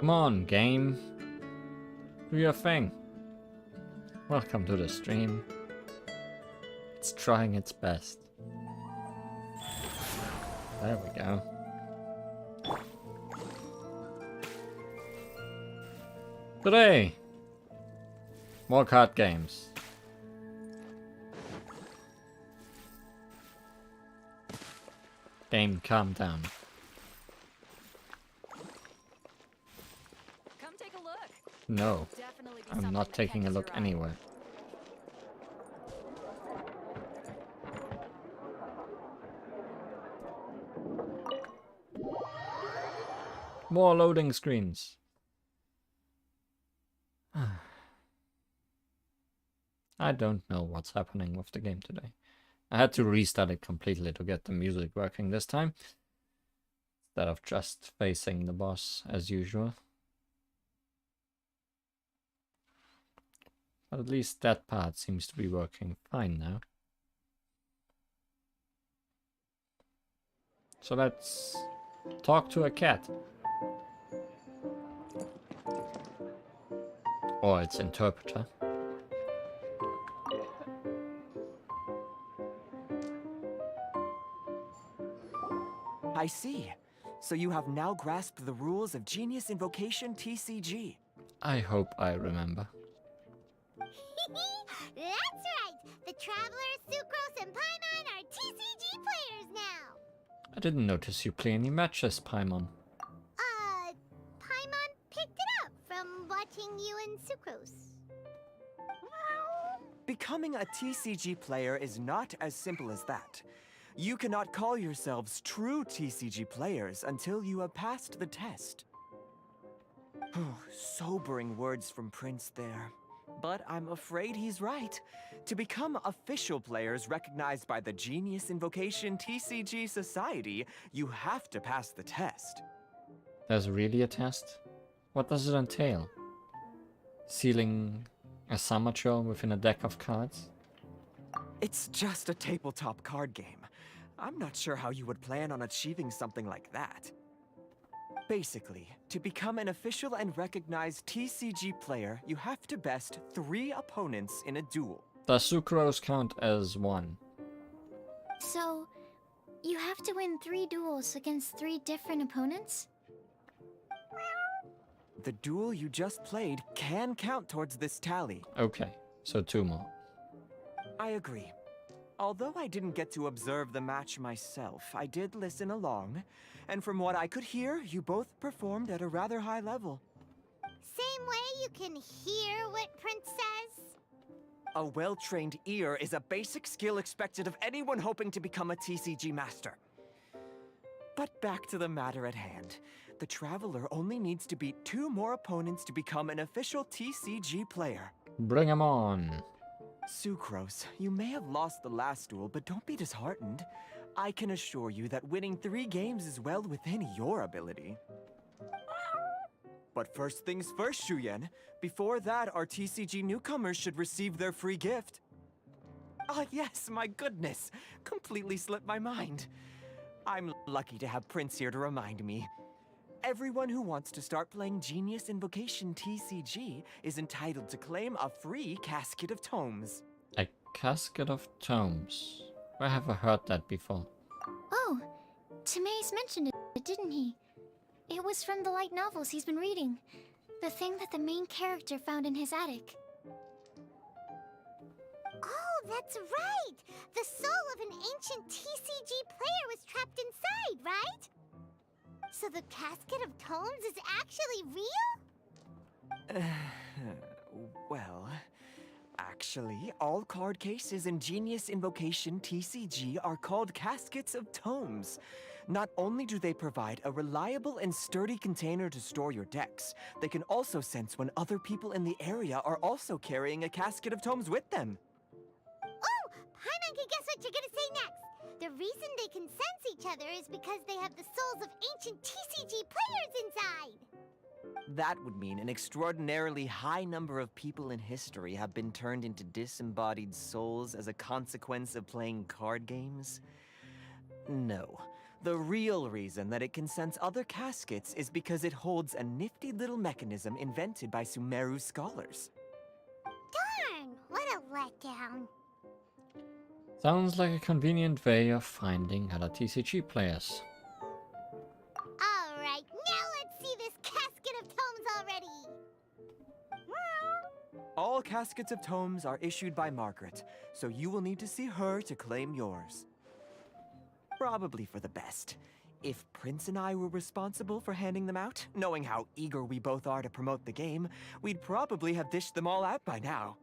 Come on, game. Do your thing. Welcome to the stream. It's trying its best. There we go. Today, more card games. Game, calm down. Come take a look. No, Definitely be I'm something not that taking a catches look your eye. anywhere. More loading screens. I don't know what's happening with the game today. I had to restart it completely to get the music working this time, instead of just facing the boss as usual. But at least that part seems to be working fine now. So let's talk to a cat. Or its interpreter. I see. So you have now grasped the rules of Genius Invocation TCG. I hope I remember. That's right! The Travelers, Sucrose, and Paimon are TCG players now! I didn't notice you play any matches, Paimon. Paimon picked it up from watching you and Sucrose. Becoming a TCG player is not as simple as that. You cannot call yourselves true TCG players until you have passed the test. Sobering words from Prince there. But I'm afraid he's right. To become official players recognized by the Genius Invocation TCG Society, you have to pass the test. There's really a test? What does it entail? Sealing a Samacho within a deck of cards? It's just a tabletop card game. I'm not sure how you would plan on achieving something like that. Basically, to become an official and recognized TCG player, you have to best 3 opponents in a duel. Does Sucrose count as one? So, you have to win 3 duels against 3 different opponents? The duel you just played can count towards this tally. Okay, so 2 more. I agree. Although I didn't get to observe the match myself, I did listen along, and from what I could hear, you both performed at a rather high level. Same way you can hear what Prince says? A well-trained ear is a basic skill expected of anyone hoping to become a TCG master. But back to the matter at hand. The Traveler only needs to beat 2 more opponents to become an official TCG player. Bring 'em on. Sucrose, you may have lost the last duel, but don't be disheartened. I can assure you that winning 3 games is well within your ability. But first things first, Shuyen. Before that, our TCG newcomers should receive their free gift. Ah, yes, my goodness. Completely slipped my mind. I'm lucky to have Prince here to remind me. Everyone who wants to start playing Genius Invocation TCG is entitled to claim a free casket of tomes. A casket of tomes. Where have I heard that before? Oh, Timaeus mentioned it, didn't he? It was from the light novels he's been reading. The thing that the main character found in his attic. Oh, that's right! The soul of an ancient TCG player was trapped inside, right? So the casket of tomes is actually real? Well, actually, all card cases in Genius Invocation TCG are called caskets of tomes. Not only do they provide a reliable and sturdy container to store your decks, they can also sense when other people in the area are also carrying a casket of tomes with them. Oh, Paimon can guess what you're gonna say next. The reason they can sense each other is because they have the souls of ancient TCG players inside. That would mean an extraordinarily high number of people in history have been turned into disembodied souls as a consequence of playing card games. No. The real reason that it can sense other caskets is because it holds a nifty little mechanism invented by Sumeru scholars. Darn, what a letdown. Sounds like a convenient way of finding other TCG players. Alright, now let's see this casket of tomes already. All caskets of tomes are issued by Margaret, so you will need to see her to claim yours. Probably for the best. If Prince and I were responsible for handing them out, knowing how eager we both are to promote the game, we'd probably have dished them all out by now.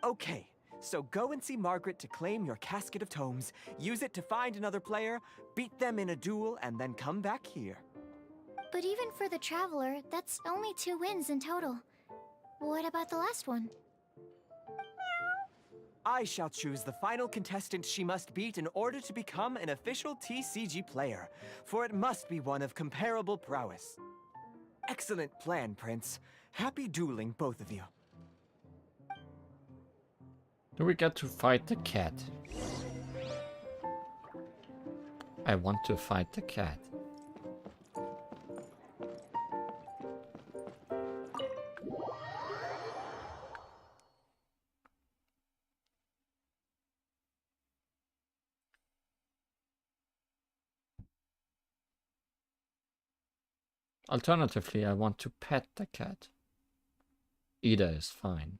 Okay, so go and see Margaret to claim your casket of tomes, use it to find another player, beat them in a duel, and then come back here. But even for the Traveler, that's only 2 wins in total. What about the last one? I shall choose the final contestant she must beat in order to become an official TCG player, for it must be one of comparable prowess. Excellent plan, Prince. Happy dueling, both of you. Do we get to fight the cat? I want to fight the cat. Alternatively, I want to pet the cat. Either is fine.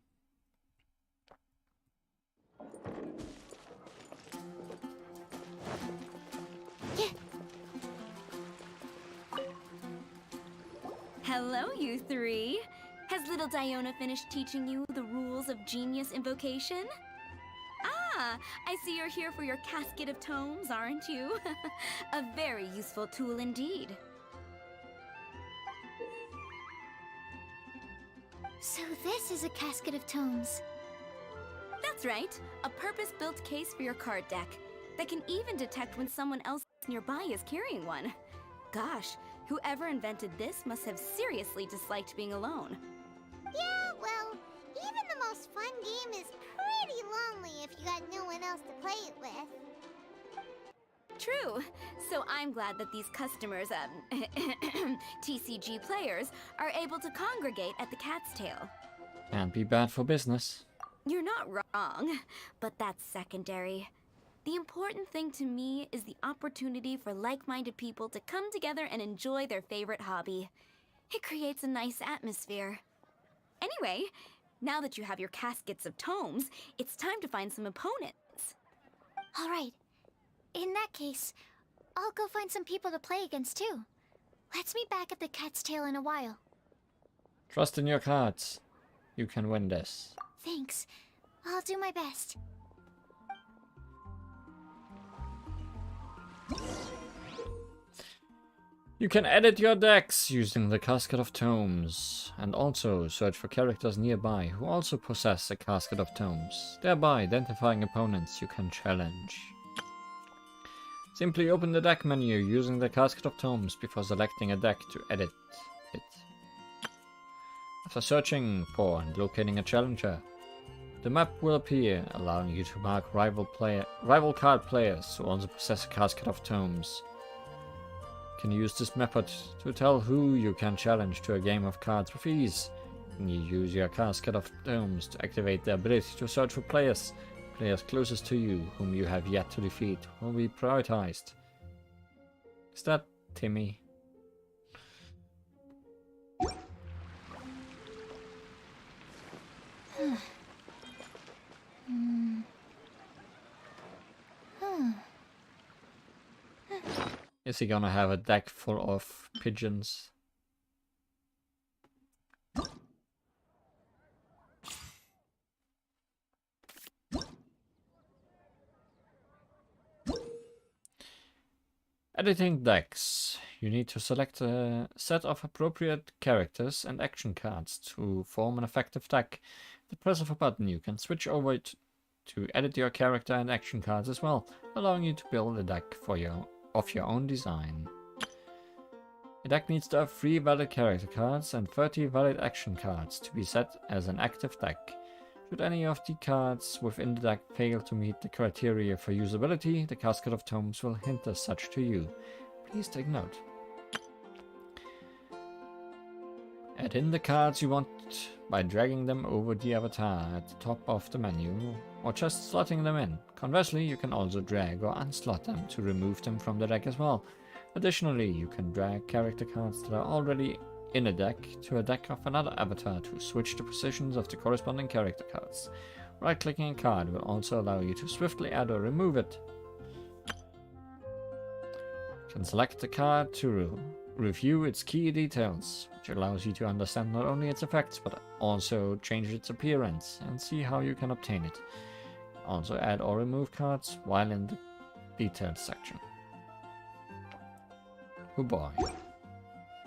Hello, you three. Has little Diona finished teaching you the rules of genius invocation? Ah, I see you're here for your casket of tomes, aren't you? A very useful tool indeed. So this is a casket of tomes. That's right, a purpose-built case for your card deck that can even detect when someone else nearby is carrying one. Gosh, whoever invented this must have seriously disliked being alone. Yeah, well, even the most fun game is pretty lonely if you got no one else to play it with. True. So I'm glad that these customers, TCG players, are able to congregate at the Cat's Tail. Can't be bad for business. You're not wrong, but that's secondary. The important thing to me is the opportunity for like-minded people to come together and enjoy their favorite hobby. It creates a nice atmosphere. Anyway, now that you have your caskets of tomes, it's time to find some opponents. All right. In that case, I'll go find some people to play against too. Let's meet back at the Cat's Tail in a while. Trust in your cards. You can win this. Thanks. I'll do my best. You can edit your decks using the Casket of Tomes, and also search for characters nearby who also possess a Casket of Tomes, thereby identifying opponents you can challenge. Simply open the deck menu using the Casket of Tomes before selecting a deck to edit it. After searching for and locating a challenger, the map will appear, allowing you to mark rival card players who also possess a Casket of Tomes. You can use this method to tell who you can challenge to a game of cards with ease. When you use your Casket of Tomes to activate the ability to search for players, players closest to you whom you have yet to defeat will be prioritized. Is that Timmy? Is he gonna have a deck full of pigeons? Editing decks. You need to select a set of appropriate characters and action cards to form an effective deck. With the press of a button, you can switch over to edit your character and action cards as well, allowing you to build a deck of your own design. A deck needs to have 3 valid character cards and 30 valid action cards to be set as an active deck. Should any of the cards within the deck fail to meet the criteria for usability, the Casket of Tomes will hint as such to you. Please take note. Add in the cards you want by dragging them over the avatar at the top of the menu, or just slotting them in. Conversely, you can also drag or unslot them to remove them from the deck as well. Additionally, you can drag character cards that are already in a deck to a deck of another avatar to switch the positions of the corresponding character cards. Right-clicking a card will also allow you to swiftly add or remove it. You can select the card to review its key details, which allows you to understand not only its effects but also change its appearance and see how you can obtain it. Also add or remove cards while in the details section. Oh boy.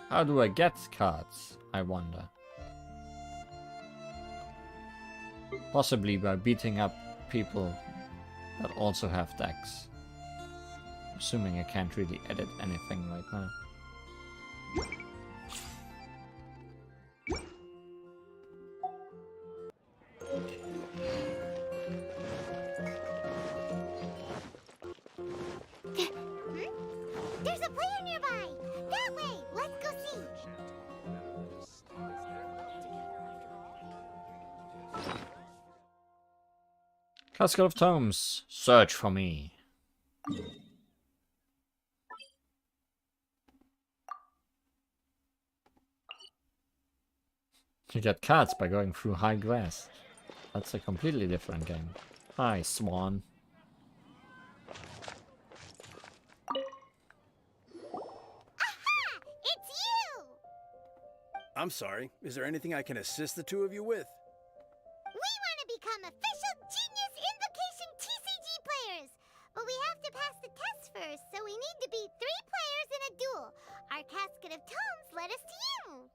How do I get cards, I wonder? Possibly by beating up people that also have decks. Assuming I can't really edit anything right now. There's a player nearby! That way! Let's go see! Casket of Tomes, search for me. You get cards by going through high grass. That's a completely different game. Hi, Swan. Aha! It's you! I'm sorry. Is there anything I can assist the two of you with? We want to become official genius Invokation TCG players! But we have to pass the test first, so we need to beat 3 players in a duel. Our Casket of Tomes led us to you!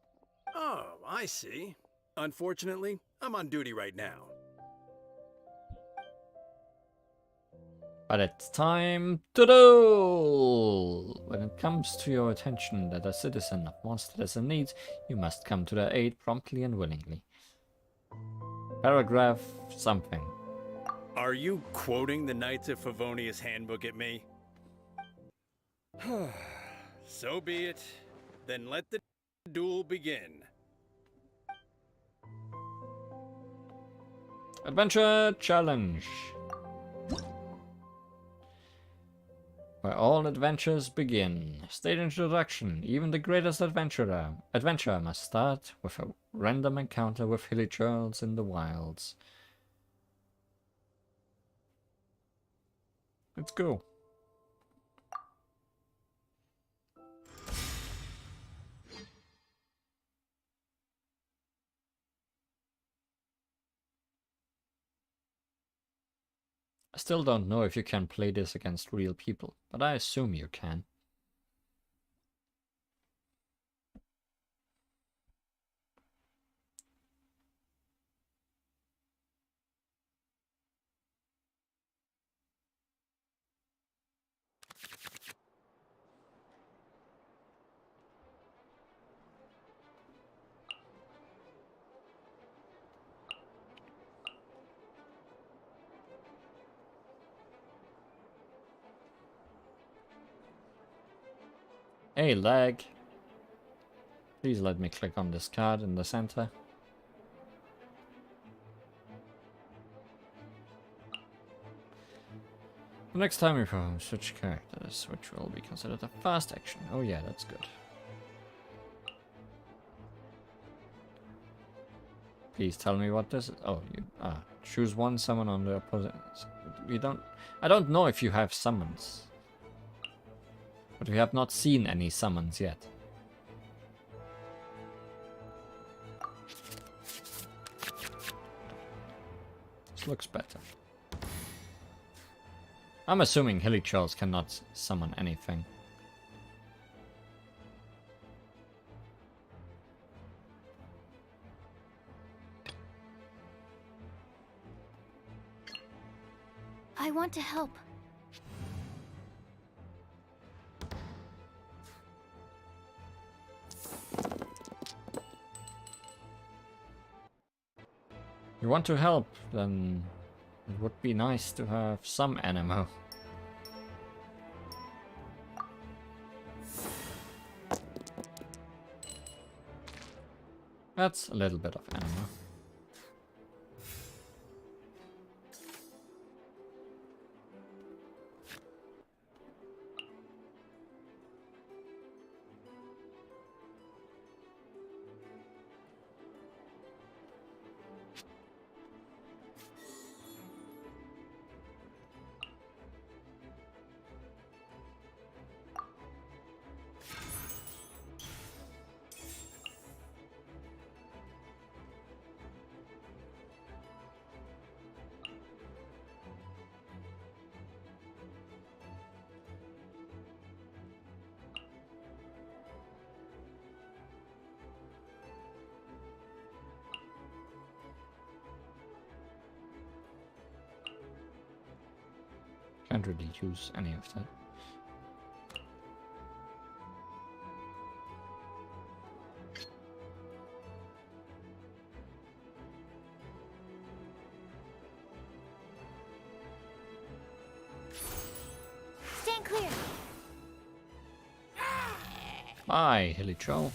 Oh, I see. Unfortunately, I'm on duty right now. But it's time to duel! When it comes to your attention that a citizen of monster is in need, you must come to their aid promptly and willingly. Paragraph something. Are you quoting the Knights of Favonius handbook at me? So be it. Then let the duel begin. Adventure Challenge. Where all adventures begin. State introduction. Even the greatest adventurer must start with a random encounter with hilly churls in the wilds. Let's go. I still don't know if you can play this against real people, but I assume you can. Hey, lag. Please let me click on this card in the center. The next time you perform switch characters, which will be considered a fast action. Oh yeah, that's good. Please tell me what this is. Oh, you choose one summon on the opposite. I don't know if you have summons. But we have not seen any summons yet. This looks better. I'm assuming hilly churls cannot summon anything. I want to help. You you want to help, then it would be nice to have some ammo. That's a little bit of ammo. Can't really use any of that. Stand clear. Bye, Hilly Joe.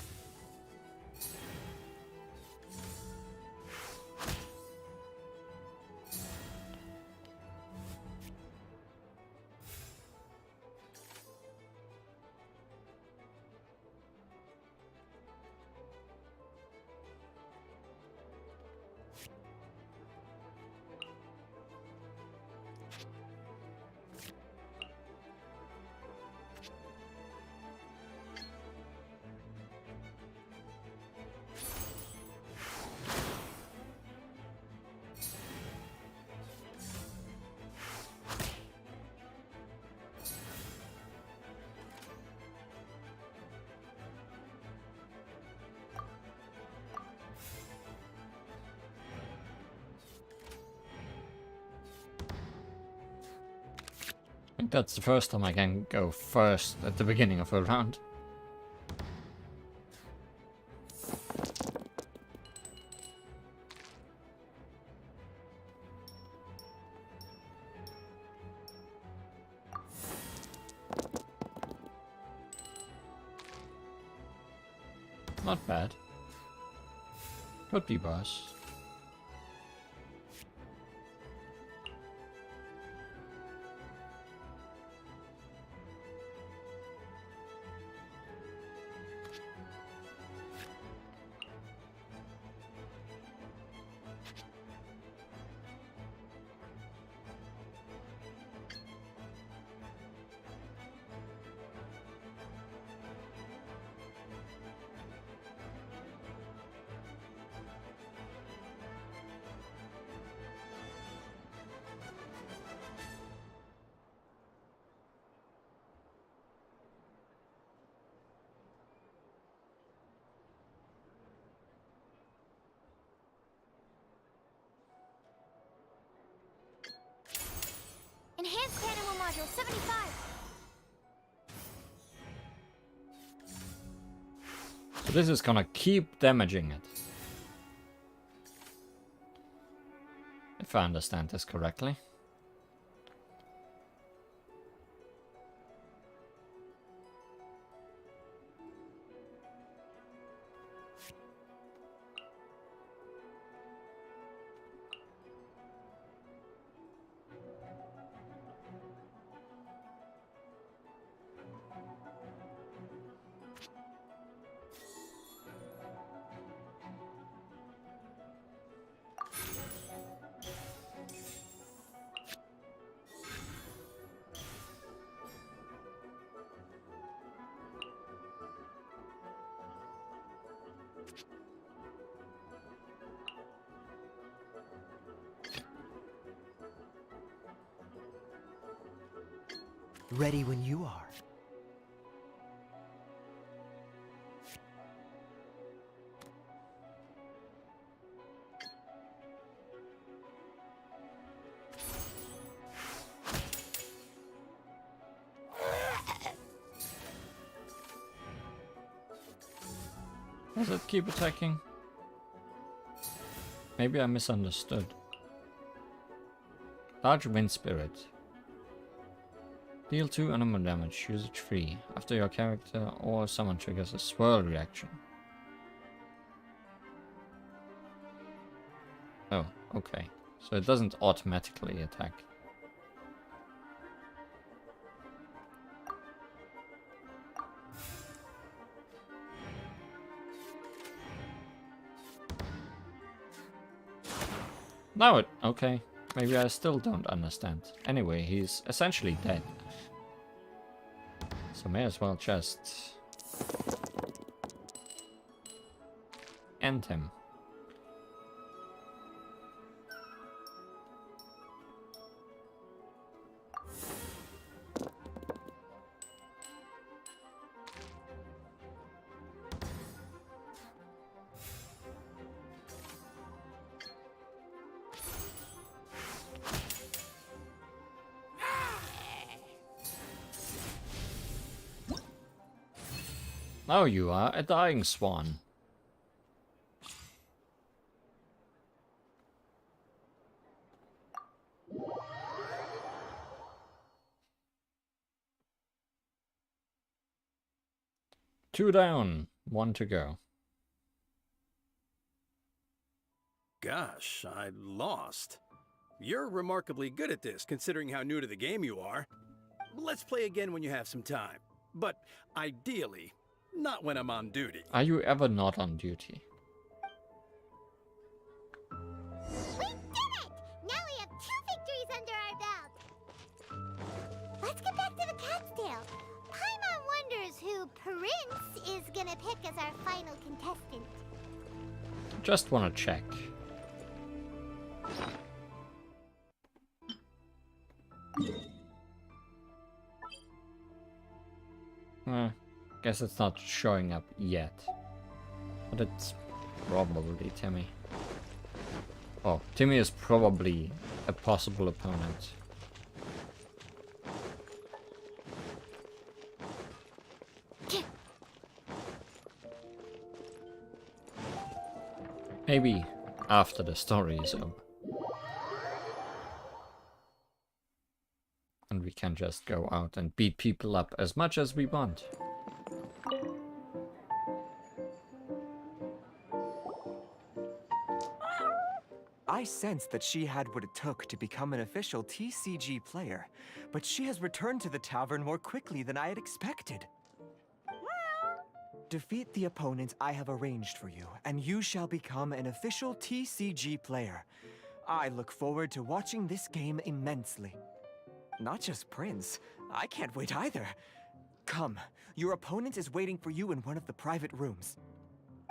I think that's the first time I can go first at the beginning of a round. Not bad. Could be worse. Enhanced animal module 75. So this is gonna keep damaging it. If I understand this correctly. Ready when you are. Does it keep attacking? Maybe I misunderstood. Large wind spirit. Deal 2 animal damage, usage free, after your character or someone triggers a swirl reaction. Oh, okay. So it doesn't automatically attack. Now it... okay. Maybe I still don't understand. Anyway, he's essentially dead. So may as well just... end him. Oh, you are a dying swan. Two down, one to go. Gosh, I lost. You're remarkably good at this, considering how new to the game you are. Let's play again when you have some time. But ideally, not when I'm on duty. Are you ever not on duty? We did it! Now we have 2 victories under our belt. Let's get back to the cat's tail. Paimon wonders who Prince is gonna pick as our final contestant. Just wanna check. Guess it's not showing up yet. But it's probably Timmy. Oh, Timmy is probably a possible opponent. Maybe after the story is over. And we can just go out and beat people up as much as we want. I sensed that she had what it took to become an official TCG player, but she has returned to the tavern more quickly than I had expected. Defeat the opponent I have arranged for you, and you shall become an official TCG player. I look forward to watching this game immensely. Not just Prince, I can't wait either. Come, your opponent is waiting for you in one of the private rooms.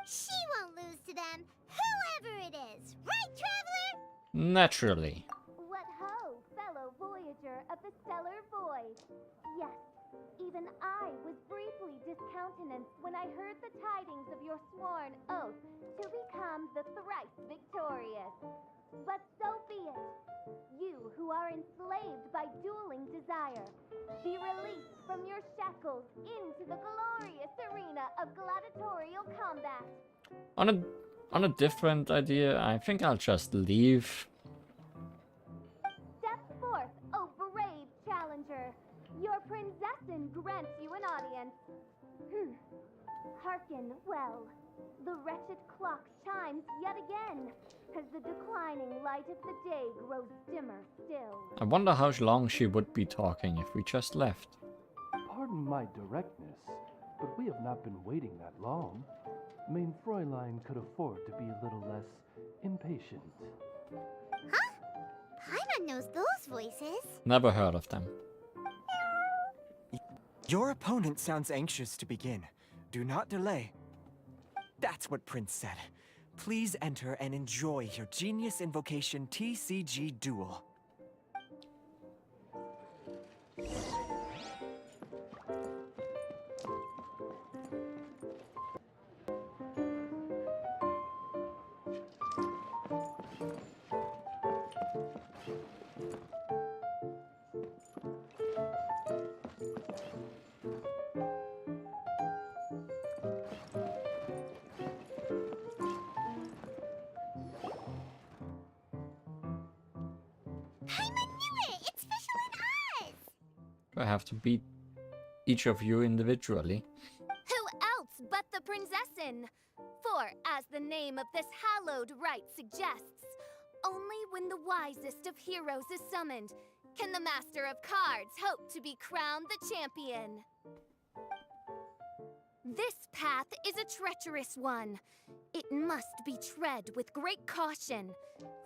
She won't lose to them, whoever it is. Right, Traveler? Naturally. What ho, fellow voyager of the stellar void. Yes, even I was briefly discountenanced when I heard the tidings of your sworn oath to become the thrice victorious. But so be it. You who are enslaved by dueling desire, be released from your shackles into the glorious arena of gladiatorial combat. On a different idea, I think I'll just leave. Step forth, O brave challenger. Your princessin grants you an audience. Hearken well. The wretched clock chimes yet again, as the declining light of the day grows dimmer still. I wonder how long she would be talking if we just left. Pardon my directness, but we have not been waiting that long. Mein Fräulein could afford to be a little less impatient. Huh? Paimon knows those voices. Never heard of them. Your opponent sounds anxious to begin. Do not delay. That's what Prince said. Please enter and enjoy your Genius Invocation TCG duel. Do I have to beat each of you individually? Who else but the Prinzessin? For, as the name of this hallowed rite suggests, only when the wisest of heroes is summoned can the Master of Cards hope to be crowned the champion. This path is a treacherous one. It must be tread with great caution,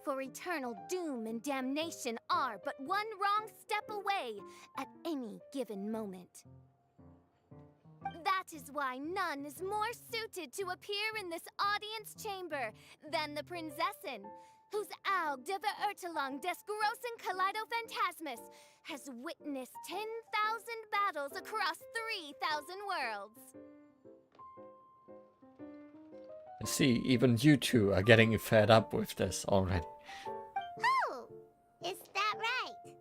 for eternal doom and damnation are but one wrong step away at any given moment. That is why none is more suited to appear in this audience chamber than the Prinzessin, whose Aug de Verurtelung des großen Kaleido-Phantasmus has witnessed 10,000 battles across 3,000 worlds. I see, even you two are getting fed up with this already. Oh, is that right?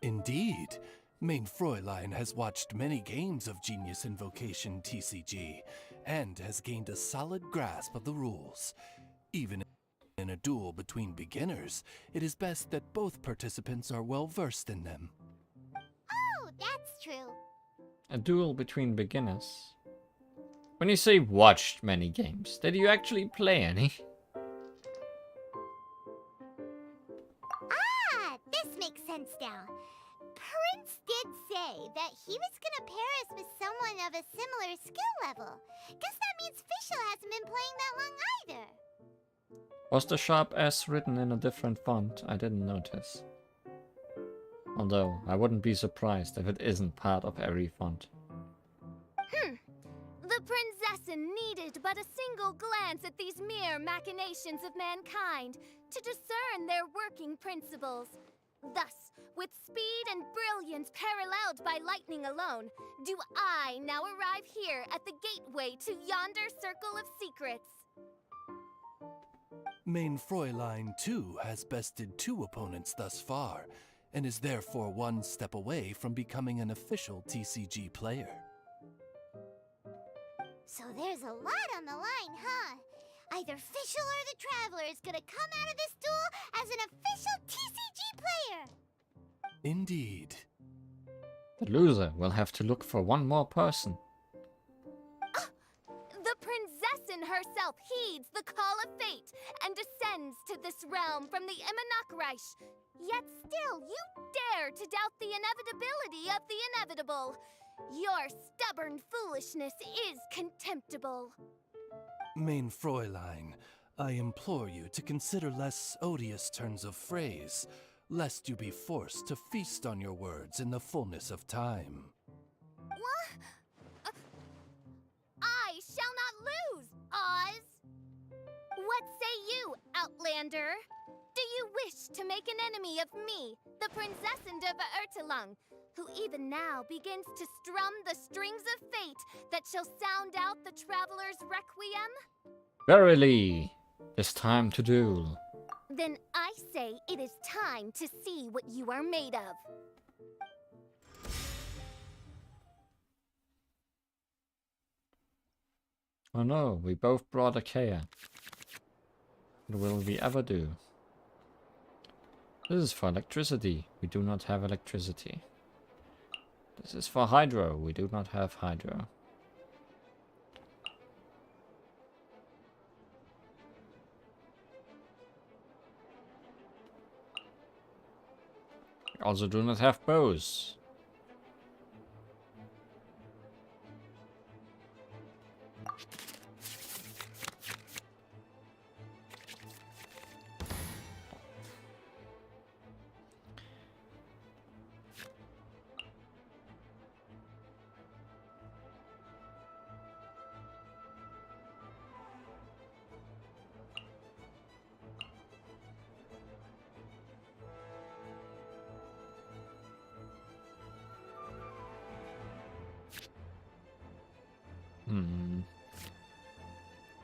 Indeed. Main Fräulein has watched many games of Genius Invocation TCG, and has gained a solid grasp of the rules. Even in a duel between beginners, it is best that both participants are well versed in them. Oh, that's true. A duel between beginners? When you say watched many games, did you actually play any? Ah, this makes sense now. Prince did say that he was gonna pair us with someone of a similar skill level. Guess that means Fischl hasn't been playing that long either. Was the sharp S written in a different font? I didn't notice. Although, I wouldn't be surprised if it isn't part of every font. The Prinzessin needed but a single glance at these mere machinations of mankind to discern their working principles. Thus, with speed and brilliance paralleled by lightning alone, do I now arrive here at the gateway to yonder circle of secrets. Main Fräulein, too, has bested 2 opponents thus far, and is therefore one step away from becoming an official TCG player. So there's a lot on the line, huh? Either Fischl or the Traveler is gonna come out of this duel as an official TCG player! Indeed. The loser will have to look for one more person. The Prinzessin herself heeds the call of fate and descends to this realm from the Immonachreich. Yet still, you dare to doubt the inevitability of the inevitable. Your stubborn foolishness is contemptible. Main Fräulein, I implore you to consider less odious turns of phrase, lest you be forced to feast on your words in the fullness of time. I shall not lose, Oz! What say you, Outlander? Do you wish to make an enemy of me, the Prinzessin de Verurtelung, who even now begins to strum the strings of fate that shall sound out the Traveler's Requiem? Verily, it's time to duel. Then I say it is time to see what you are made of. Oh no, we both brought Achaea. What will we ever do? This is for electricity. We do not have electricity. This is for hydro. We do not have hydro. We also do not have bows.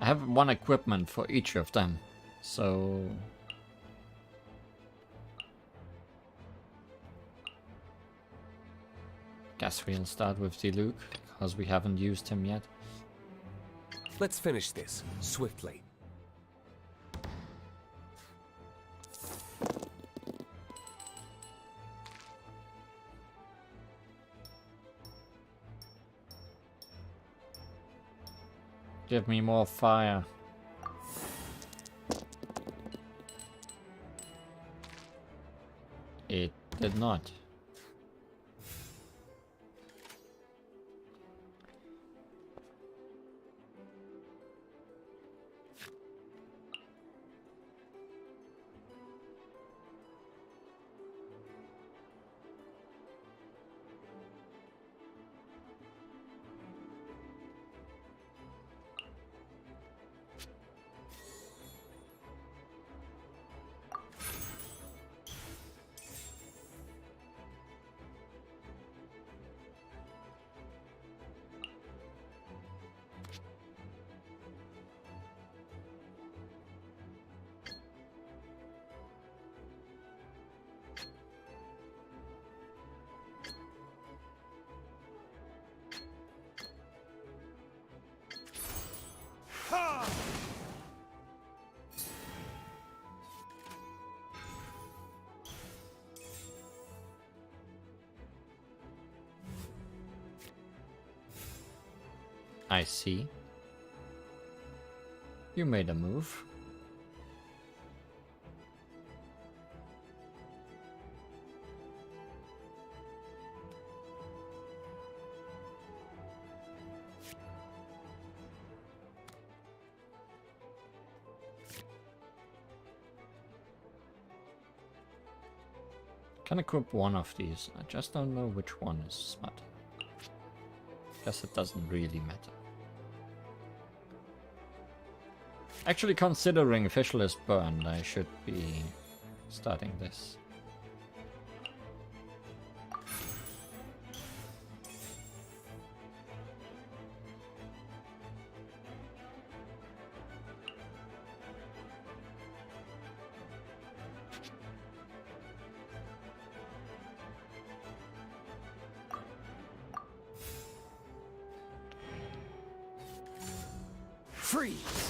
I have one equipment for each of them, so... Guess we'll start with Diluc, because we haven't used him yet. Let's finish this, swiftly. Give me more fire. It did not. I see. You made a move. Can equip one of these. I just don't know which one is smart. Guess it doesn't really matter. Actually, considering Fischl is burned, I should be starting this. Freeze!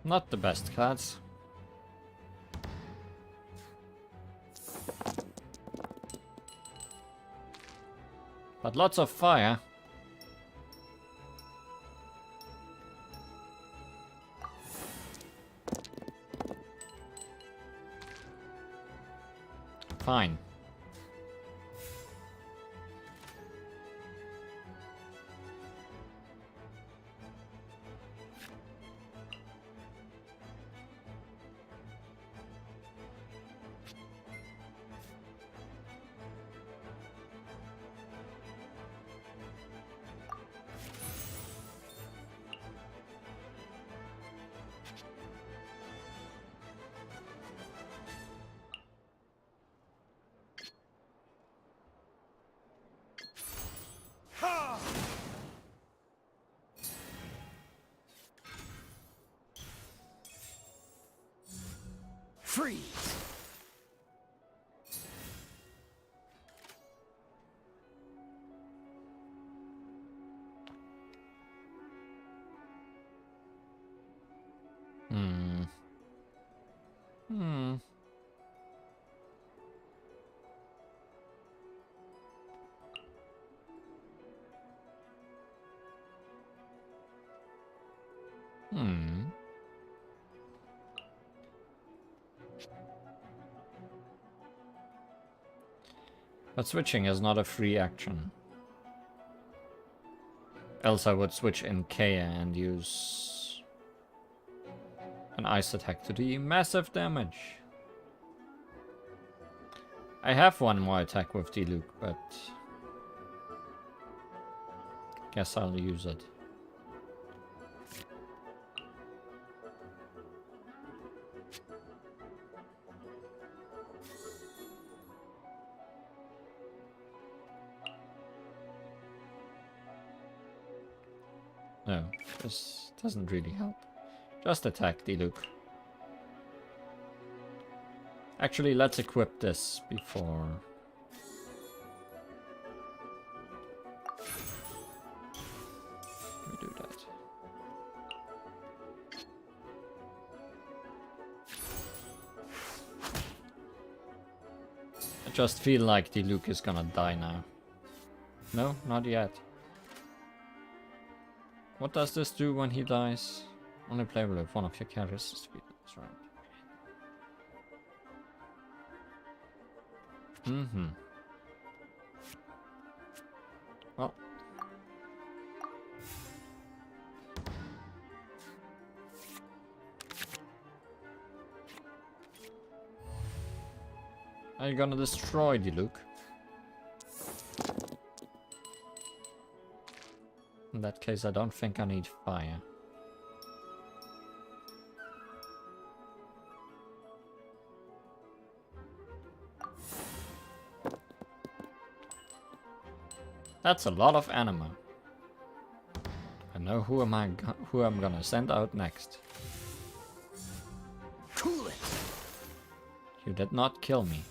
Not the best cards. But lots of fire. Fine. Freeze! Hmm. Hmm. Hmm. But switching is not a free action. Else I would switch in Kea and use an ice attack to do massive damage. I have one more attack with Diluc, but guess I'll use it. No, this doesn't really help. Just attack Diluc. Actually, let's equip this before. We do that. just feel like Diluc is gonna die now. No, not yet. What does this do when he dies? Only playable if one of your characters is defeated. That's right. Mm-hmm. Well. Are you gonna destroy Diluc? In that case, I don't think I need fire. That's a lot of anima. I know who I'm gonna send out next. Cool it. You did not kill me.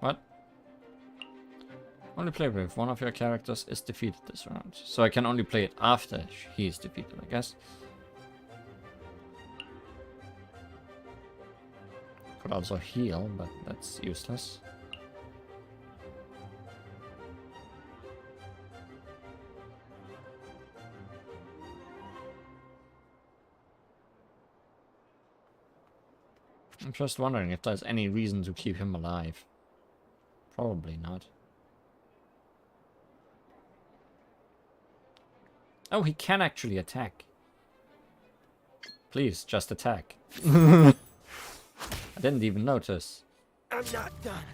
What? Only play if one of your characters is defeated this round. So I can only play it after he is defeated, I guess. Could also heal, but that's useless. I'm just wondering if there's any reason to keep him alive. Probably not. Oh, he can actually attack. Please, just attack. I didn't even notice. I'm not done.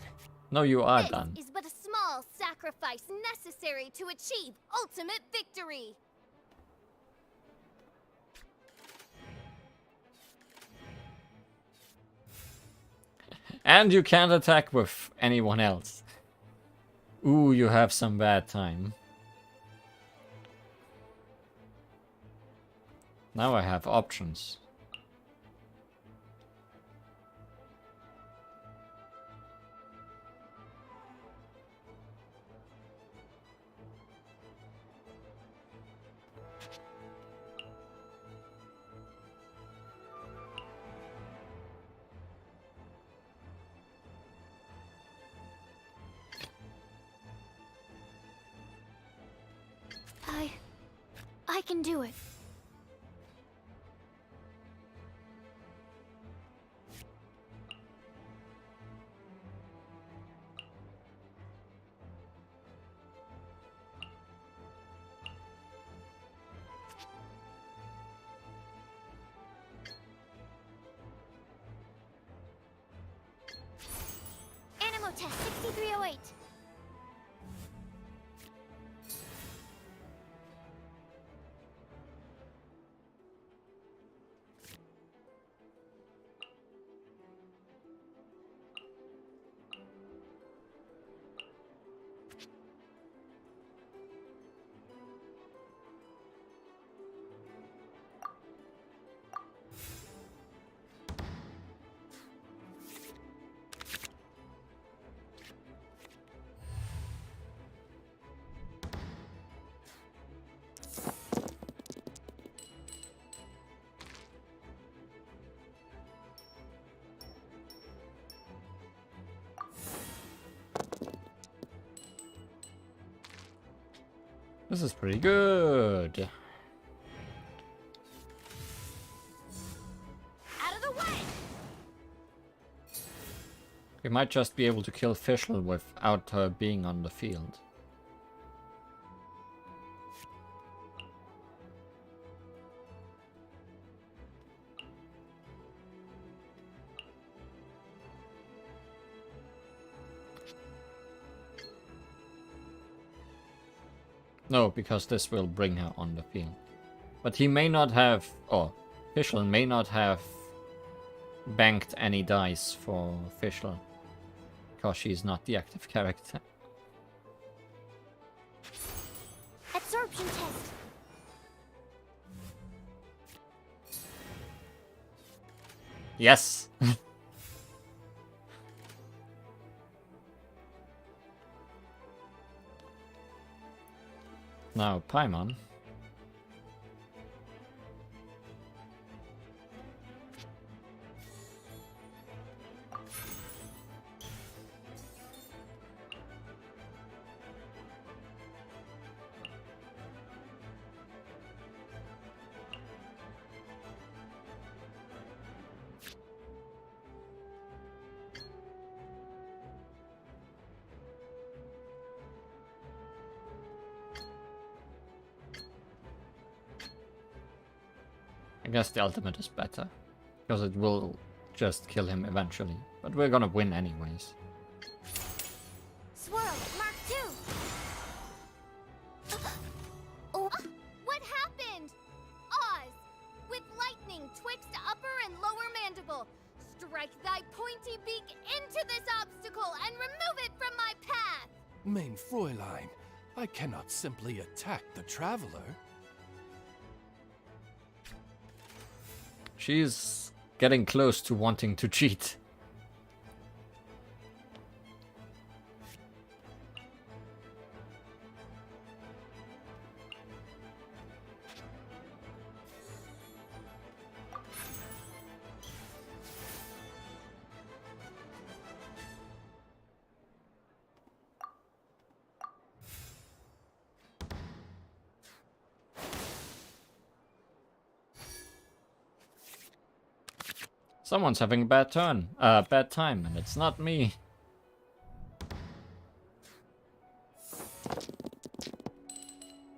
No, you are This done. is but a small sacrifice necessary to achieve ultimate victory. And you can't attack with anyone else. Ooh, you have some bad time. Now I have options. I can do it. Animo test 6308. This is pretty good. Out of the way! We might just be able to kill Fischl without her being on the field. No, because this will bring her on the field. But he may not have, or Fischl may not have banked any dice for Fischl. Because she's not the active character. Absorption test. Yes! Now, Paimon. I guess the ultimate is better, because it will just kill him eventually, but we're gonna win anyways. Swirl, Mark 2! Oh, what happened? Oz! With lightning twixt upper and lower mandible, strike thy pointy beak into this obstacle and remove it from my path! Mein Fräulein, I cannot simply attack the traveler. She's getting close to wanting to cheat. Someone's having a bad time, and it's not me.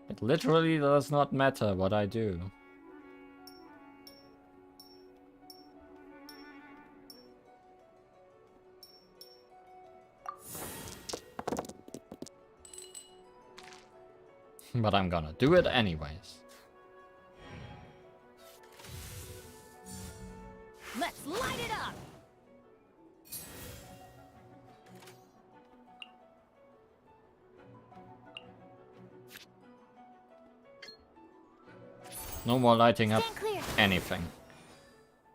It literally does not matter what I do. But I'm gonna do it anyways. Let's light it up! No more lighting up Stand clear. anything.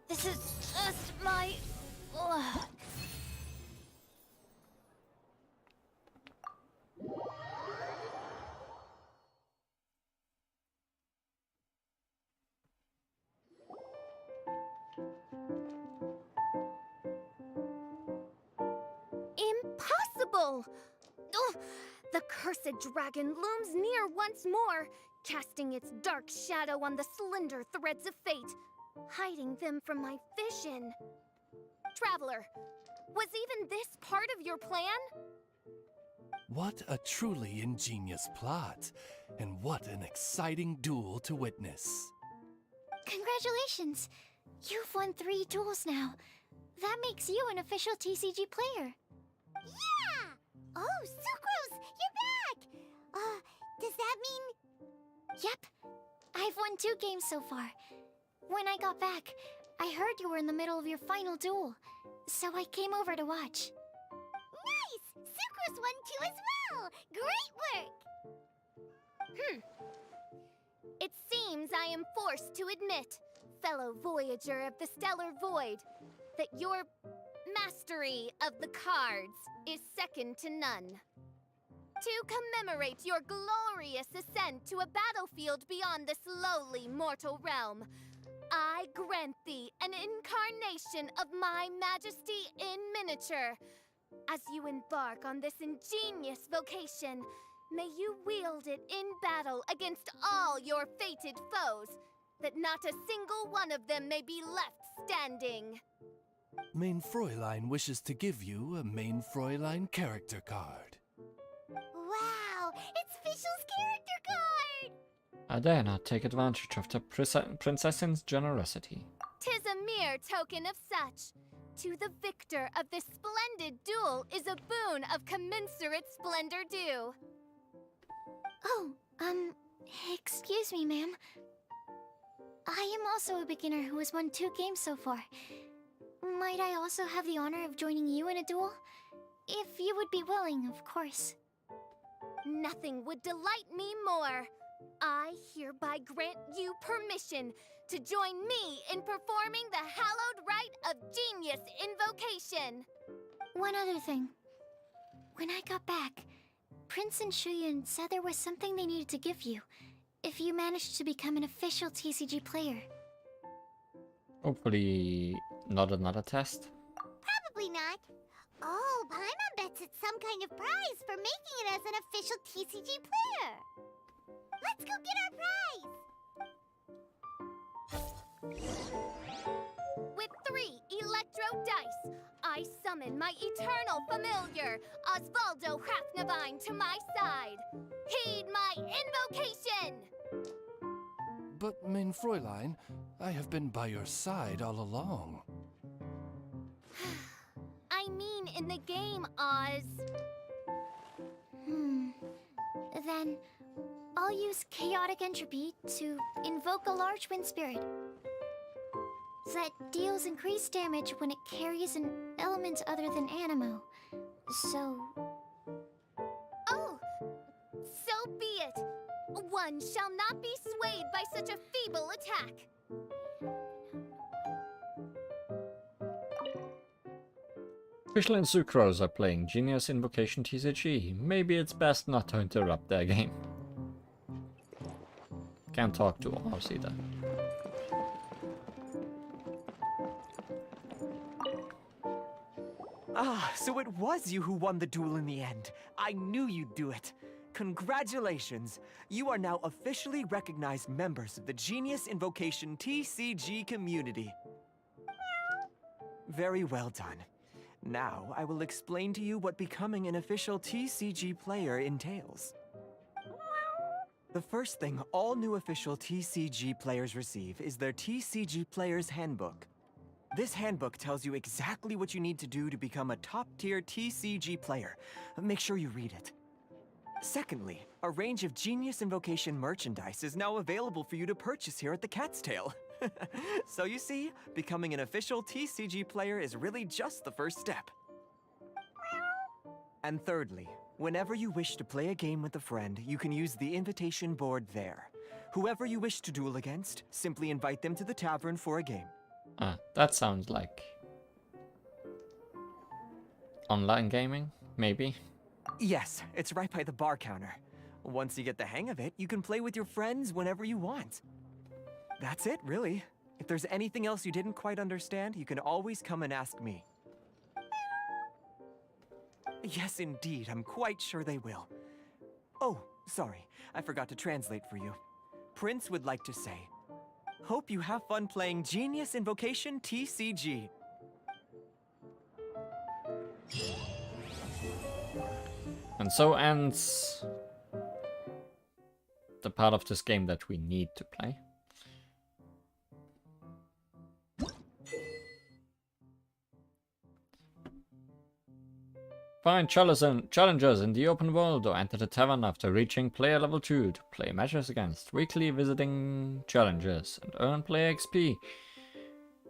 This is just my luck. Impossible! Ugh, the cursed dragon looms near once more, casting its dark shadow on the slender threads of fate, hiding them from my vision. Traveler, was even this part of your plan? What a truly ingenious plot, and what an exciting duel to witness. Congratulations! You've won 3 duels now. That makes you an official TCG player. Yeah! Oh, Sucrose, you're back! Does that mean... Yep, I've won 2 games so far. When I got back, I heard you were in the middle of your final duel, so I came over to watch. Nice! Sucrose won too as well! Great work! It seems I am forced to admit, fellow voyager of the stellar void, that your mastery of the cards is second to none. To commemorate your glorious ascent to a battlefield beyond this lowly mortal realm, I grant thee an incarnation of my majesty in miniature. As you embark on this ingenious vocation, may you wield it in battle against all your fated foes, that not a single one of them may be left standing. Mein Fräulein wishes to give you a Mein Fräulein character card. Wow! It's Fischl's character card! I dare not take advantage of the princess's generosity. 'Tis a mere token of such. To the victor of this splendid duel is a boon of commensurate splendor due. Oh, excuse me, ma'am. I am also a beginner who has won 2 games so far. Might I also have the honor of joining you in a duel? If you would be willing, of course. Nothing would delight me more. I hereby grant you permission to join me in performing the hallowed rite of genius invocation. One other thing. When I got back, Prince and Shuyan said there was something they needed to give you if you managed to become an official TCG player. Hopefully not another test. Probably not. Oh, Paimon bets it's some kind of prize for making it as an official TCG player. Let's go get our prize! With 3 Electro Dice, I summon my eternal familiar, Osvaldo Hrafnavine, to my side. Heed my invocation! But, mein Fräulein, I have been by your side all along. I mean in the game, Oz. Then, I'll use Chaotic Entropy to invoke a large wind spirit. That deals increased damage when it carries an element other than Animo. So... Oh, so be it. One shall not be swayed by such a feeble attack. Fischl and Sucrose are playing Genius Invocation TCG. Maybe it's best not to interrupt their game. Can't talk to Oz either. Ah, so it was you who won the duel in the end. I knew you'd do it. Congratulations! You are now officially recognized members of the Genius Invocation TCG community. Very well done. Now, I will explain to you what becoming an official TCG player entails. The first thing all new official TCG players receive is their TCG Player's Handbook. This handbook tells you exactly what you need to do to become a top-tier TCG player. Make sure you read it. Secondly, a range of Genius Invocation merchandise is now available for you to purchase here at the Cat's Tail. So you see, becoming an official TCG player is really just the first step. And thirdly, whenever you wish to play a game with a friend, you can use the invitation board there. Whoever you wish to duel against, simply invite them to the tavern for a game. That sounds like online gaming, maybe? Yes, it's right by the bar counter. Once you get the hang of it, you can play with your friends whenever you want. That's it, really. If there's anything else you didn't quite understand, you can always come and ask me. Yes, indeed, I'm quite sure they will. Oh, sorry, I forgot to translate for you. Prince would like to say, hope you have fun playing Genius Invocation TCG. And so ends the part of this game that we need to play. Find challengers in the open world or enter the tavern after reaching player level 2 to play matches against weekly visiting challengers and earn player XP,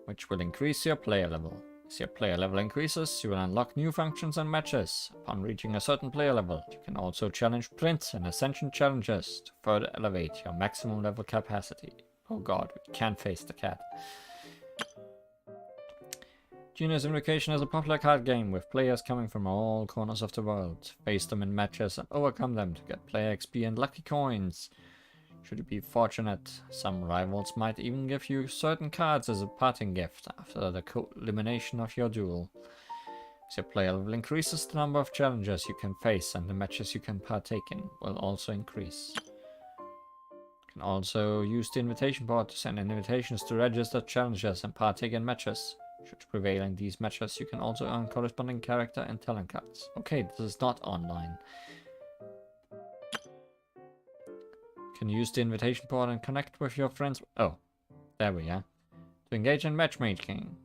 which will increase your player level. As your player level increases, you will unlock new functions and matches. Upon reaching a certain player level, you can also challenge Prince and Ascension challengers to further elevate your maximum level capacity. Oh god, we can't face the cat. Genius Invocation is a popular card game with players coming from all corners of the world. Face them in matches and overcome them to get player XP and lucky coins. Should you be fortunate, some rivals might even give you certain cards as a parting gift after the elimination of your duel. As your player level increases, the number of challengers you can face and the matches you can partake in will also increase. You can also use the invitation board to send invitations to registered challengers and partake in matches. Should you prevail in these matches, you can also earn corresponding character and talent cards. Okay, this is not online. You can use the invitation board and connect with your friends. Oh, there we are. To engage in matchmaking.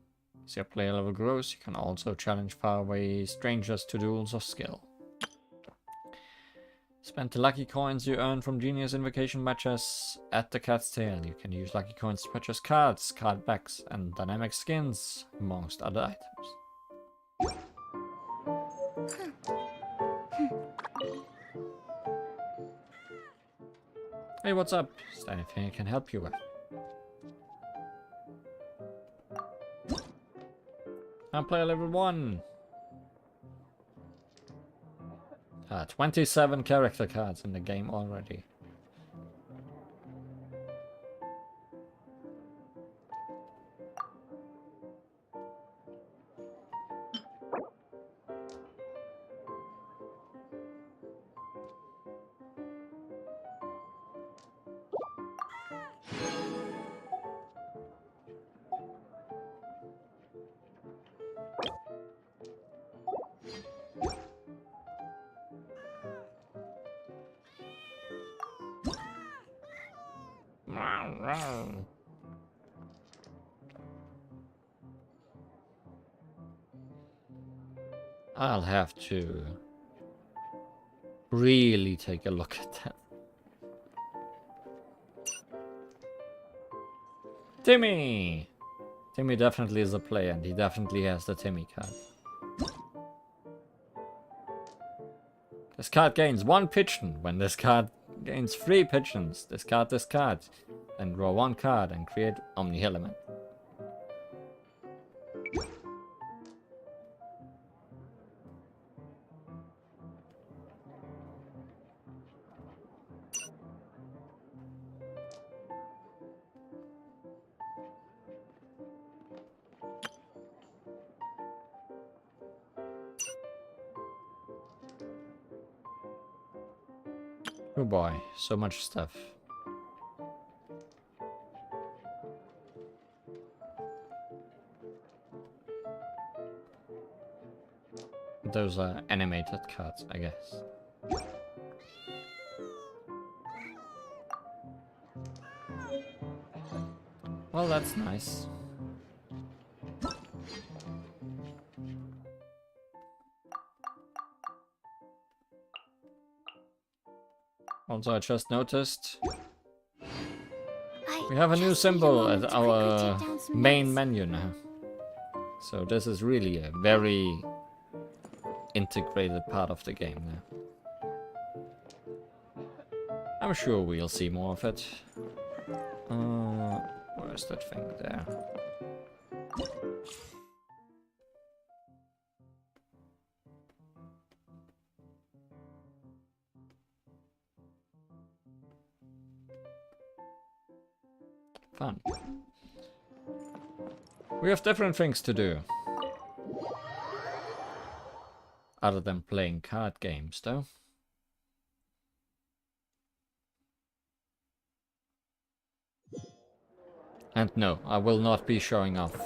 As your player level grows, you can also challenge faraway strangers to duels of skill. Spend the lucky coins you earn from Genius Invocation matches at the Cat's Tail. You can use lucky coins to purchase cards, card backs, and dynamic skins, amongst other items. Hey, what's up? Is there anything I can help you with? I'm player level 1. 27 character cards in the game already. I'll have to really take a look at that. Timmy! Timmy definitely is a player, and he definitely has the Timmy card. This card gains 1 pigeon. When this card gains 3 pigeons, discard this card. Then draw 1 card and create Omni Element. Oh boy, so much stuff. Those are animated cards, I guess. Well, that's nice. Also, I just noticed we have a new symbol at our main menu now. So this is really a very integrated part of the game now. I'm sure we'll see more of it. Where's that thing there? Fun. We have different things to do. Other than playing card games, though. And no, I will not be showing off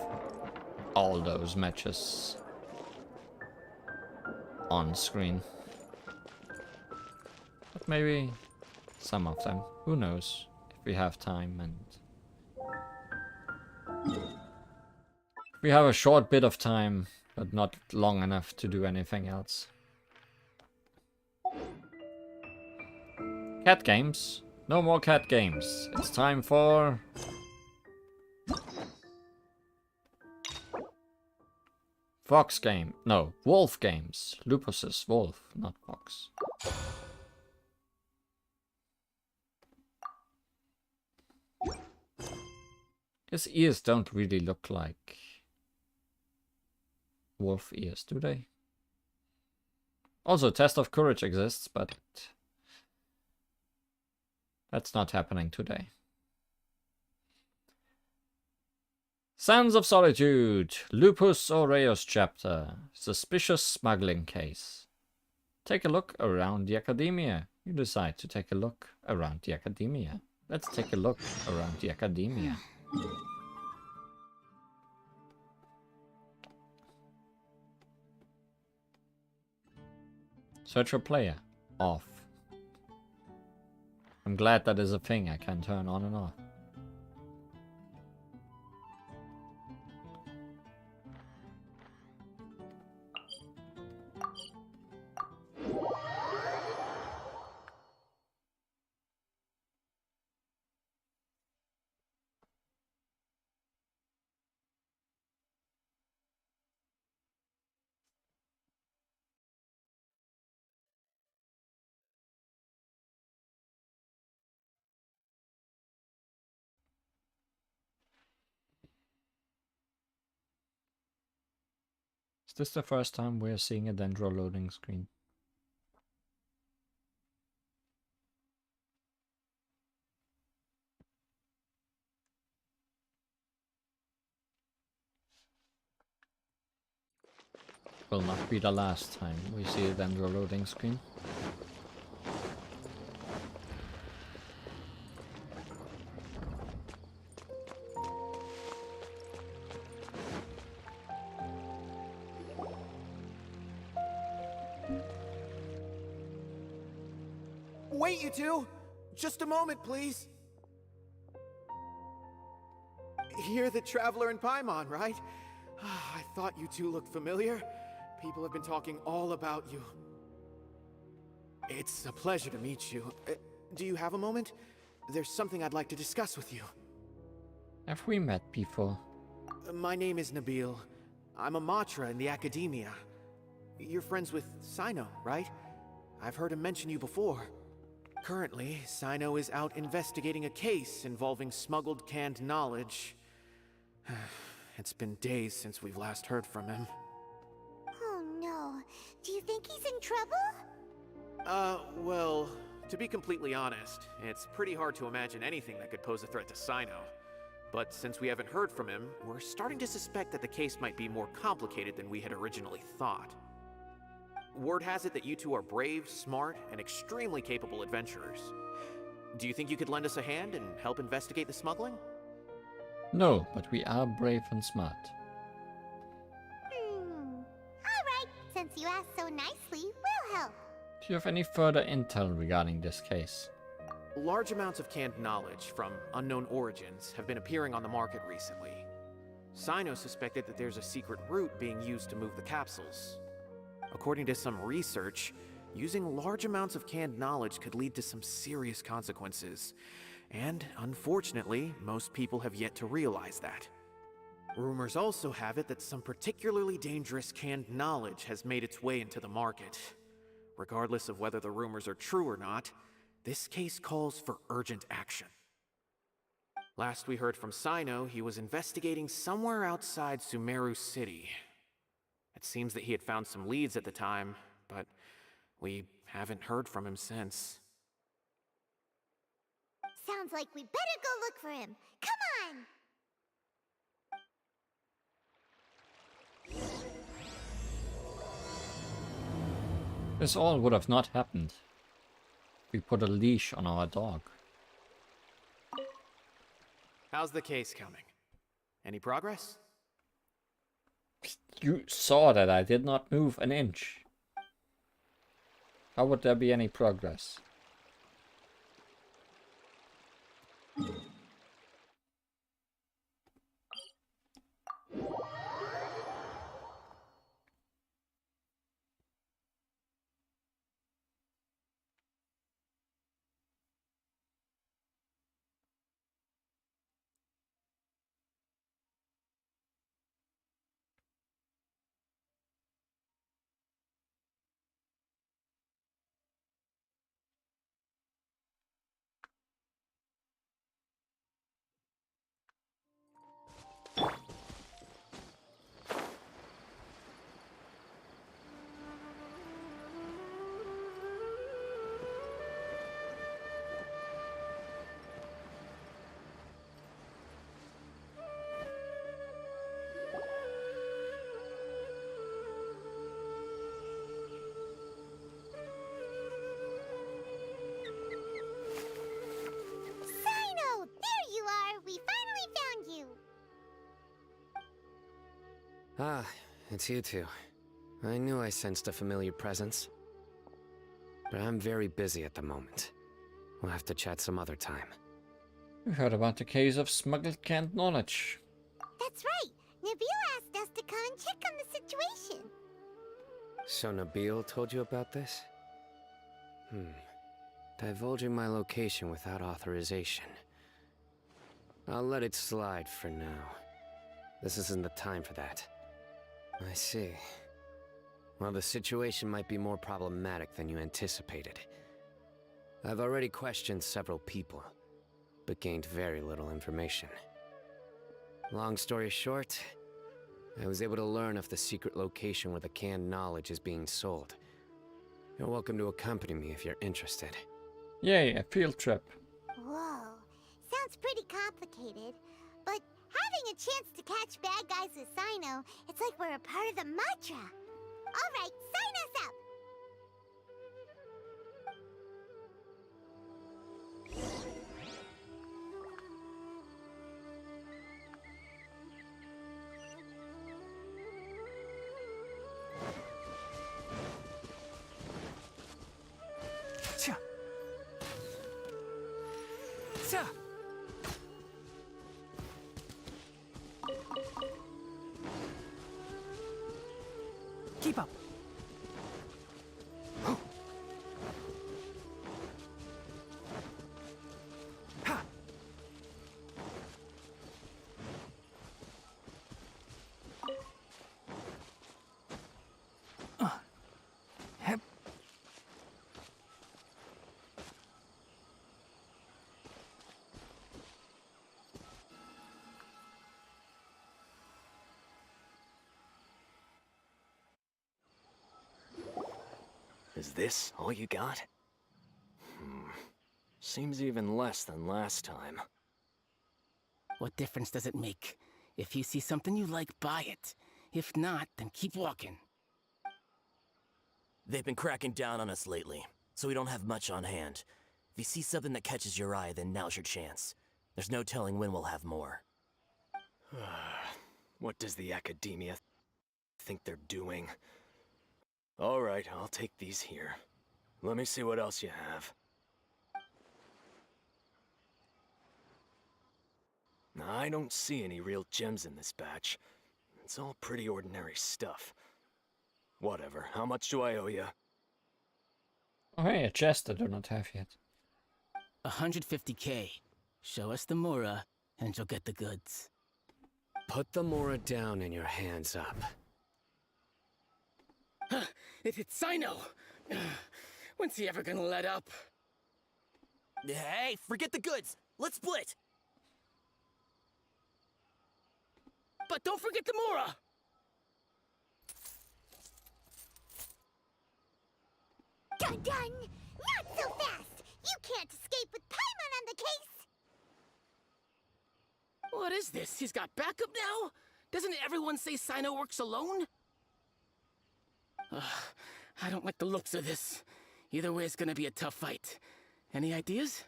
all those matches on screen. But maybe some of them. Who knows? If we have time and... we have a short bit of time, but not long enough to do anything else. Cat games? No more cat games. It's time for... Fox game. No, wolf games. Lupus is wolf, not fox. His ears don't really look like wolf ears, do they? Also, Test of Courage exists, but that's not happening today. Sands of Solitude, Lupus Aureus chapter, Suspicious Smuggling Case. Take a look around the academia. You decide to take a look around the academia. Let's take a look around the academia. Search for player. Off. I'm glad that is a thing I can turn on and off. Is this the first time we're seeing a Dendro loading screen? will not be the last time we see it on the loading screen. Wait, you two! Just a moment, please. You're the Traveler in Paimon, right? I thought you two looked familiar. People have been talking all about you. It's a pleasure to meet you. Do you have a moment? There's something I'd like to discuss with you. Have we met before? My name is Nabil. I'm a Matra in the Academia. You're friends with Cyno, right? I've heard him mention you before. Currently, Cyno is out investigating a case involving smuggled canned knowledge. It's been days since we've last heard from him. Oh no. Do you think he's in trouble? Well, to be completely honest, it's pretty hard to imagine anything that could pose a threat to Cyno. But since we haven't heard from him, we're starting to suspect that the case might be more complicated than we had originally thought. Word has it that you two are brave, smart, and extremely capable adventurers. Do you think you could lend us a hand and help investigate the smuggling? No, but we are brave and smart. Alright, since you asked so nicely, we'll help. Do you have any further intel regarding this case? Large amounts of canned knowledge from unknown origins have been appearing on the market recently. Cyno suspected that there's a secret route being used to move the capsules. According to some research, using large amounts of canned knowledge could lead to some serious consequences. And unfortunately, most people have yet to realize that. Rumors also have it that some particularly dangerous canned knowledge has made its way into the market. Regardless of whether the rumors are true or not, this case calls for urgent action. Last we heard from Cyno, he was investigating somewhere outside Sumeru City. It seems that he had found some leads at the time, but we haven't heard from him since. Sounds like we better go look for him. Come on! This all would have not happened. We put a leash on our dog. How's the case coming? Any progress? You saw that I did not move an inch. How would there be any progress? Cyno! There you are! We finally found you! Ah, it's you two. I knew I sensed a familiar presence. But I'm very busy at the moment. We'll have to chat some other time. We heard about the case of smuggled canned knowledge. That's right! Nabil asked us to come and check on the situation. So Nabil told you about this? Divulging my location without authorization. I'll let it slide for now. This isn't the time for that. I see. Well, the situation might be more problematic than you anticipated. I've already questioned several people, but gained very little information. Long story short, I was able to learn of the secret location where the canned knowledge is being sold. You're welcome to accompany me if you're interested. Yay, a field trip. Whoa. Sounds pretty complicated. But having a chance to catch bad guys with Cyno, it's like we're a part of the Matra. Gotcha! Keep up. Ha! Hep. Is this all you got? Seems even less than last time. What difference does it make? If you see something you like, buy it. If not, then keep walking. They've been cracking down on us lately, so we don't have much on hand. If you see something that catches your eye, then now's your chance. There's no telling when we'll have more. What does the Academia think they're doing? Alright, I'll take these here. Let me see what else you have. I don't see any real gems in this batch. It's all pretty ordinary stuff. Whatever, how much do I owe you? Oh hey, a chest I do not have yet. 150K. Show us the Mora, and you'll get the goods. Put the Mora down and your hands up. It hit Cyno! When's he ever gonna let up? Hey, forget the goods! Let's split! But don't forget the Mora! Dun dun! Not so fast! You can't escape with Paimon on the case! What is this? He's got backup now? Doesn't everyone say Cyno works alone? I don't like the looks of this. Either way, it's gonna be a tough fight. Any ideas?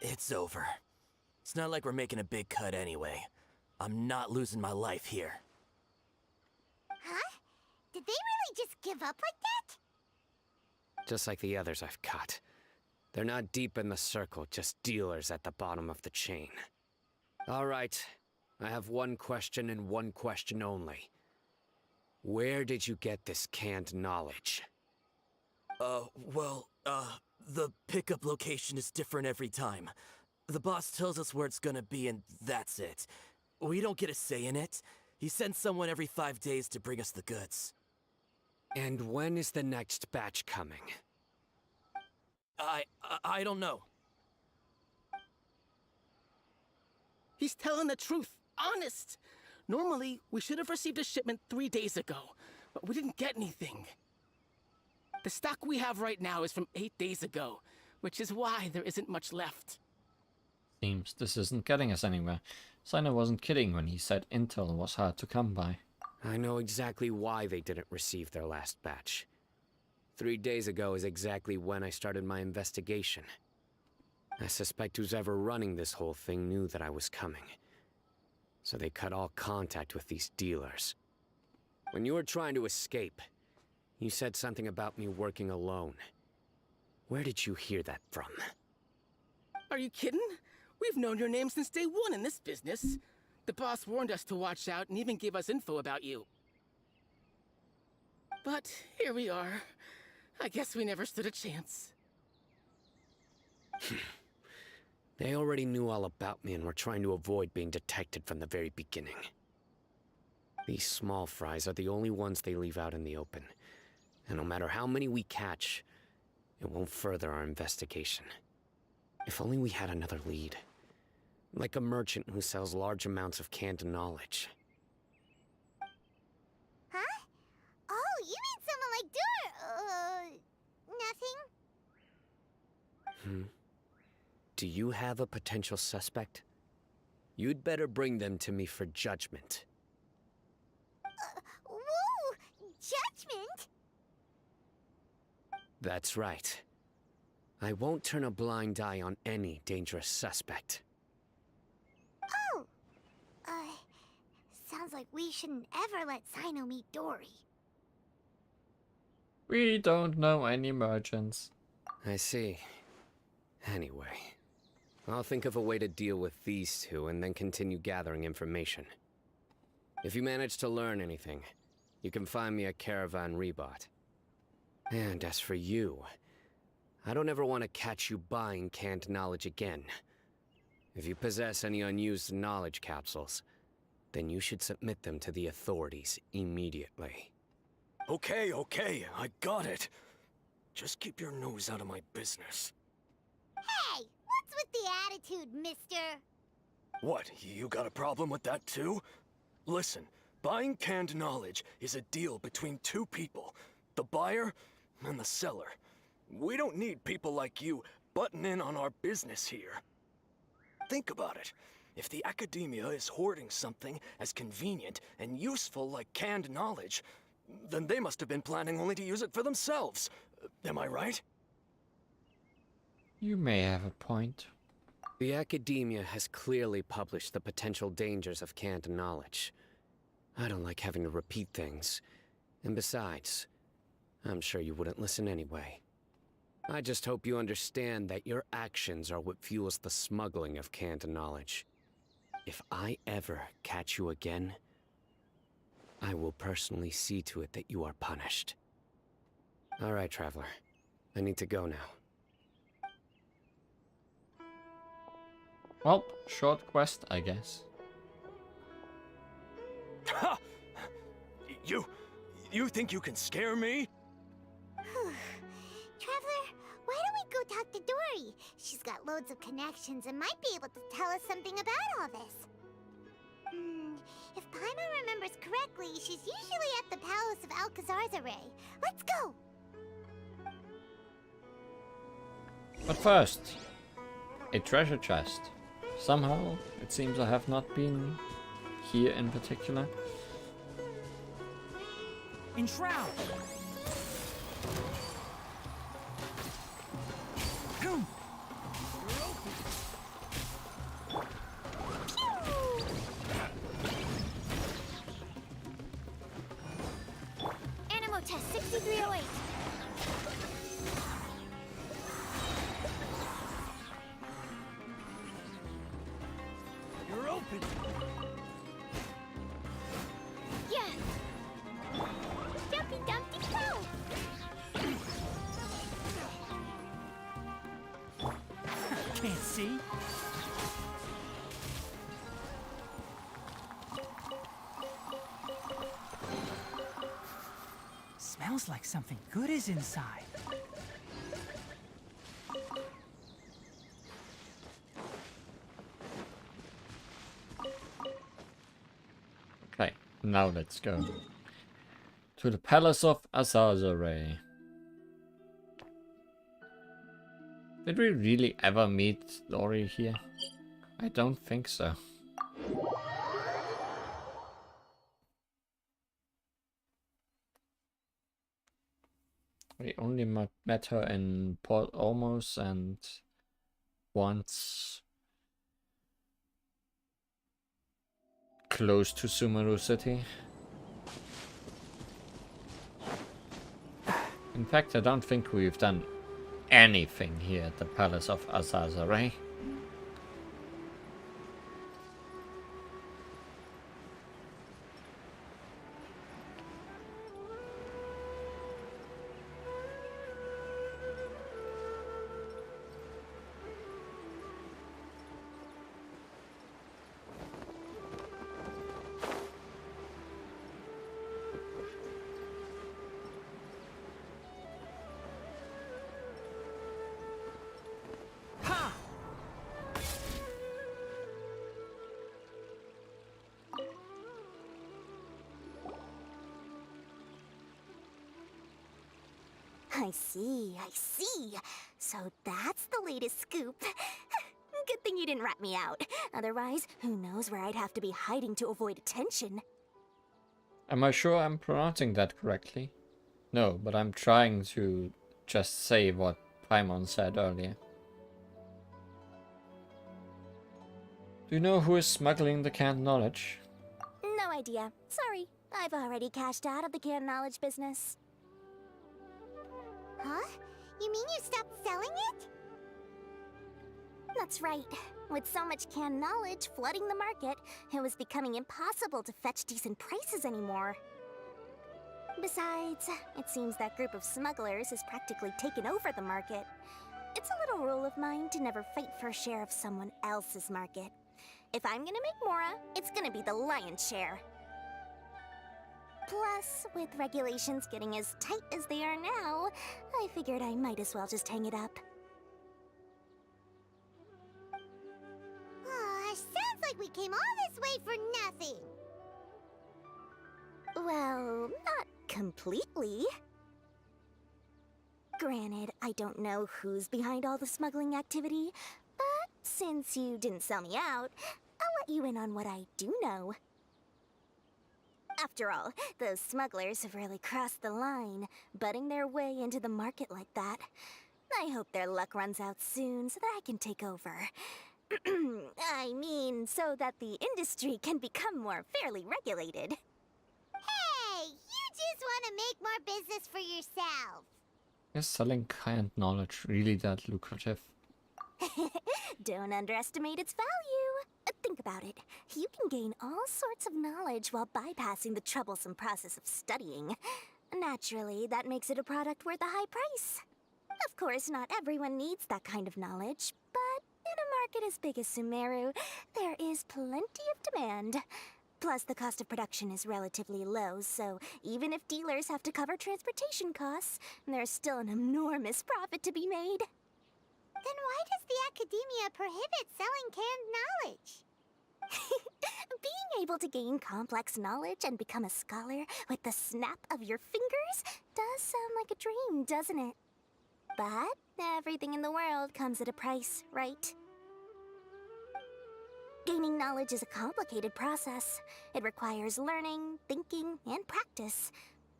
It's over. It's not like we're making a big cut anyway. I'm not losing my life here. Huh? Did they really just give up like that? Just like the others I've caught. They're not deep in the circle, just dealers at the bottom of the chain. Alright, I have one question and one question only. Where did you get this canned knowledge? The pickup location is different every time. The boss tells us where it's gonna be and that's it. We don't get a say in it. He sends someone every 5 days to bring us the goods. And when is the next batch coming? I don't know. He's telling the truth. Honest. Normally, we should have received a shipment 3 days ago, but we didn't get anything. The stock we have right now is from 8 days ago, which is why there isn't much left. Seems this isn't getting us anywhere. Cyno wasn't kidding when he said intel was hard to come by. I know exactly why they didn't receive their last batch. 3 days ago is exactly when I started my investigation. I suspect who's ever running this whole thing knew that I was coming. So they cut all contact with these dealers. When you were trying to escape, you said something about me working alone. Where did you hear that from? Are you kidding? We've known your name since day one in this business. The boss warned us to watch out and even gave us info about you. But here we are. I guess we never stood a chance. They already knew all about me and were trying to avoid being detected from the very beginning. These small fries are the only ones they leave out in the open. And no matter how many we catch, it won't further our investigation. If only we had another lead. Like a merchant who sells large amounts of canned knowledge. Huh? Oh, you mean someone like nothing? Do you have a potential suspect? You'd better bring them to me for judgment. Whoa! Judgment? That's right. I won't turn a blind eye on any dangerous suspect. Oh! Sounds like we shouldn't ever let Cyno meet Dory. We don't know any merchants. I see. Anyway, I'll think of a way to deal with these two and then continue gathering information. If you manage to learn anything, you can find me at Caravan Rebot. And as for you, I don't ever want to catch you buying canned knowledge again. If you possess any unused knowledge capsules, then you should submit them to the authorities immediately. Okay, I got it. Just keep your nose out of my business. Hey, what's with the attitude, mister? What, you got a problem with that too? Listen, buying canned knowledge is a deal between two people, the buyer and the seller. We don't need people like you butting in on our business here. Think about it. If the academia is hoarding something as convenient and useful like canned knowledge, then they must have been planning only to use it for themselves. Am I right? You may have a point. The academia has clearly published the potential dangers of canned knowledge. I don't like having to repeat things. And besides, I'm sure you wouldn't listen anyway. I just hope you understand that your actions are what fuels the smuggling of canned knowledge. If I ever catch you again, I will personally see to it that you are punished. All right, Traveler. I need to go now. Well, short quest, I guess. Ha! You think you can scare me? Traveler, why don't we go talk to Dory? She's got loads of connections and might be able to tell us something about all this. If Paimon remembers correctly, she's usually at the Palace of Alcazar's. Let's go! But first, a treasure chest. Somehow, it seems I have not been here in particular. Enshroud! Animo test 6308. You're open! Yes. Dumpty Dumpty Go. Can't see? Smells like something good is inside. Okay, now let's go to the Palace of Azazare. Did we really ever meet Dory here? I don't think so. We only met her in Port Ormuz and once close to Sumeru City. In fact, I don't think we've done anything here at the Palace of Azazare. I see. So that's the latest scoop. Good thing you didn't rat me out. Otherwise, who knows where I'd have to be hiding to avoid attention. Am I sure I'm pronouncing that correctly? No, but I'm trying to just say what Paimon said earlier. Do you know who is smuggling the canned knowledge? No idea. Sorry. I've already cashed out of the canned knowledge business. Huh? You mean you stopped selling it? That's right. With so much canned knowledge flooding the market, it was becoming impossible to fetch decent prices anymore. Besides, it seems that group of smugglers has practically taken over the market. It's a little rule of mine to never fight for a share of someone else's market. If I'm gonna make Mora, it's gonna be the lion's share. Plus, with regulations getting as tight as they are now, I figured I might as well just hang it up. Aw, sounds like we came all this way for nothing. Well, not completely. Granted, I don't know who's behind all the smuggling activity, but since you didn't sell me out, I'll let you in on what I do know. After all, those smugglers have really crossed the line, butting their way into the market like that. I hope their luck runs out soon so that I can take over. I mean, so that the industry can become more fairly regulated. Hey, you just want to make more business for yourself. Is selling canned knowledge really that lucrative? Don't underestimate its value. Think about it. You can gain all sorts of knowledge while bypassing the troublesome process of studying. Naturally, that makes it a product worth a high price. Of course, not everyone needs that kind of knowledge, but in a market as big as Sumeru, there is plenty of demand. Plus, the cost of production is relatively low, so even if dealers have to cover transportation costs, there's still an enormous profit to be made. Then why does the academia prohibit selling canned knowledge? Being able to gain complex knowledge and become a scholar with the snap of your fingers does sound like a dream, doesn't it? But everything in the world comes at a price, right? Gaining knowledge is a complicated process. It requires learning, thinking, and practice.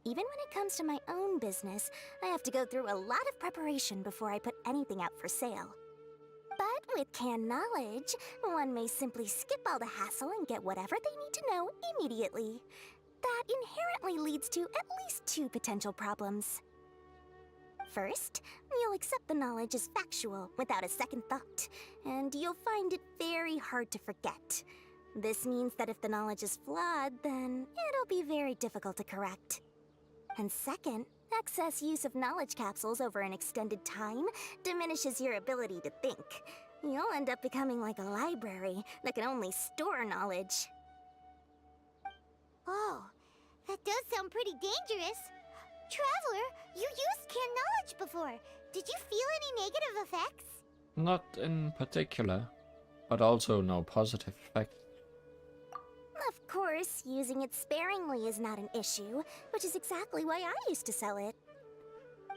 Even when it comes to my own business, I have to go through a lot of preparation before I put anything out for sale. But with canned knowledge, one may simply skip all the hassle and get whatever they need to know immediately. That inherently leads to at least two potential problems. First, you'll accept the knowledge as factual without a second thought, and you'll find it very hard to forget. This means that if the knowledge is flawed, then it'll be very difficult to correct. And second, excess use of knowledge capsules over an extended time diminishes your ability to think. You'll end up becoming like a library that can only store knowledge. Oh, that does sound pretty dangerous. Traveler, you used canned knowledge before. Did you feel any negative effects? Not in particular, but also no positive effect. Of course, using it sparingly is not an issue, which is exactly why I used to sell it.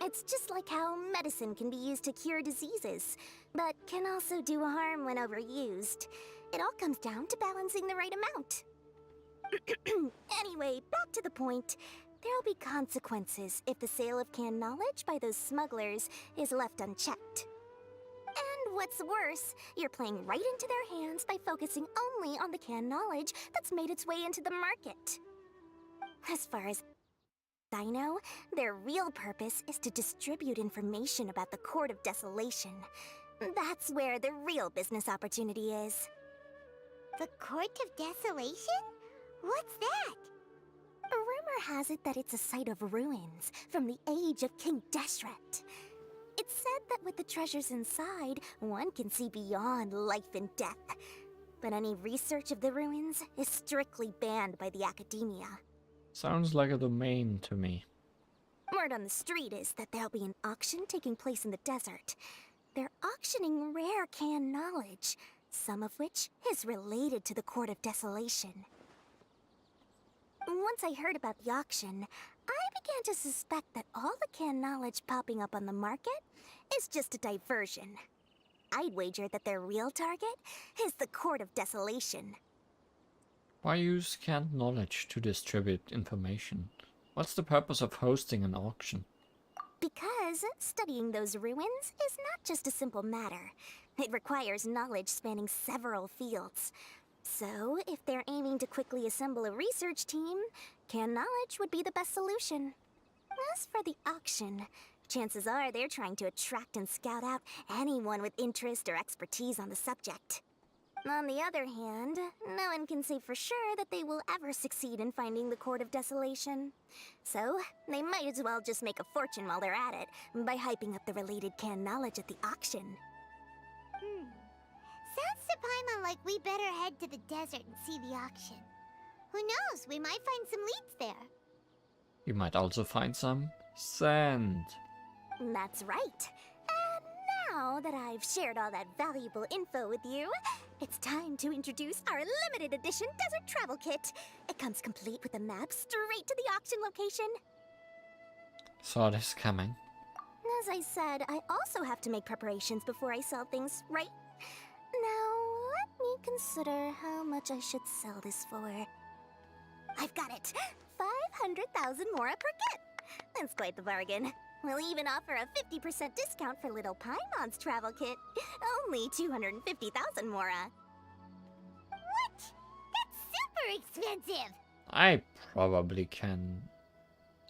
It's just like how medicine can be used to cure diseases, but can also do harm when overused. It all comes down to balancing the right amount. Anyway, back to the point. There'll be consequences if the sale of canned knowledge by those smugglers is left unchecked. And what's worse, you're playing right into their hands by focusing only on the canned knowledge that's made its way into the market. As far as I know, their real purpose is to distribute information about the Court of Desolation. That's where the real business opportunity is. The Court of Desolation? What's that? Rumor has it that it's a site of ruins from the age of King Deshret. It's said that with the treasures inside, one can see beyond life and death. But any research of the ruins is strictly banned by the academia. Sounds like a domain to me. Word on the street is that there'll be an auction taking place in the desert. They're auctioning rare canned knowledge, some of which is related to the Court of Desolation. Once I heard about the auction, I began to suspect that all the canned knowledge popping up on the market is just a diversion. I'd wager that their real target is the Court of Desolation. Why use canned knowledge to distribute information? What's the purpose of hosting an auction? Because studying those ruins is not just a simple matter. It requires knowledge spanning several fields. So, if they're aiming to quickly assemble a research team, canned knowledge would be the best solution. As for the auction, Chances are they're trying to attract and scout out anyone with interest or expertise on the subject. On the other hand, no one can say for sure that they will ever succeed in finding the Court of Desolation. So, they might as well just make a fortune while they're at it by hyping up the related canned knowledge at the auction. Sounds to Paimon like we better head to the desert and see the auction. Who knows, we might find some leads there. You might also find some sand. That's right. And now that I've shared all that valuable info with you, it's time to introduce our limited edition desert travel kit. It comes complete with a map straight to the auction location. Saw this coming. As I said, I also have to make preparations before I sell things, right? Now, let me consider how much I should sell this for. I've got it! 500,000 mora per kit! That's quite the bargain. We'll even offer a 50% discount for little Paimon's travel kit. Only 250,000 mora. What? That's super expensive! I probably can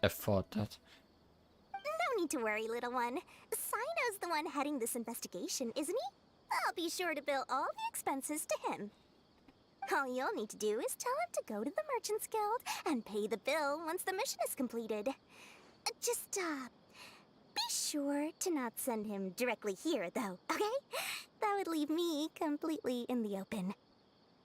afford that. No need to worry, little one. Cyno's the one heading this investigation, isn't he? I'll be sure to bill all the expenses to him. All you'll need to do is tell him to go to the Merchants Guild and pay the bill once the mission is completed. Just, be sure to not send him directly here, though, okay? That would leave me completely in the open.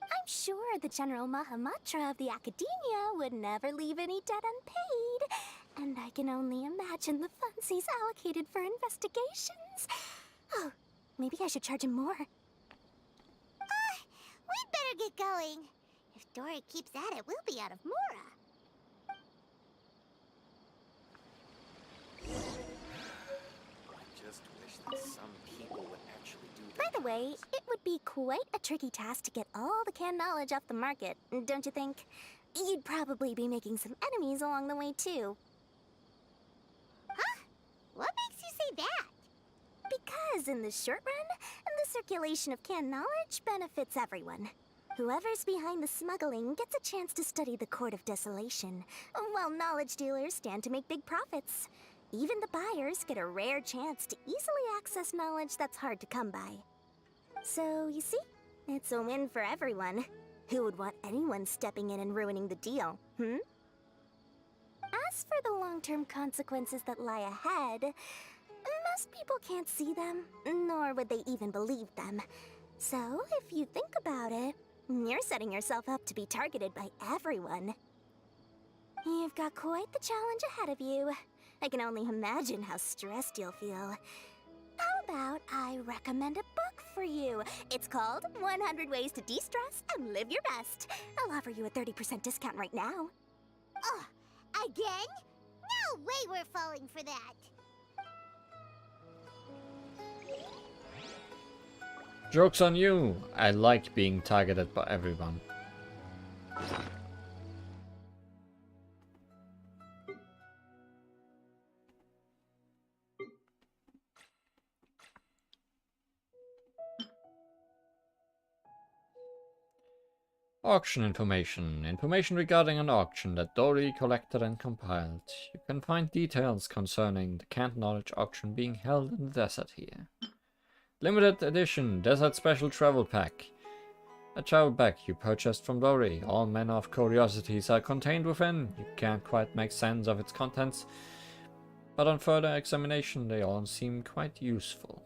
I'm sure the General Mahamatra of the Academia would never leave any debt unpaid, and I can only imagine the funds he's allocated for investigations. Oh, maybe I should charge him more. We'd better get going. If Dory keeps at it, we'll be out of mora. I just wish that some people would actually do By that. the way, it would be quite a tricky task to get all the canned knowledge off the market, don't you think? You'd probably be making some enemies along the way, too. Huh? What makes you say that? Because in the short run, the circulation of canned knowledge benefits everyone. Whoever's behind the smuggling gets a chance to study the Court of Desolation, while knowledge dealers stand to make big profits. Even the buyers get a rare chance to easily access knowledge that's hard to come by. So, you see, it's a win for everyone. Who would want anyone stepping in and ruining the deal, As for the long-term consequences that lie ahead, most people can't see them, nor would they even believe them. So, if you think about it, you're setting yourself up to be targeted by everyone. You've got quite the challenge ahead of you. I can only imagine how stressed you'll feel. How about I recommend a book for you? It's called 100 Ways to De-Stress and Live Your Best. I'll offer you a 30% discount right now. Oh, again? No way we're falling for that. Joke's on you! I like being targeted by everyone. Auction information. Information regarding an auction that Dory collected and compiled. You can find details concerning the canned knowledge auction being held in the desert here. Limited edition Desert Special Travel Pack. A travel pack you purchased from Dory. All manner of curiosities are contained within. You can't quite make sense of its contents, but on further examination they all seem quite useful.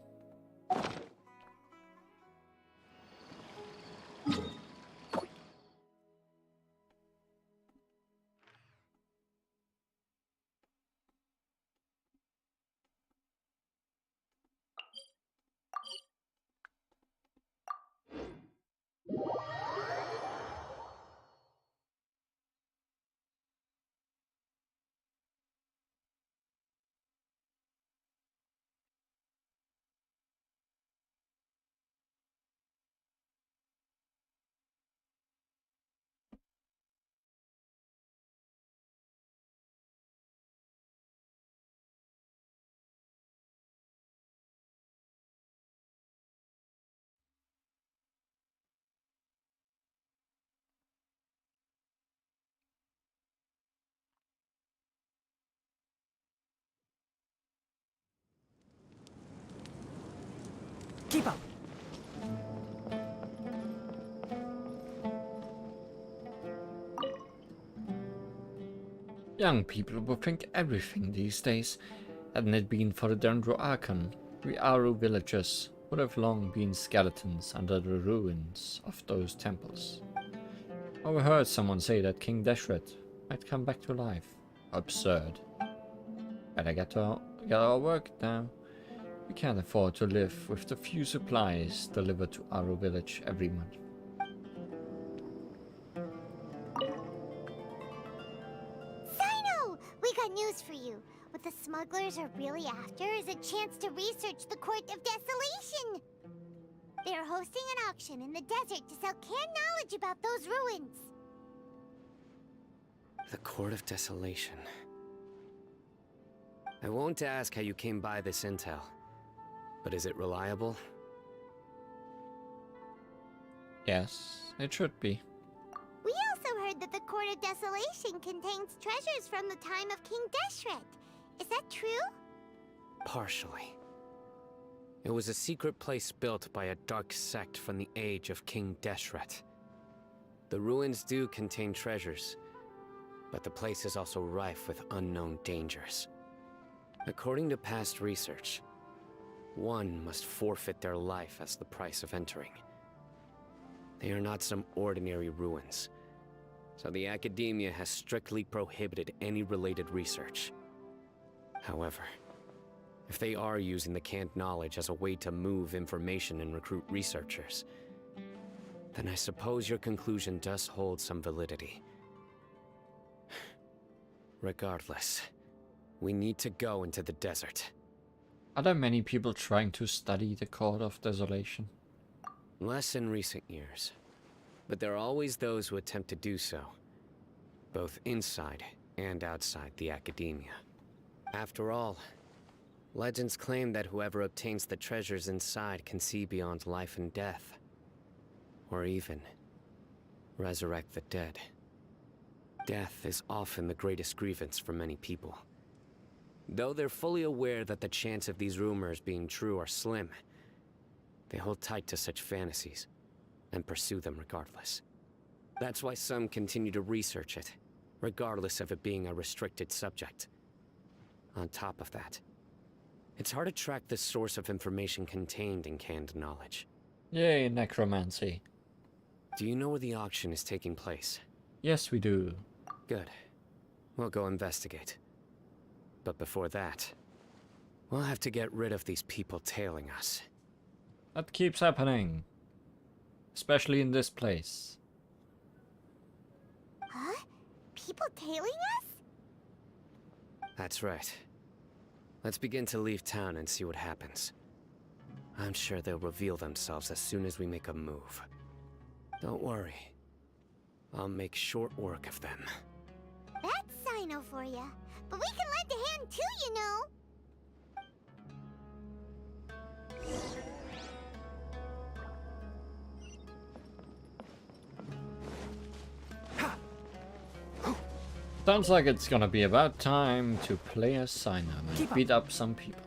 Keep up! Young people will think everything these days. Hadn't it been for the Dendro Archon, we Aru villagers would have long been skeletons under the ruins of those temples. Overheard someone say that King Deshret might come back to life. Absurd. Better get our work now. We can't afford to live with the few supplies delivered to Aru village every month. Cyno! We got news for you. What the smugglers are really after is a chance to research the Court of Desolation. They are hosting an auction in the desert to sell canned knowledge about those ruins. The Court of Desolation. I won't ask how you came by this intel, but is it reliable? Yes, it should be. We also heard that the Court of Desolation contains treasures from the time of King Deshret. Is that true? Partially. It was a secret place built by a dark sect from the age of King Deshret. The ruins do contain treasures, but the place is also rife with unknown dangers. According to past research, one must forfeit their life as the price of entering. They are not some ordinary ruins, so the Academia has strictly prohibited any related research. However, if they are using the canned knowledge as a way to move information and recruit researchers, then I suppose your conclusion does hold some validity. Regardless, we need to go into the desert. Are there many people trying to study the Court of Desolation? Less in recent years, but there are always those who attempt to do so, both inside and outside the Academia. After all, legends claim that whoever obtains the treasures inside can see beyond life and death, or even resurrect the dead. Death is often the greatest grievance for many people. Though they're fully aware that the chance of these rumors being true are slim, they hold tight to such fantasies and pursue them regardless. That's why some continue to research it, regardless of it being a restricted subject. On top of that, it's hard to track the source of information contained in canned knowledge. Yay, necromancy. Do you know where the auction is taking place? Yes, we do. Good. We'll go investigate. But before that, we'll have to get rid of these people tailing us. That keeps happening. Especially in this place. Huh? People tailing us? That's right. Let's begin to leave town and see what happens. I'm sure they'll reveal themselves as soon as we make a move. Don't worry. I'll make short work of them. That's Cyno for ya. But we can lend a hand too, you know. Sounds like it's gonna be about time to play as Cyno and beat up some people.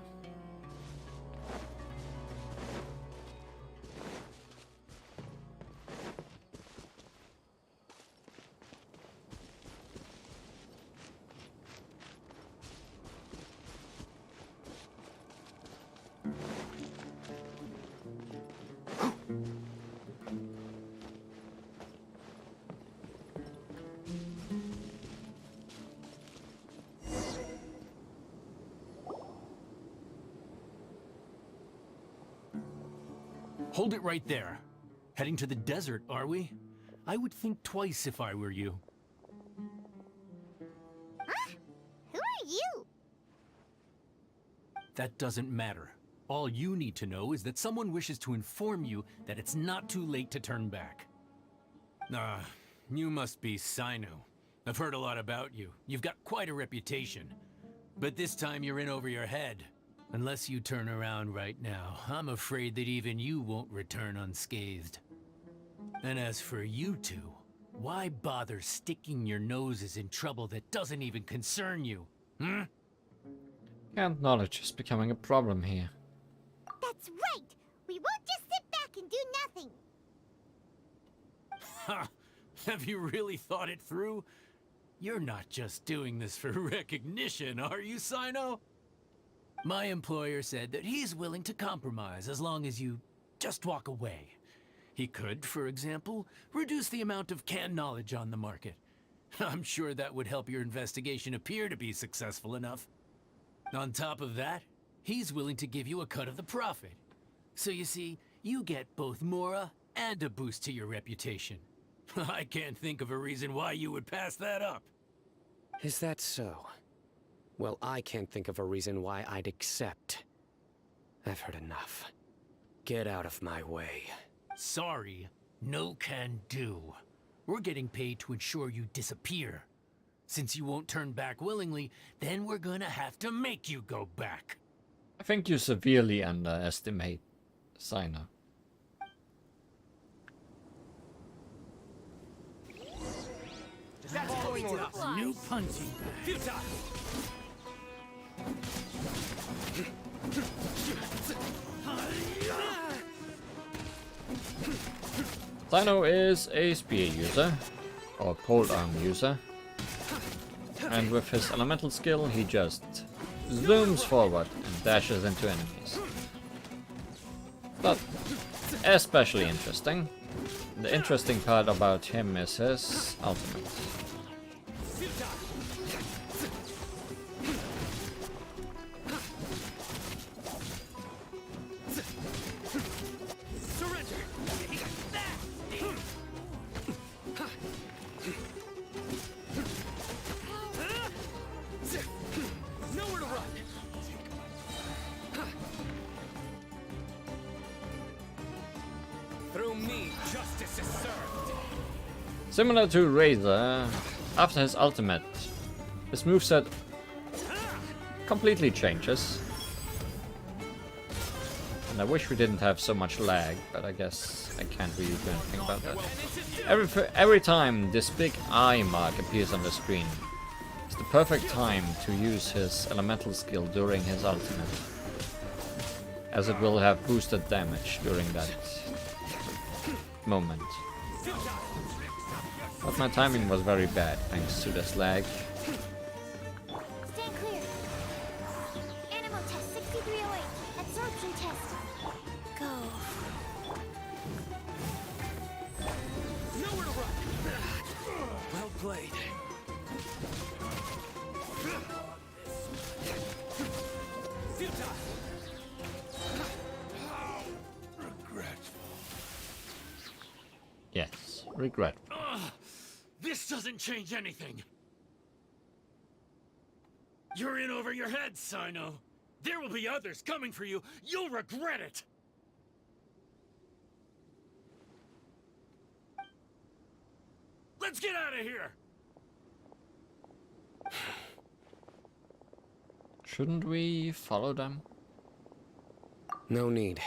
Hold it right there. Heading to the desert, are we? I would think twice if I were you. Huh? Who are you? That doesn't matter. All you need to know is that someone wishes to inform you that it's not too late to turn back. You must be Cyno. I've heard a lot about you. You've got quite a reputation. But this time you're in over your head. Unless you turn around right now, I'm afraid that even you won't return unscathed. And as for you two, why bother sticking your noses in trouble that doesn't even concern you? Canned knowledge is becoming a problem here. That's right. We won't Ha! Have you really thought it through? You're not just doing this for recognition, are you, Cyno? My employer said that he's willing to compromise as long as you just walk away. He could, for example, reduce the amount of canned knowledge on the market. I'm sure that would help your investigation appear to be successful enough. On top of that, he's willing to give you a cut of the profit. So you see, you get both Mora and a boost to your reputation. I can't think of a reason why you would pass that up. Is that so? Well, I can't think of a reason why I'd accept. I've heard enough. Get out of my way. Sorry, no can do. We're getting paid to ensure you disappear. Since you won't turn back willingly, then we're gonna have to make you go back. I think you severely underestimate Cyno. That's going on. New punching bag. Cyno is a spear user, or pole arm user, and with his elemental skill he just zooms forward and dashes into enemies. But especially interesting. The interesting part about him is his ultimate. Similar to Razor, after his ultimate, his moveset completely changes. And I wish we didn't have so much lag, but I guess I can't really do anything about that. Every time this big eye mark appears on the screen, it's the perfect time to use his elemental skill during his ultimate, as it will have boosted damage during that moment. But my timing was very bad thanks to this lag. Stand clear. Animal test 6308. Absorption test. Go. Nowhere to run. Well played. Regretful. Yes, regretful. This doesn't change anything. You're in over your head, Cyno. There will be others coming for you. You'll regret it. Let's get out of here. Shouldn't we follow them? No need.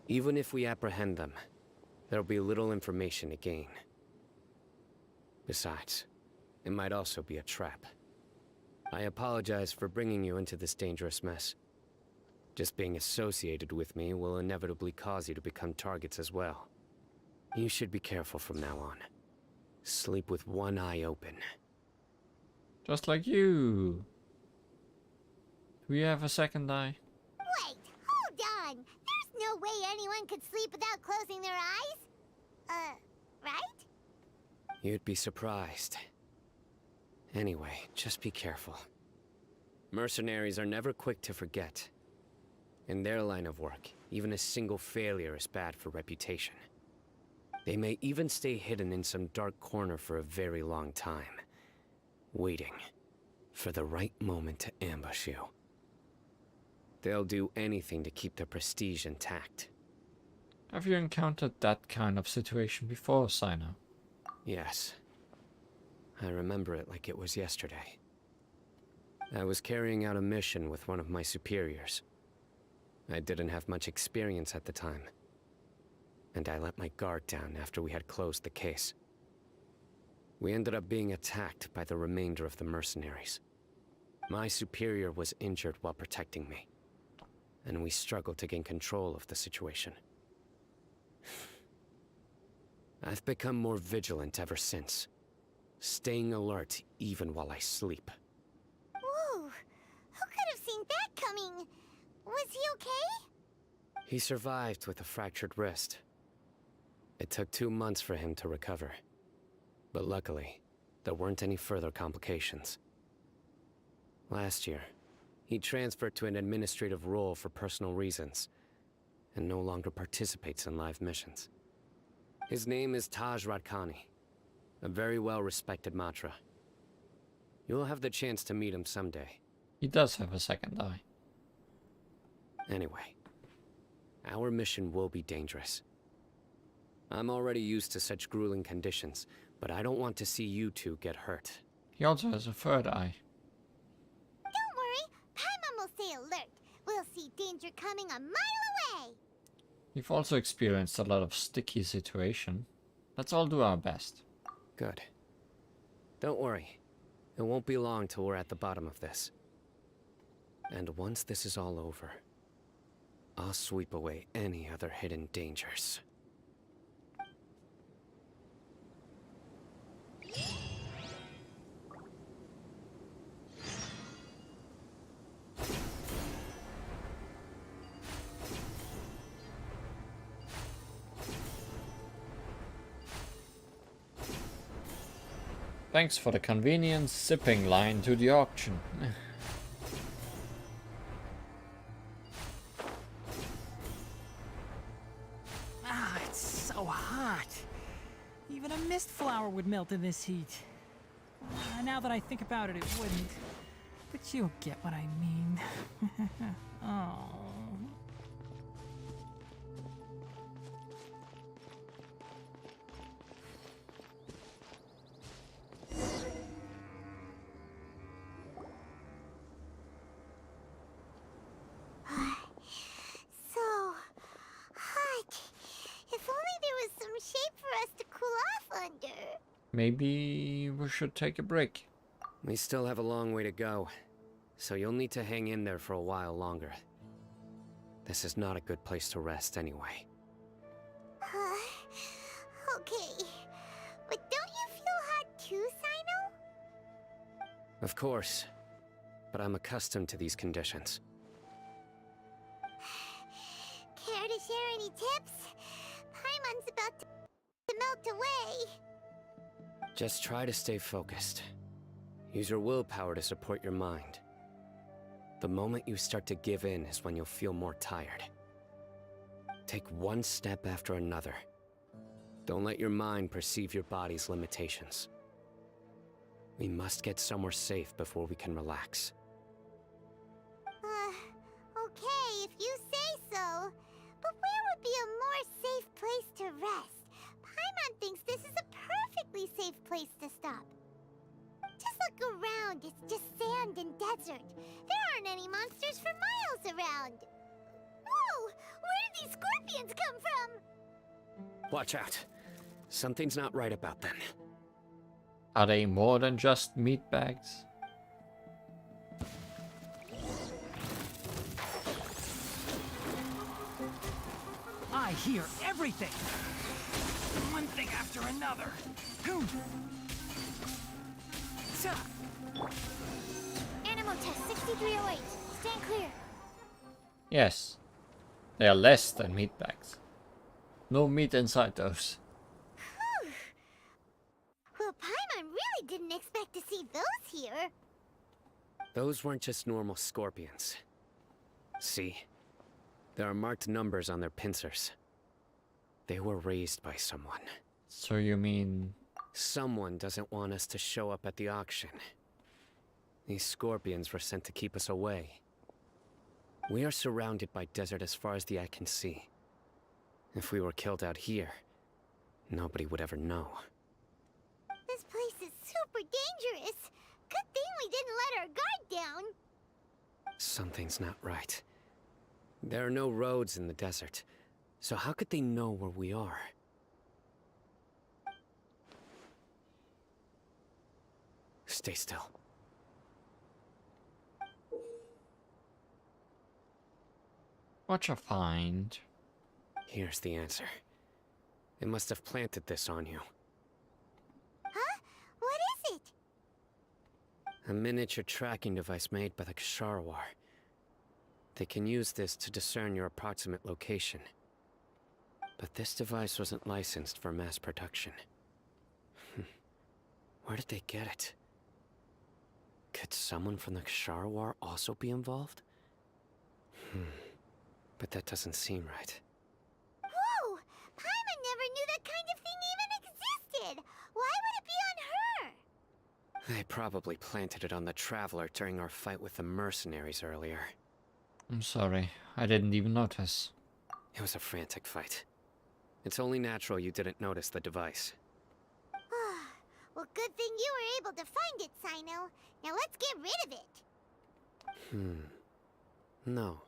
Even if we apprehend them, there'll be little information to gain. Besides, it might also be a trap. I apologize for bringing you into this dangerous mess. Just being associated with me will inevitably cause you to become targets as well. You should be careful from now on. Sleep with one eye open. Just like you. Do we have a second eye? Wait, hold on. There's no way anyone could sleep without closing their eyes. Right? You'd be surprised. Anyway, just be careful. Mercenaries are never quick to forget. In their line of work, even a single failure is bad for reputation. They may even stay hidden in some dark corner for a very long time, waiting for the right moment to ambush you. They'll do anything to keep their prestige intact. Have you encountered that kind of situation before, Cyno? Yes. I remember it like it was yesterday. I was carrying out a mission with one of my superiors. I didn't have much experience at the time, and I let my guard down after we had closed the case. We ended up being attacked by the remainder of the mercenaries. My superior was injured while protecting me, and we struggled to gain control of the situation. I've become more vigilant ever since, staying alert even while I sleep. Whoa! Who could have seen that coming? Was he okay? He survived with a fractured wrist. It took 2 months for him to recover. But luckily, there weren't any further complications. Last year, he transferred to an administrative role for personal reasons, and no longer participates in live missions. His name is Taj Radkani, a very well-respected Matra. You'll have the chance to meet him someday. He does have a second eye. Anyway, our mission will be dangerous. I'm already used to such grueling conditions, but I don't want to see you two get hurt. He also has a third eye. Don't worry, Paimon will stay alert. We'll see danger coming a mile away. We've also experienced a lot of sticky situation. Let's all do our best. Good. Don't worry. It won't be long till we're at the bottom of this. And once this is all over, I'll sweep away any other hidden dangers. Thanks for the convenient zipping line to the auction. Ah, it's so hot. Even a mist flower would melt in this heat. Now that I think about it, it wouldn't. But you'll get what I mean. Oh. So hot. If only there was some shape for us to cool off under. Maybe we should take a break. We still have a long way to go, so you'll need to hang in there for a while longer. This is not a good place to rest anyway. Okay. But don't you feel hot too, Cyno? Of course, but I'm accustomed to these conditions. Care to share any tips? Paimon's about to melt away. Just try to stay focused. Use your willpower to support your mind. The moment you start to give in is when you'll feel more tired. Take one step after another. Don't let your mind perceive your body's limitations. We must get somewhere safe before we can relax. Okay, if you say so. But where would be a more safe place to rest? Paimon thinks this is a perfectly safe place to stop. Just look around, it's just sand and desert. There aren't any monsters for miles around. Whoa! Where did these scorpions come from? Watch out. Something's not right about them. Are they more than just meat bags? I hear everything. One thing after another. Animal test 6308. Stand clear. Yes. They are less than meat bags. No meat inside those. Well, Paimon really didn't expect to see those here. Those weren't just normal scorpions. See? There are marked numbers on their pincers. They were raised by someone. So you mean... Someone doesn't want us to show up at the auction. These scorpions were sent to keep us away. We are surrounded by desert as far as the eye can see. If we were killed out here, nobody would ever know. This place is super dangerous. Good thing we didn't let our guard down. Something's not right. There are no roads in the desert, so how could they know where we are? Stay still. What you find? Here's the answer. It must have planted this on you. Huh? What is it? A miniature tracking device made by the Ksharwar. They can use this to discern your approximate location. But this device wasn't licensed for mass production. Where did they get it? Could someone from the Ksharwar also be involved? But that doesn't seem right. Whoa! Paimon never knew that kind of thing even existed! Why would it be on her? They probably planted it on the Traveler during our fight with the mercenaries earlier. I'm sorry, I didn't even notice. It was a frantic fight. It's only natural you didn't notice the device. Well, good thing you were able to find it, Cyno. Now let's get rid of it. No.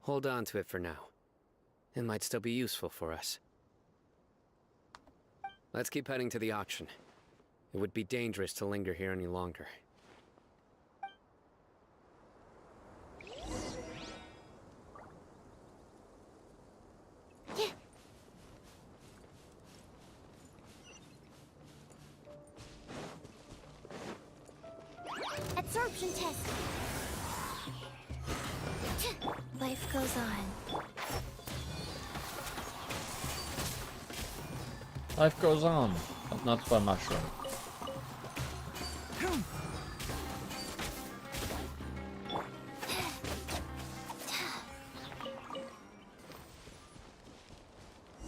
Hold on to it for now. It might still be useful for us. Let's keep heading to the auction. It would be dangerous to linger here any longer. Absorption test. Life goes on. Life goes on, but not by mushroom.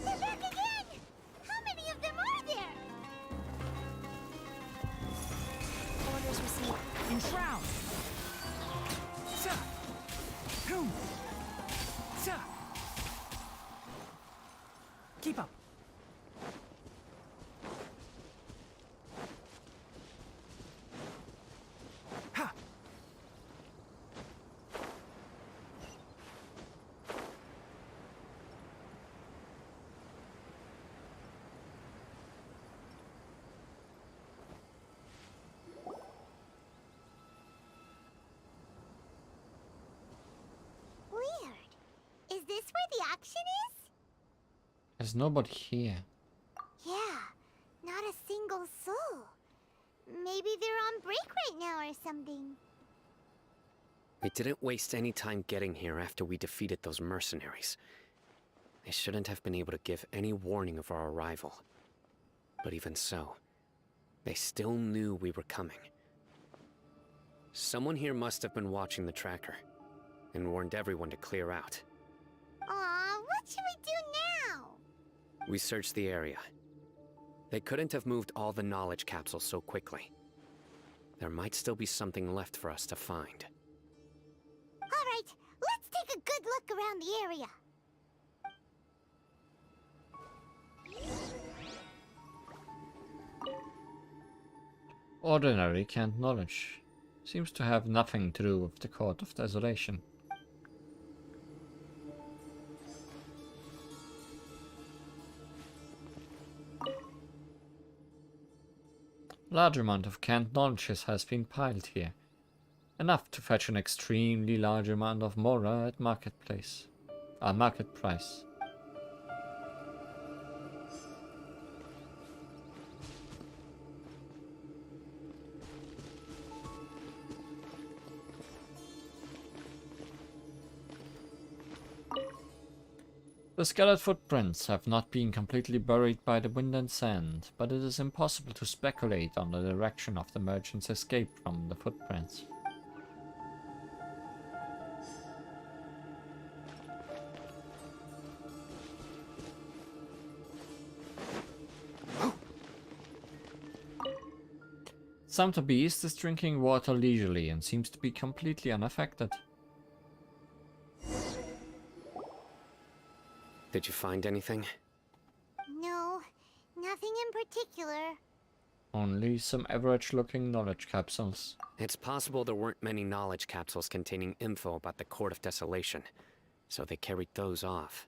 They're back again! How many of them are there? Orders received. Enshroud! Keep up. Ha! Weird. Is this where the auction is? There's nobody here. Yeah, not a single soul. Maybe they're on break right now or something. We didn't waste any time getting here after we defeated those mercenaries. They shouldn't have been able to give any warning of our arrival. But even so, they still knew we were coming. Someone here must have been watching the tracker and warned everyone to clear out. Aw, what should we do now? We searched the area. They couldn't have moved all the knowledge capsules so quickly. There might still be something left for us to find. Alright, let's take a good look around the area. Ordinary canned knowledge. Seems to have nothing to do with the Court of Desolation. Large amount of canned knowledge has been piled here. Enough to fetch an extremely large amount of Mora at market price. The scattered footprints have not been completely buried by the wind and sand, but it is impossible to speculate on the direction of the merchant's escape from the footprints. Samta Beast is drinking water leisurely and seems to be completely unaffected. Did you find anything? No, nothing in particular. Only some average-looking knowledge capsules. It's possible there weren't many knowledge capsules containing info about the Court of Desolation, so they carried those off.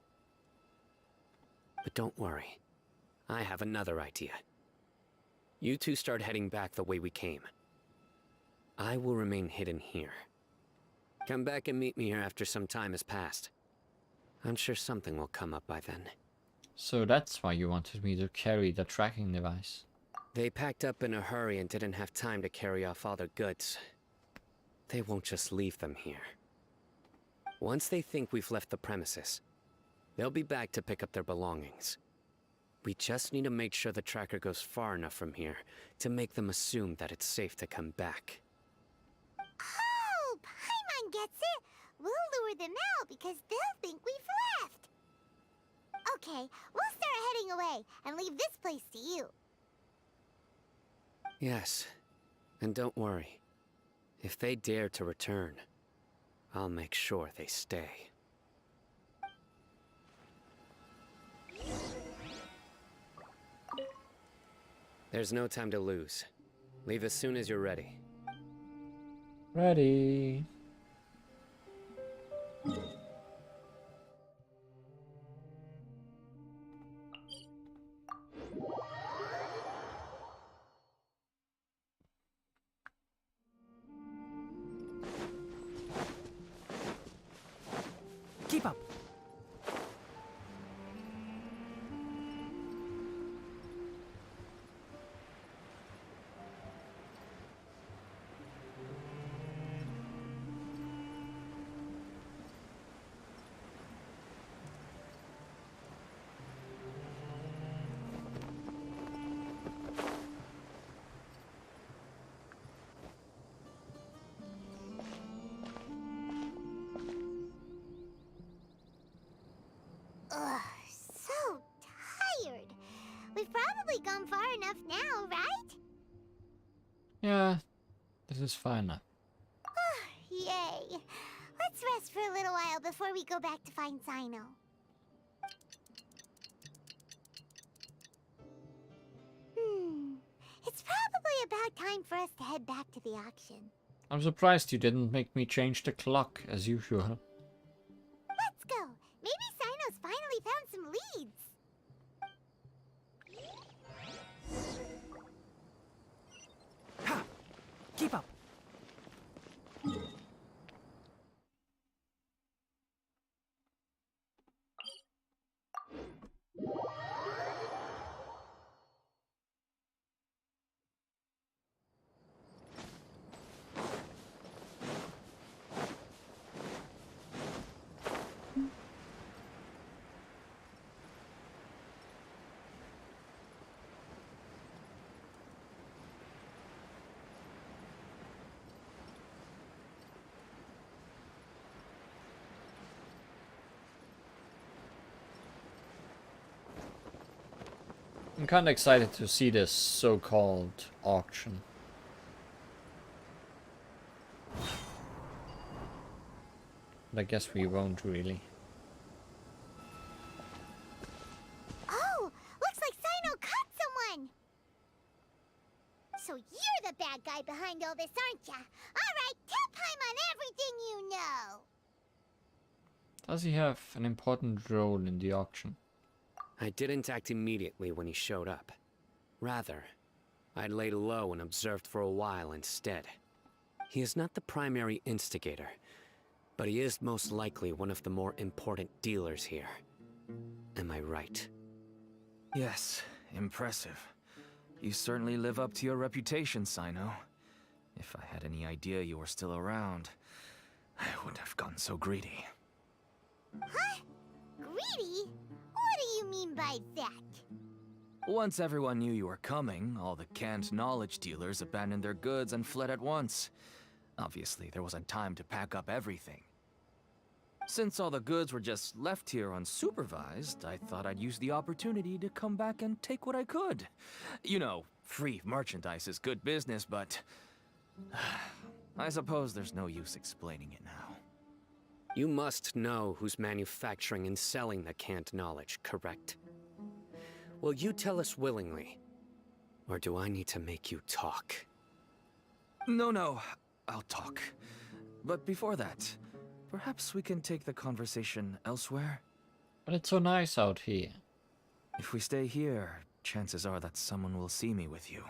But don't worry. I have another idea. You two start heading back the way we came. I will remain hidden here. Come back and meet me here after some time has passed. I'm sure something will come up by then. So that's why you wanted me to carry the tracking device. They packed up in a hurry and didn't have time to carry off all their goods. They won't just leave them here. Once they think we've left the premises, they'll be back to pick up their belongings. We just need to make sure the tracker goes far enough from here to make them assume that it's safe to come back. Oh, Paimon gets it. We'll lure them out because they'll think we've left. Okay, we'll start heading away and leave this place to you. Yes, and don't worry. If they dare to return, I'll make sure they stay. There's no time to lose. Leave as soon as you're ready. Ready. Keep up. Ugh, so tired. We've probably gone far enough now, right? Yeah, this is fine enough. Yay. Let's rest for a little while before we go back to find Cyno. It's probably about time for us to head back to the auction. I'm surprised you didn't make me change the clock as usual. Let's go. Maybe Cyno's finally found some leads. Ha! Keep up. I'm kinda excited to see this so-called auction. But I guess we won't really. Oh, looks like Cyno caught someone. So you're the bad guy behind all this, aren't ya? All right, tell Paimon everything you know. Does he have an important role in the auction? I didn't act immediately when he showed up. Rather, I laid low and observed for a while instead. He is not the primary instigator, but he is most likely one of the more important dealers here. Am I right? Yes, impressive. You certainly live up to your reputation, Cyno. If I had any idea you were still around, I wouldn't have gotten so greedy. Huh? Greedy? What do you mean by that? Once everyone knew you were coming, all the canned knowledge dealers abandoned their goods and fled at once. Obviously, there wasn't time to pack up everything. Since all the goods were just left here unsupervised, I thought I'd use the opportunity to come back and take what I could. You know, free merchandise is good business, but I suppose there's no use explaining it now. You must know who's manufacturing and selling the canned knowledge, correct? Will you tell us willingly? Or do I need to make you talk? No, I'll talk. But before that, perhaps we can take the conversation elsewhere? But it's so nice out here. If we stay here, chances are that someone will see me with you.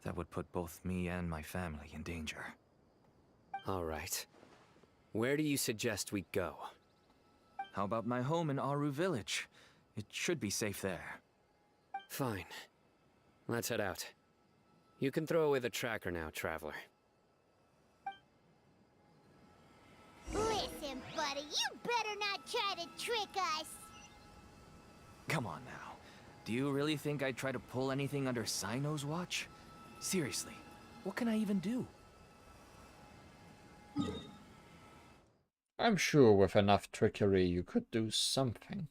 That would put both me and my family in danger. All right. Where do you suggest we go? How about my home in Aru Village? It should be safe there. Fine. Let's head out. You can throw away the tracker now, Traveler. Listen, buddy, you better not try to trick us. Come on now. Do you really think I'd try to pull anything under Cyno's watch? Seriously, what can I even do? I'm sure with enough trickery you could do something.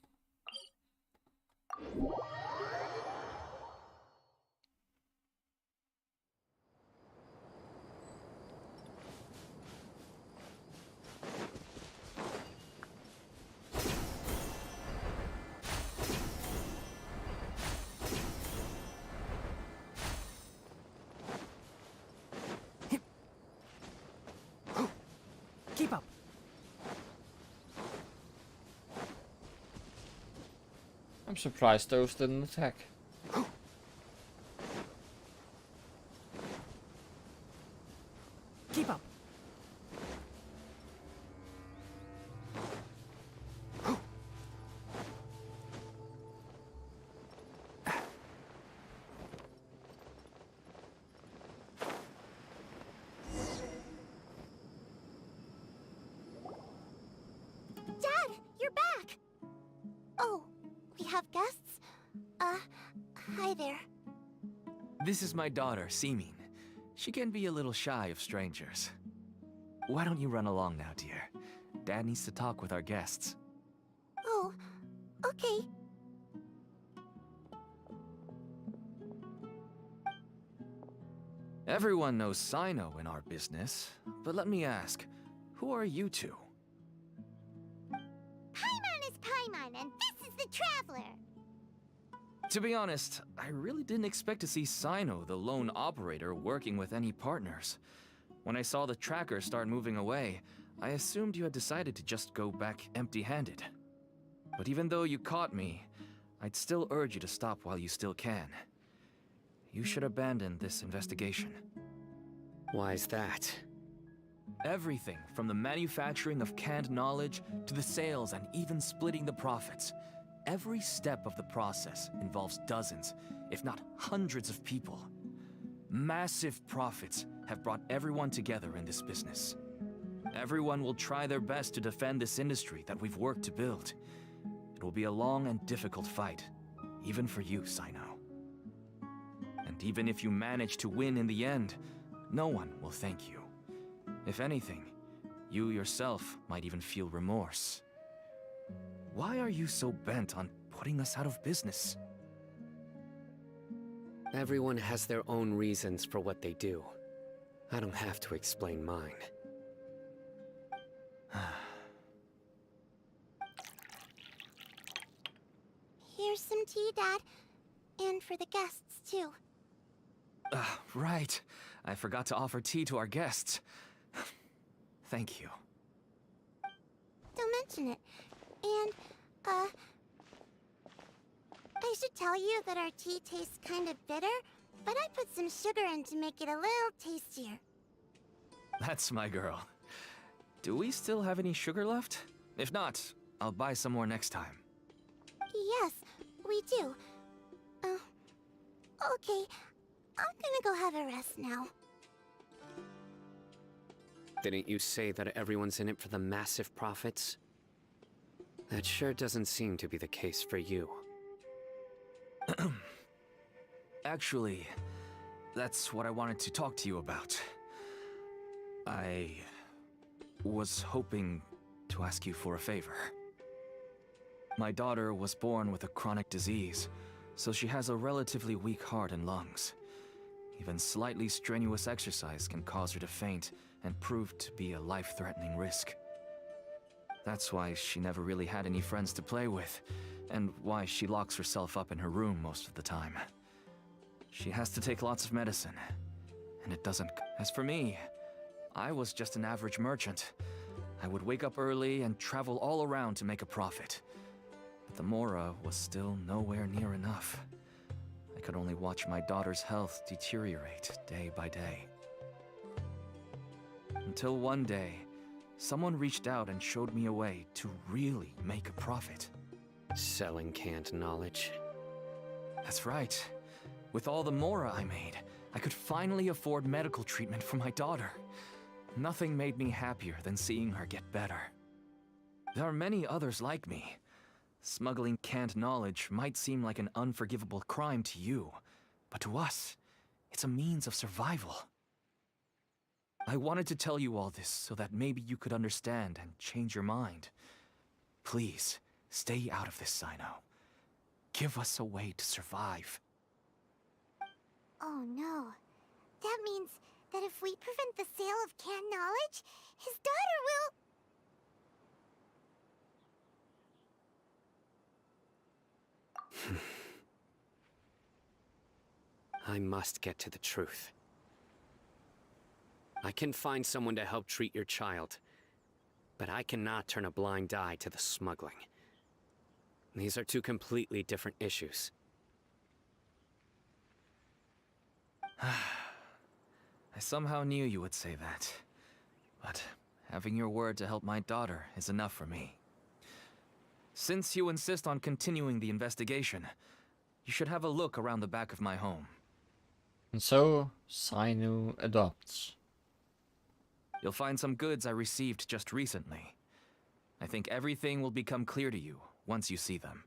Keep up. I'm surprised those didn't attack. Keep up. Dad, you're back. Oh, we have guests? Hi there. This is my daughter, Seeming. She can be a little shy of strangers. Why don't you run along now, dear? Dad needs to talk with our guests. Oh, okay. Everyone knows Cyno in our business, but let me ask, who are you two? Paimon is Paimon, and this is the Traveler. To be honest, I really didn't expect to see Cyno, the lone operator, working with any partners. When I saw the tracker start moving away, I assumed you had decided to just go back empty-handed. But even though you caught me, I'd still urge you to stop while you still can. You should abandon this investigation. Why is that? Everything from the manufacturing of canned knowledge to the sales and even splitting the profits. Every step of the process involves dozens, if not hundreds of people. Massive profits have brought everyone together in this business. Everyone will try their best to defend this industry that we've worked to build. It will be a long and difficult fight, even for you, Cyno. And even if you manage to win in the end, no one will thank you. If anything, you yourself might even feel remorse. Why are you so bent on putting us out of business? Everyone has their own reasons for what they do. I don't have to explain mine. Here's some tea, Dad. And for the guests, too. Right. I forgot to offer tea to our guests. Thank you. Don't mention it. And, I should tell you that our tea tastes kind of bitter, but I put some sugar in to make it a little tastier. That's my girl. Do we still have any sugar left? If not, I'll buy some more next time. Yes, we do. Okay. I'm gonna go have a rest now. Didn't you say that everyone's in it for the massive profits? That sure doesn't seem to be the case for you. Actually, that's what I wanted to talk to you about. I was hoping to ask you for a favor. My daughter was born with a chronic disease, so she has a relatively weak heart and lungs. Even slightly strenuous exercise can cause her to faint and prove to be a life-threatening risk. That's why she never really had any friends to play with, and why she locks herself up in her room most of the time. She has to take lots of medicine, and it doesn't. As for me, I was just an average merchant. I would wake up early and travel all around to make a profit. But the Mora was still nowhere near enough. I could only watch my daughter's health deteriorate day by day. Until one day, someone reached out and showed me a way to really make a profit. Selling canned knowledge. That's right. With all the mora I made, I could finally afford medical treatment for my daughter. Nothing made me happier than seeing her get better. There are many others like me. Smuggling canned knowledge might seem like an unforgivable crime to you, but to us, it's a means of survival. I wanted to tell you all this so that maybe you could understand and change your mind. Please, stay out of this, Cyno. Give us a way to survive. Oh no. That means that if we prevent the sale of canned knowledge, his daughter will... I must get to the truth. I can find someone to help treat your child, but I cannot turn a blind eye to the smuggling. These are two completely different issues. I somehow knew you would say that. But having your word to help my daughter is enough for me. Since you insist on continuing the investigation, you should have a look around the back of my home. And so, Cyno adopts. You'll find some goods I received just recently. I think everything will become clear to you once you see them.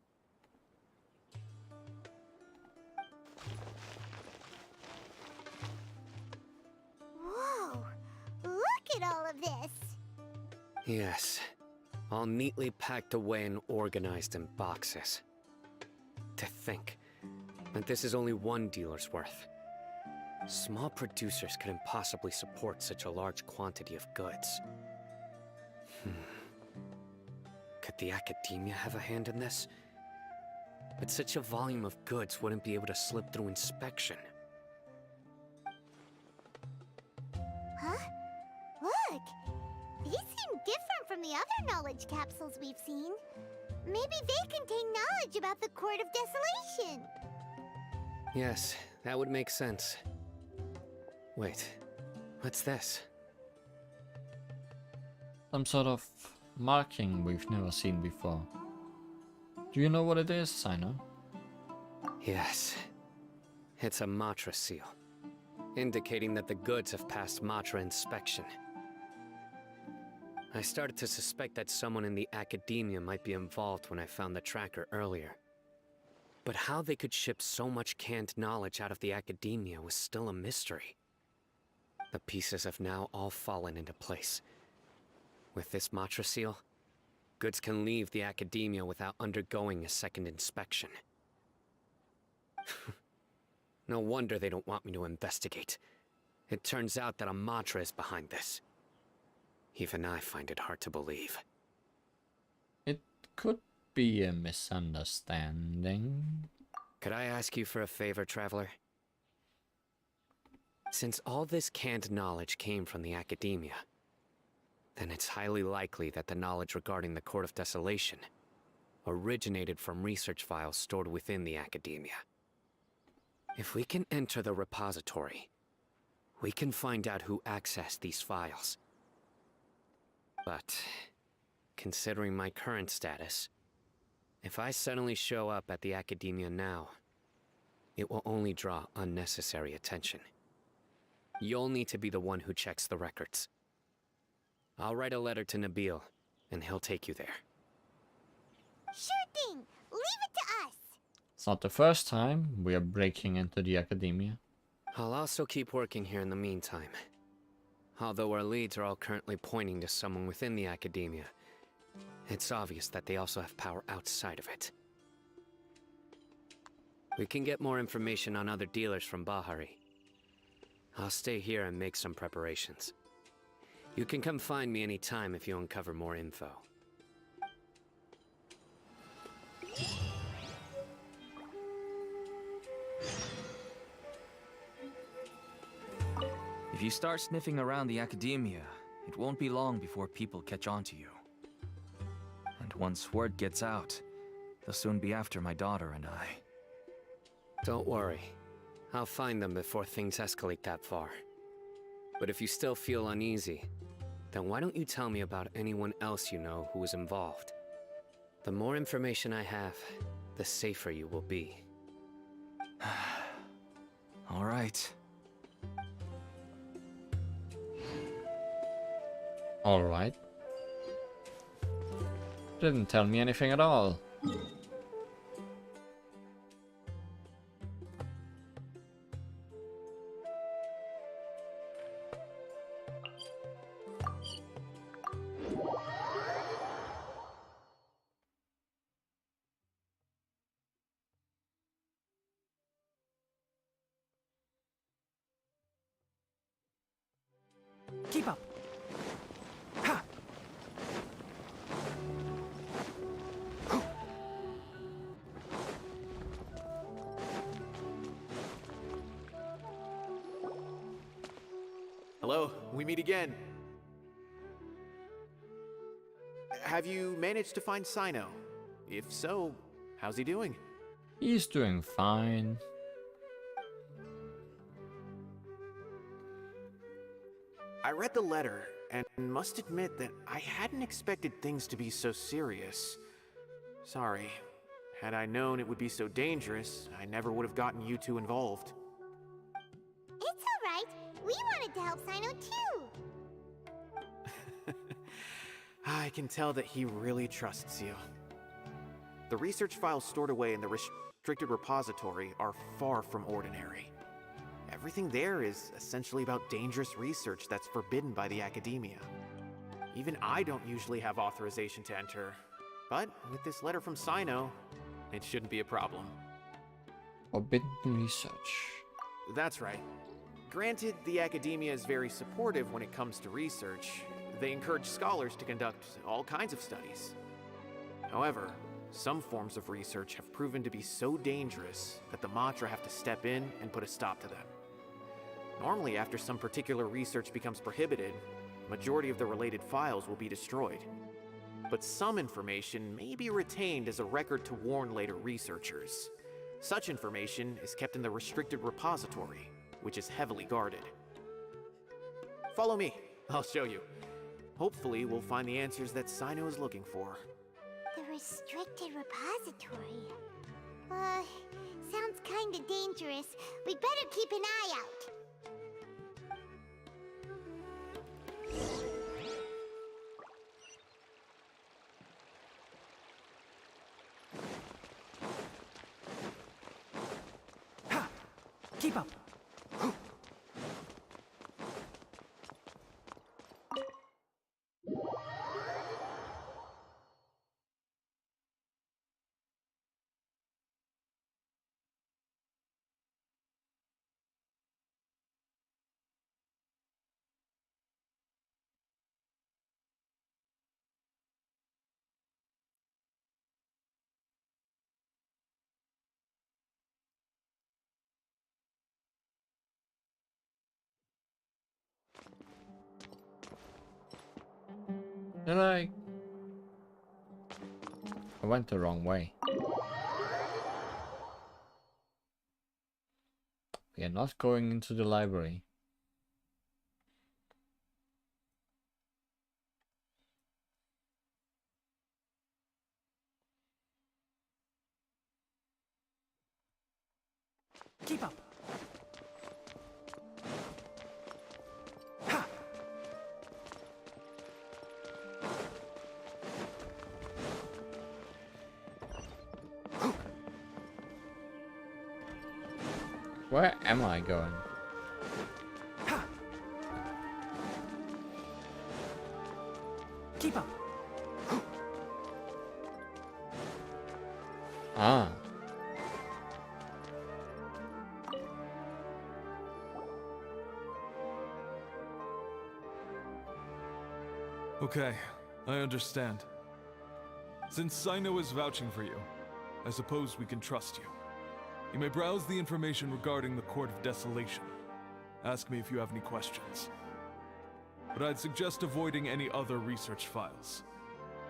Whoa! Look at all of this! Yes, all neatly packed away and organized in boxes. To think that this is only one dealer's worth. Small producers couldn't possibly support such a large quantity of goods. Could the academia have a hand in this? But such a volume of goods wouldn't be able to slip through inspection. Huh? Look! These seem different from the other knowledge capsules we've seen. Maybe they contain knowledge about the Court of Desolation. Yes, that would make sense. Wait, what's this? Some sort of marking we've never seen before. Do you know what it is, Cyno? Yes. It's a Matra seal, indicating that the goods have passed Matra inspection. I started to suspect that someone in the academia might be involved when I found the tracker earlier. But how they could ship so much canned knowledge out of the academia was still a mystery. The pieces have now all fallen into place. With this Matra seal, goods can leave the academia without undergoing a second inspection. No wonder they don't want me to investigate. It turns out that a Matra is behind this. Even I find it hard to believe. It could be a misunderstanding. Could I ask you for a favor, Traveler? Since all this canned knowledge came from the academia, then it's highly likely that the knowledge regarding the Court of Desolation originated from research files stored within the academia. If we can enter the repository, we can find out who accessed these files. But, considering my current status, if I suddenly show up at the academia now, it will only draw unnecessary attention. You'll need to be the one who checks the records. I'll write a letter to Nabil, and he'll take you there. Sure thing! Leave it to us! It's not the first time we are breaking into the academia. I'll also keep working here in the meantime. Although our leads are all currently pointing to someone within the academia, it's obvious that they also have power outside of it. We can get more information on other dealers from Bahari. I'll stay here and make some preparations. You can come find me anytime if you uncover more info. If you start sniffing around the academia, it won't be long before people catch on to you. And once word gets out, they'll soon be after my daughter and I. Don't worry. I'll find them before things escalate that far. But if you still feel uneasy, then why don't you tell me about anyone else you know who was involved? The more information I have, the safer you will be. All right. Alright. Didn't tell me anything at all. Keep up. Hello, we meet again. Have you managed to find Cyno? If so, how's he doing? He's doing fine. I read the letter, and must admit that I hadn't expected things to be so serious. Sorry. Had I known it would be so dangerous, I never would have gotten you two involved. It's alright. We wanted to help Cyno too. I can tell that he really trusts you. The research files stored away in the restricted repository are far from ordinary. Everything there is essentially about dangerous research that's forbidden by the academia. Even I don't usually have authorization to enter, but with this letter from Cyno, it shouldn't be a problem. Forbidden research. That's right. Granted, the academia is very supportive when it comes to research. They encourage scholars to conduct all kinds of studies. However, some forms of research have proven to be so dangerous that the Matra have to step in and put a stop to them. Normally, after some particular research becomes prohibited, the majority of the related files will be destroyed. But some information may be retained as a record to warn later researchers. Such information is kept in the restricted repository, which is heavily guarded. Follow me, I'll show you. Hopefully, we'll find the answers that Cyno is looking for. The restricted repository. Sounds kinda dangerous. We'd better keep an eye out. Keep up. Did I went the wrong way. We are not going into the library. Keep up. Where am I going? Keep up. Ah. Okay, I understand. Since Cyno is vouching for you, I suppose we can trust you. You may browse the information regarding the Court of Desolation. Ask me if you have any questions. But I'd suggest avoiding any other research files.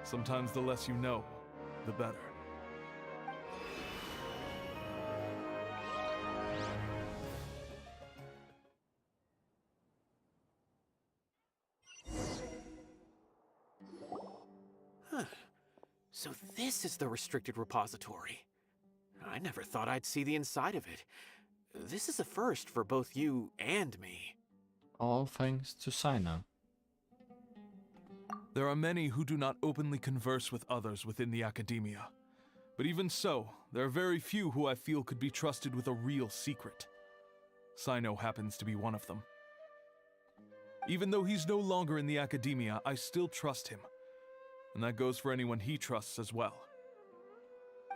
Sometimes the less you know, the better. So this is the restricted repository. I never thought I'd see the inside of it. This is a first for both you and me. All thanks to Cyno. There are many who do not openly converse with others within the academia. But even so, there are very few who I feel could be trusted with a real secret. Cyno happens to be one of them. Even though he's no longer in the academia, I still trust him. And that goes for anyone he trusts as well.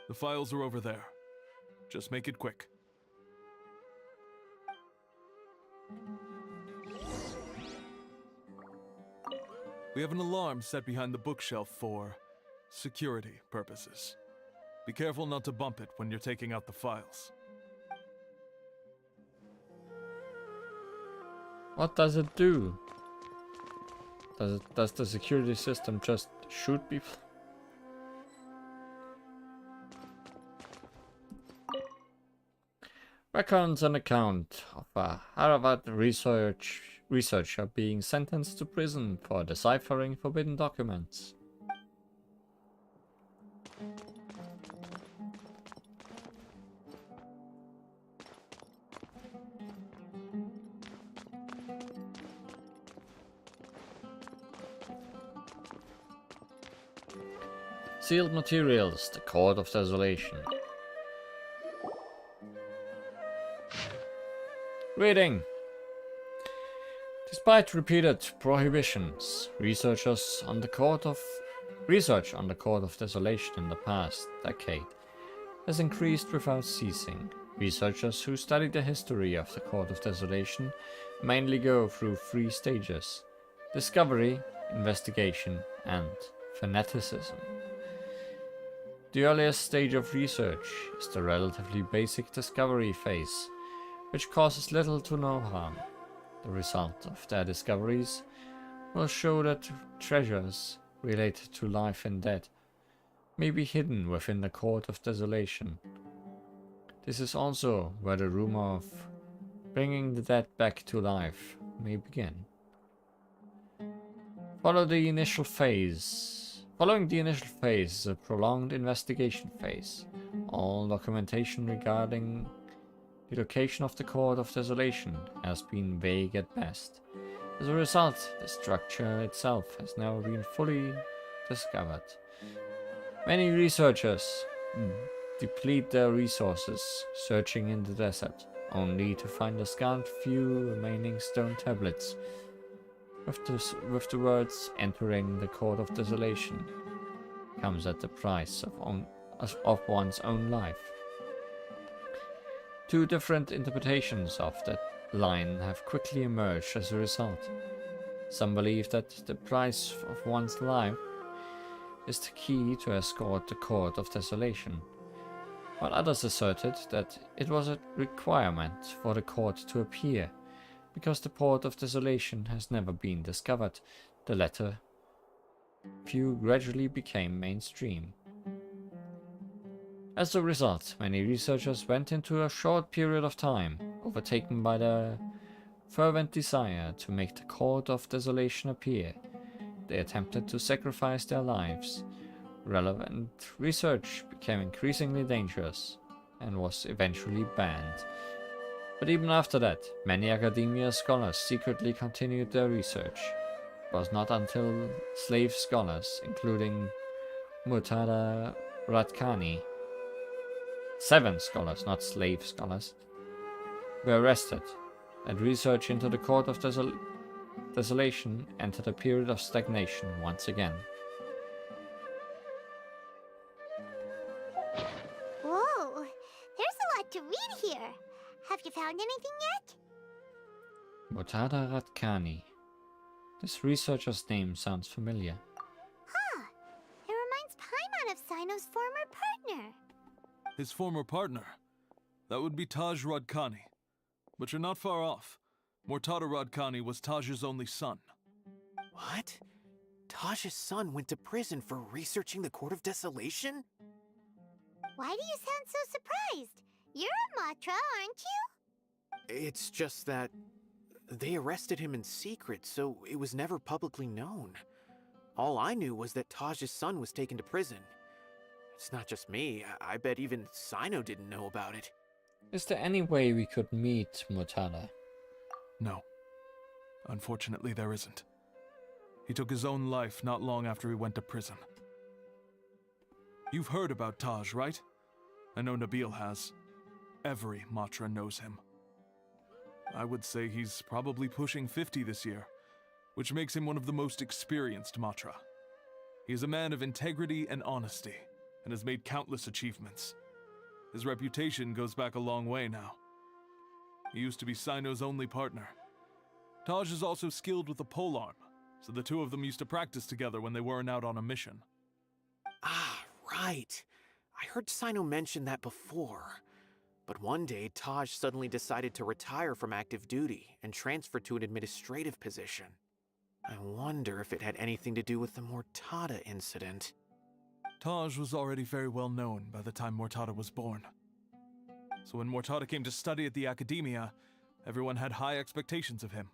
The files are over there. Just make it quick. We have an alarm set behind the bookshelf for security purposes. Be careful not to bump it when you're taking out the files. What does it do? Does the security system just shoot people? Records an account of a Harvard researcher being sentenced to prison for deciphering forbidden documents. Sealed materials, the Court of Desolation. Reading. Despite repeated prohibitions, research on the Court of Desolation in the past decade has increased without ceasing. Researchers who study the history of the Court of Desolation mainly go through 3 stages: discovery, investigation, and fanaticism. The earliest stage of research is the relatively basic discovery phase, which causes little to no harm. The result of their discoveries will show that treasures related to life and death may be hidden within the Court of Desolation. This is also where the rumor of bringing the dead back to life may begin. Following the initial phase is a prolonged investigation phase. All documentation regarding the location of the Court of Desolation has been vague at best. As a result, the structure itself has never been fully discovered. Many researchers deplete their resources searching in the desert, only to find a scant few remaining stone tablets with the words "entering the Court of Desolation" comes at the price of one's own life. 2 different interpretations of that line have quickly emerged as a result. Some believe that the price of one's life is the key to escort the Court of Desolation, while others asserted that it was a requirement for the court to appear. Because the Court of Desolation has never been discovered, the latter view gradually became mainstream. As a result, many researchers went into a short period of time, overtaken by their fervent desire to make the Court of Desolation appear. They attempted to sacrifice their lives. Relevant research became increasingly dangerous and was eventually banned. But even after that, many academia scholars secretly continued their research. It was not until slave scholars, including Murtada Radkani, 7 scholars, not slave scholars, were arrested, and research into the Court of Desolation entered a period of stagnation once again. Whoa, there's a lot to read here. Have you found anything yet? Murtada Radkani. This researcher's name sounds familiar. Huh. It reminds Paimon of Cyno's former partner. His former partner? That would be Taj Radkani. But you're not far off. Murtada Radkani was Taj's only son. What? Taj's son went to prison for researching the Court of Desolation? Why do you sound so surprised? You're a Matra, aren't you? It's just that they arrested him in secret, so it was never publicly known. All I knew was that Taj's son was taken to prison. It's not just me. I bet even Cyno didn't know about it. Is there any way we could meet Murtada? No. Unfortunately, there isn't. He took his own life not long after he went to prison. You've heard about Taj, right? I know Nabil has. Every Matra knows him. I would say he's probably pushing 50 this year, which makes him one of the most experienced Matra. He is a man of integrity and honesty, and has made countless achievements. His reputation goes back a long way now. He used to be Cyno's only partner. Taj is also skilled with the polearm, so the two of them used to practice together when they weren't out on a mission. Ah, right. I heard Cyno mention that before. But one day, Taj suddenly decided to retire from active duty and transfer to an administrative position. I wonder if it had anything to do with the Mortada incident. Taj was already very well known by the time Mortada was born. So when Mortada came to study at the academia, everyone had high expectations of him.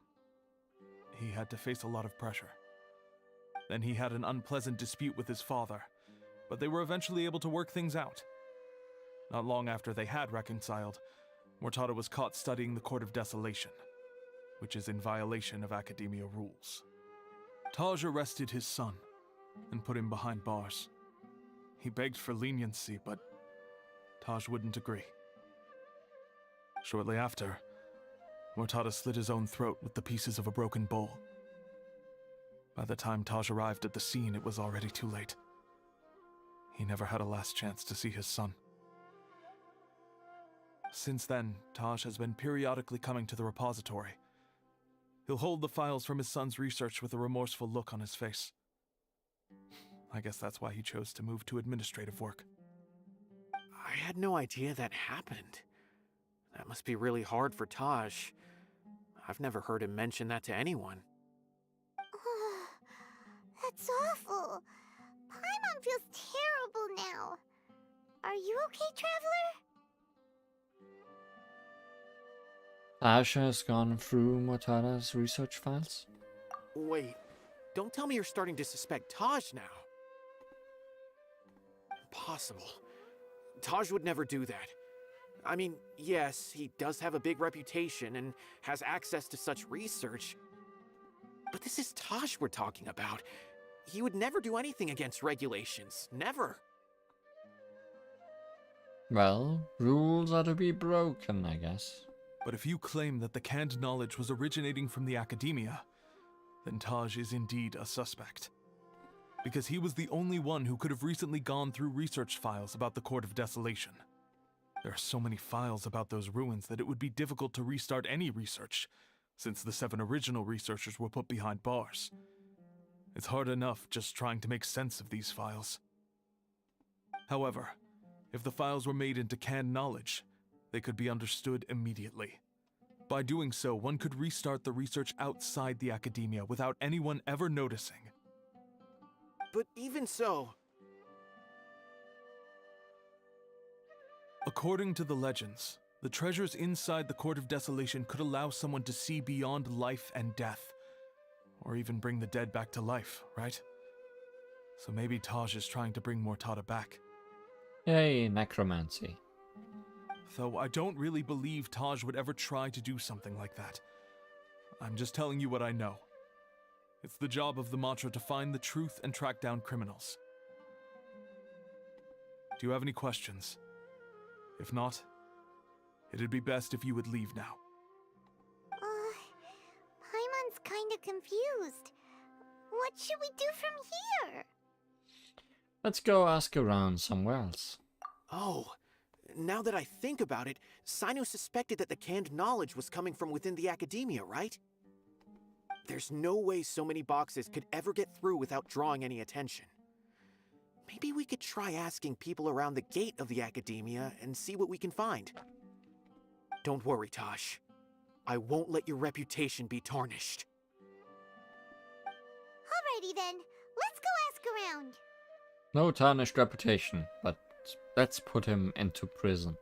He had to face a lot of pressure. Then he had an unpleasant dispute with his father, but they were eventually able to work things out. Not long after they had reconciled, Mortada was caught studying the Court of Desolation, which is in violation of academia rules. Taj arrested his son and put him behind bars. He begged for leniency, but Taj wouldn't agree. Shortly after, Mortada slit his own throat with the pieces of a broken bowl. By the time Taj arrived at the scene, it was already too late. He never had a last chance to see his son. Since then, Taj has been periodically coming to the repository. He'll hold the files from his son's research with a remorseful look on his face. I guess that's why he chose to move to administrative work. I had no idea that happened. That must be really hard for Taj. I've never heard him mention that to anyone. That's awful. Paimon feels terrible now. Are you okay, Traveler? Taj has gone through Mortada's research files? Wait, don't tell me you're starting to suspect Taj now. Impossible. Taj would never do that. I mean, yes, he does have a big reputation and has access to such research. But this is Taj we're talking about. He would never do anything against regulations. Never. Well, rules are to be broken, I guess. But if you claim that the canned knowledge was originating from the academia, then Taj is indeed a suspect. Because he was the only one who could have recently gone through research files about the Court of Desolation. There are so many files about those ruins that it would be difficult to restart any research, since the 7 original researchers were put behind bars. It's hard enough just trying to make sense of these files. However, if the files were made into canned knowledge, they could be understood immediately. By doing so, one could restart the research outside the academia without anyone ever noticing. But even so... According to the legends, the treasures inside the Court of Desolation could allow someone to see beyond life and death, or even bring the dead back to life, right? So maybe Taj is trying to bring Mortada back. Yay, necromancy. Though I don't really believe Taj would ever try to do something like that. I'm just telling you what I know. It's the job of the Matra to find the truth and track down criminals. Do you have any questions? If not, it'd be best if you would leave now. Paimon's kinda confused. What should we do from here? Let's go ask around somewhere else. Oh, now that I think about it, Cyno suspected that the canned knowledge was coming from within the academia, right? There's no way so many boxes could ever get through without drawing any attention. Maybe we could try asking people around the gate of the academia and see what we can find. Don't worry, Tosh. I won't let your reputation be tarnished. Alrighty then, let's go ask around. No tarnished reputation, but let's put him into prison.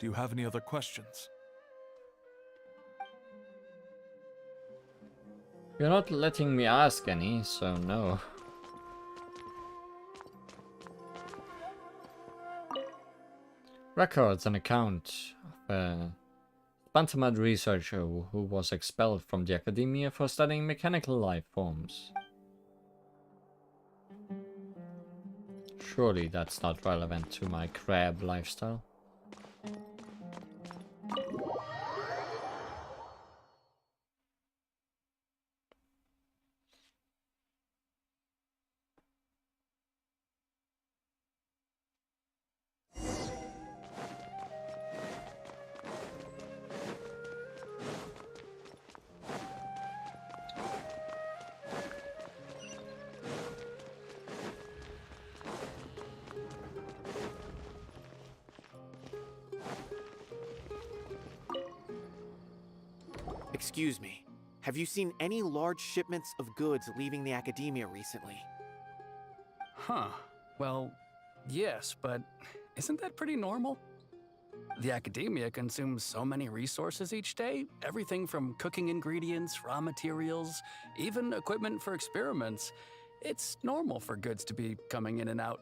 Do you have any other questions? You're not letting me ask any, so no. Records an account of a Bantamad researcher who was expelled from the academia for studying mechanical life forms. Surely that's not relevant to my crab lifestyle. Excuse me, have you seen any large shipments of goods leaving the academia recently? Huh. Well, yes, but isn't that pretty normal? The academia consumes so many resources each day, everything from cooking ingredients, raw materials, even equipment for experiments. It's normal for goods to be coming in and out.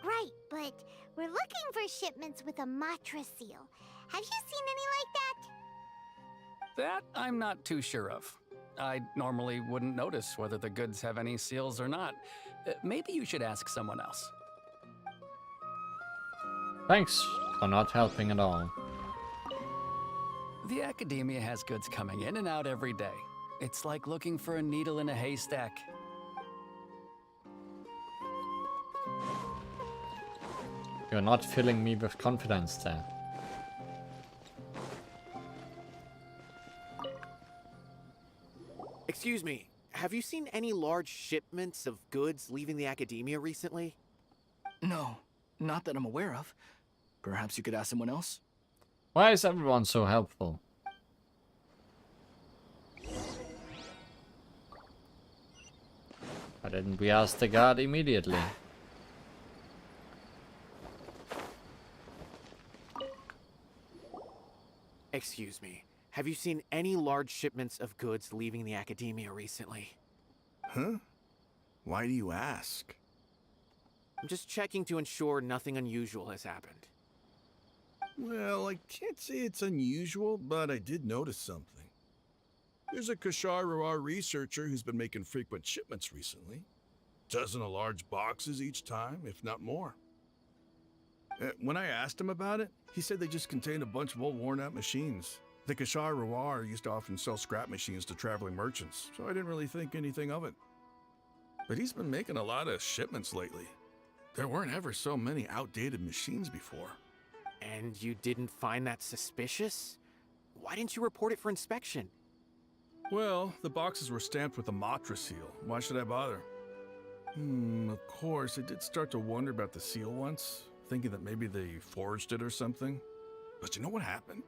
Right, but we're looking for shipments with a Matra seal. Have you seen any like that? That I'm not too sure of. I normally wouldn't notice whether the goods have any seals or not. Maybe you should ask someone else. Thanks for not helping at all. The academia has goods coming in and out every day. It's like looking for a needle in a haystack. You're not filling me with confidence there. Excuse me, have you seen any large shipments of goods leaving the academia recently? No, not that I'm aware of. Perhaps you could ask someone else? Why is everyone so helpful? Why didn't we ask the guard immediately? Excuse me, have you seen any large shipments of goods leaving the academia recently? Huh? Why do you ask? I'm just checking to ensure nothing unusual has happened. Well, I can't say it's unusual, but I did notice something. There's a Kashar researcher who's been making frequent shipments recently. Dozen of large boxes each time, if not more. When I asked him about it, he said they just contained a bunch of old worn-out machines. The Kashar used to often sell scrap machines to traveling merchants, so I didn't really think anything of it. But he's been making a lot of shipments lately. There weren't ever so many outdated machines before. And you didn't find that suspicious? Why didn't you report it for inspection? Well, the boxes were stamped with a Matra seal. Why should I bother? Of course, I did start to wonder about the seal once, thinking that maybe they forged it or something. But you know what happened?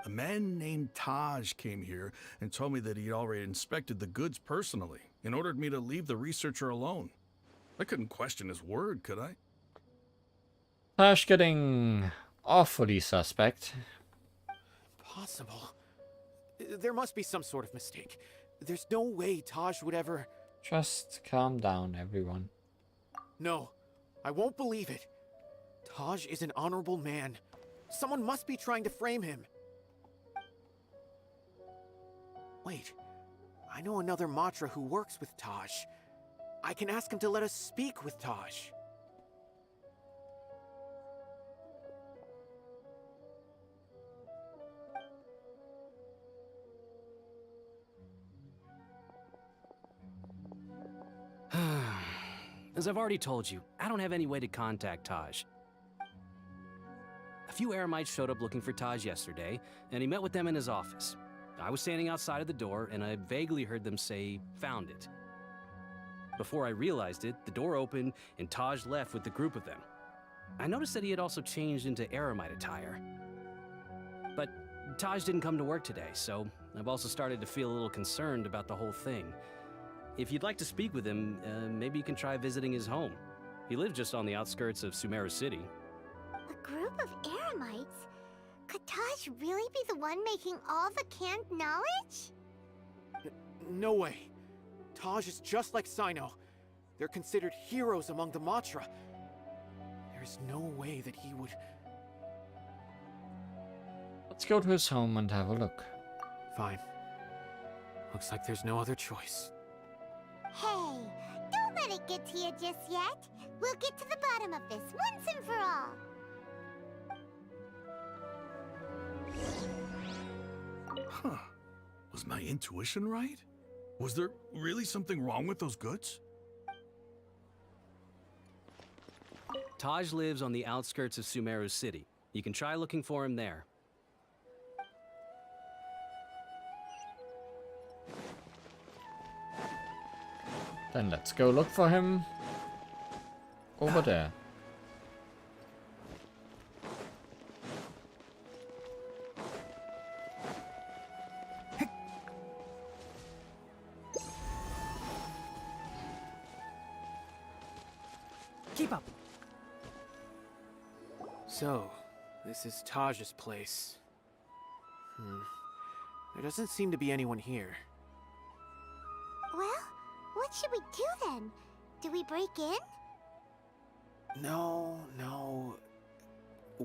A man named Taj came here and told me that he'd already inspected the goods personally and ordered me to leave the researcher alone. I couldn't question his word, could I? Tash getting awfully suspect. Possible. There must be some sort of mistake. There's no way Taj would ever... Just calm down, everyone. No, I won't believe it. Taj is an honorable man. Someone must be trying to frame him. Wait, I know another Matra who works with Taj. I can ask him to let us speak with Taj. As I've already told you, I don't have any way to contact Taj. A few Eremites showed up looking for Taj yesterday, and he met with them in his office. I was standing outside of the door, and I vaguely heard them say, "Found it." Before I realized it, the door opened, and Taj left with the group of them. I noticed that he had also changed into Eremite attire. But Taj didn't come to work today, so I've also started to feel a little concerned about the whole thing. If you'd like to speak with him, maybe you can try visiting his home. He lives just on the outskirts of Sumeru City. group of eremites? Could Taj really be the one making all the canned knowledge? No way. Taj is just like Cyno. They're considered heroes among the Matra. There's no way that he would... Let's go to his home and have a look. Fine. Looks like there's no other choice. Hey, don't let it get to you just yet. We'll get to the bottom of this once and for all. Huh. Was my intuition right? Was there really something wrong with those goods? Taj lives on the outskirts of Sumeru City. You can try looking for him there. Then let's go look for him over there. Keep up. So, this is Taj's place. There doesn't seem to be anyone here. Well, what should we do then? Do we break in? No.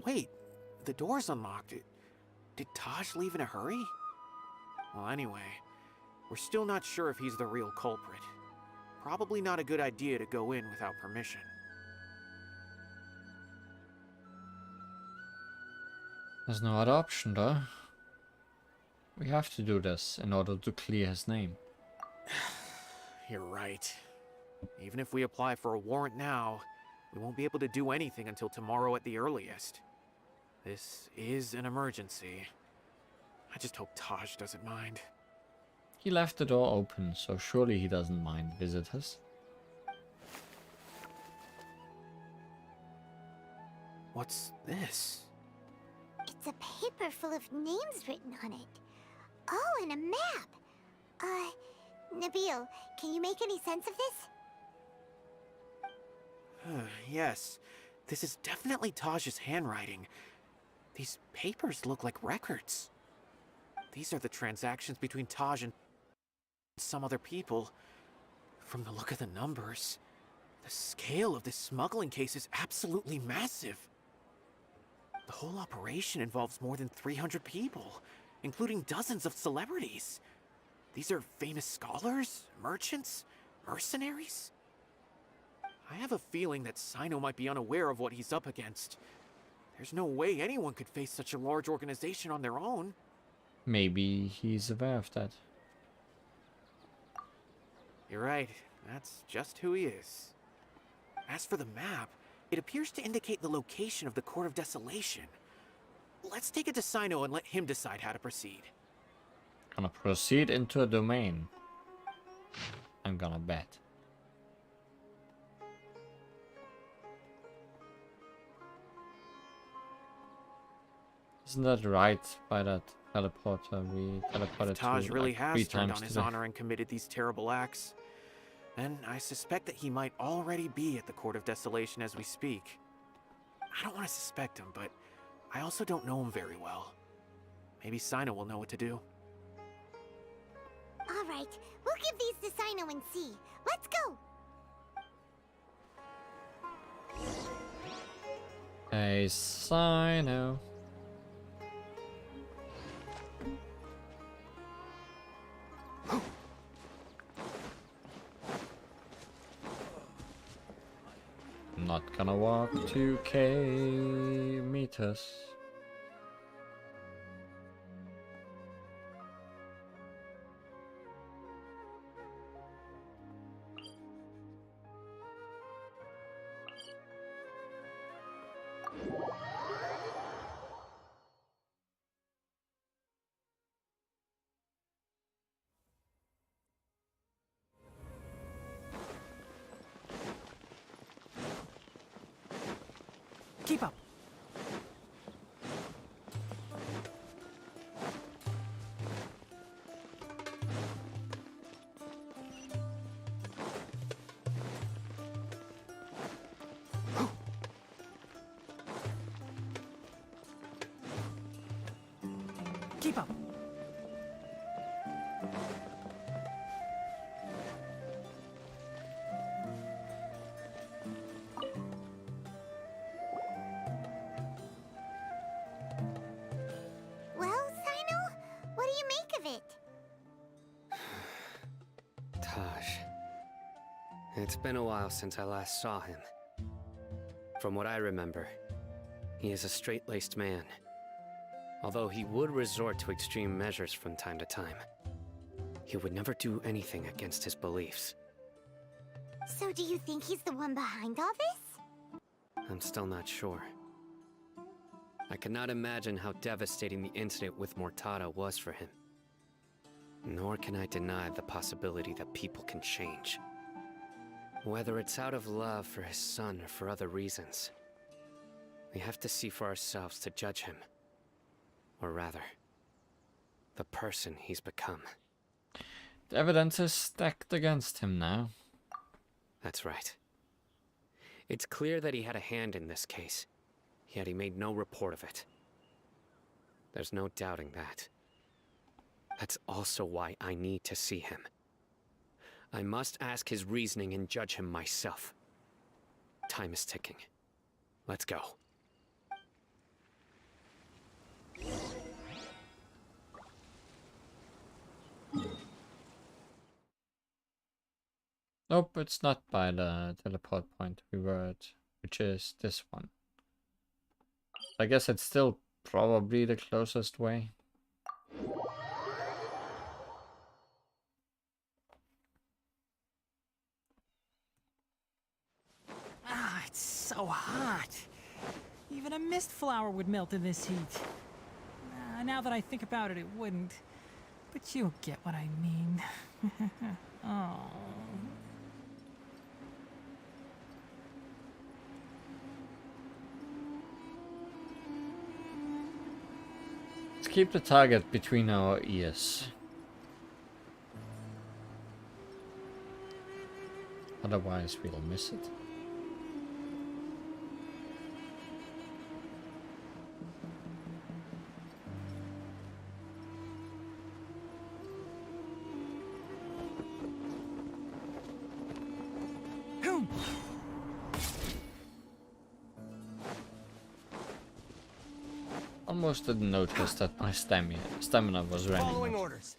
Wait, the door's unlocked. Did Taj leave in a hurry? Well, anyway, we're still not sure if he's the real culprit. Probably not a good idea to go in without permission. There's no other option though. We have to do this in order to clear his name. You're right. Even if we apply for a warrant now, we won't be able to do anything until tomorrow at the earliest. This is an emergency. I just hope Taj doesn't mind. He left the door open, so surely he doesn't mind visitors. What's this? It's a paper full of names written on it. Oh, and a map. Nabil, can you make any sense of this? Yes, this is definitely Taj's handwriting. These papers look like records. These are the transactions between Taj and some other people. From the look of the numbers, the scale of this smuggling case is absolutely massive. The whole operation involves more than 300 people, including dozens of celebrities. These are famous scholars, merchants, mercenaries. I have a feeling that Cyno might be unaware of what he's up against. There's no way anyone could face such a large organization on their own. Maybe he's aware of that. You're right, that's just who he is. As for the map, it appears to indicate the location of the Court of Desolation. Let's take it to Cyno and let him decide how to proceed. Gonna proceed into a domain. I'm gonna bet. Isn't that right by that teleporter we teleported If Taj to really like has 3 turned times on his today? honor and committed these terrible acts, then I suspect that he might already be at the Court of Desolation as we speak. I don't want to suspect him, but I also don't know him very well. Maybe Cyno will know what to do. All right, we'll give these to Cyno and see. Let's go. Hey, Cyno. Not gonna walk 2k meters. Keep up. It's been a while since I last saw him. From what I remember, he is a straight-laced man. Although he would resort to extreme measures from time to time, he would never do anything against his beliefs. So do you think he's the one behind all this? I'm still not sure. I cannot imagine how devastating the incident with Mortada was for him. Nor can I deny the possibility that people can change. Whether it's out of love for his son or for other reasons, we have to see for ourselves to judge him. Or rather, the person he's become. The evidence is stacked against him now. That's right. It's clear that he had a hand in this case, yet he made no report of it. There's no doubting that. That's also why I need to see him. I must ask his reasoning and judge him myself. Time is ticking. Let's go. Nope, it's not by the teleport point we were at, which is this one. I guess it's still probably the closest way. Ah, it's so hot. Even a mist flower would melt in this heat. Now that I think about it, it wouldn't. But you'll get what I mean. Oh. Let's keep the target between our ears. Otherwise, we'll miss it. Almost didn't notice that my stamina was running Following out. orders.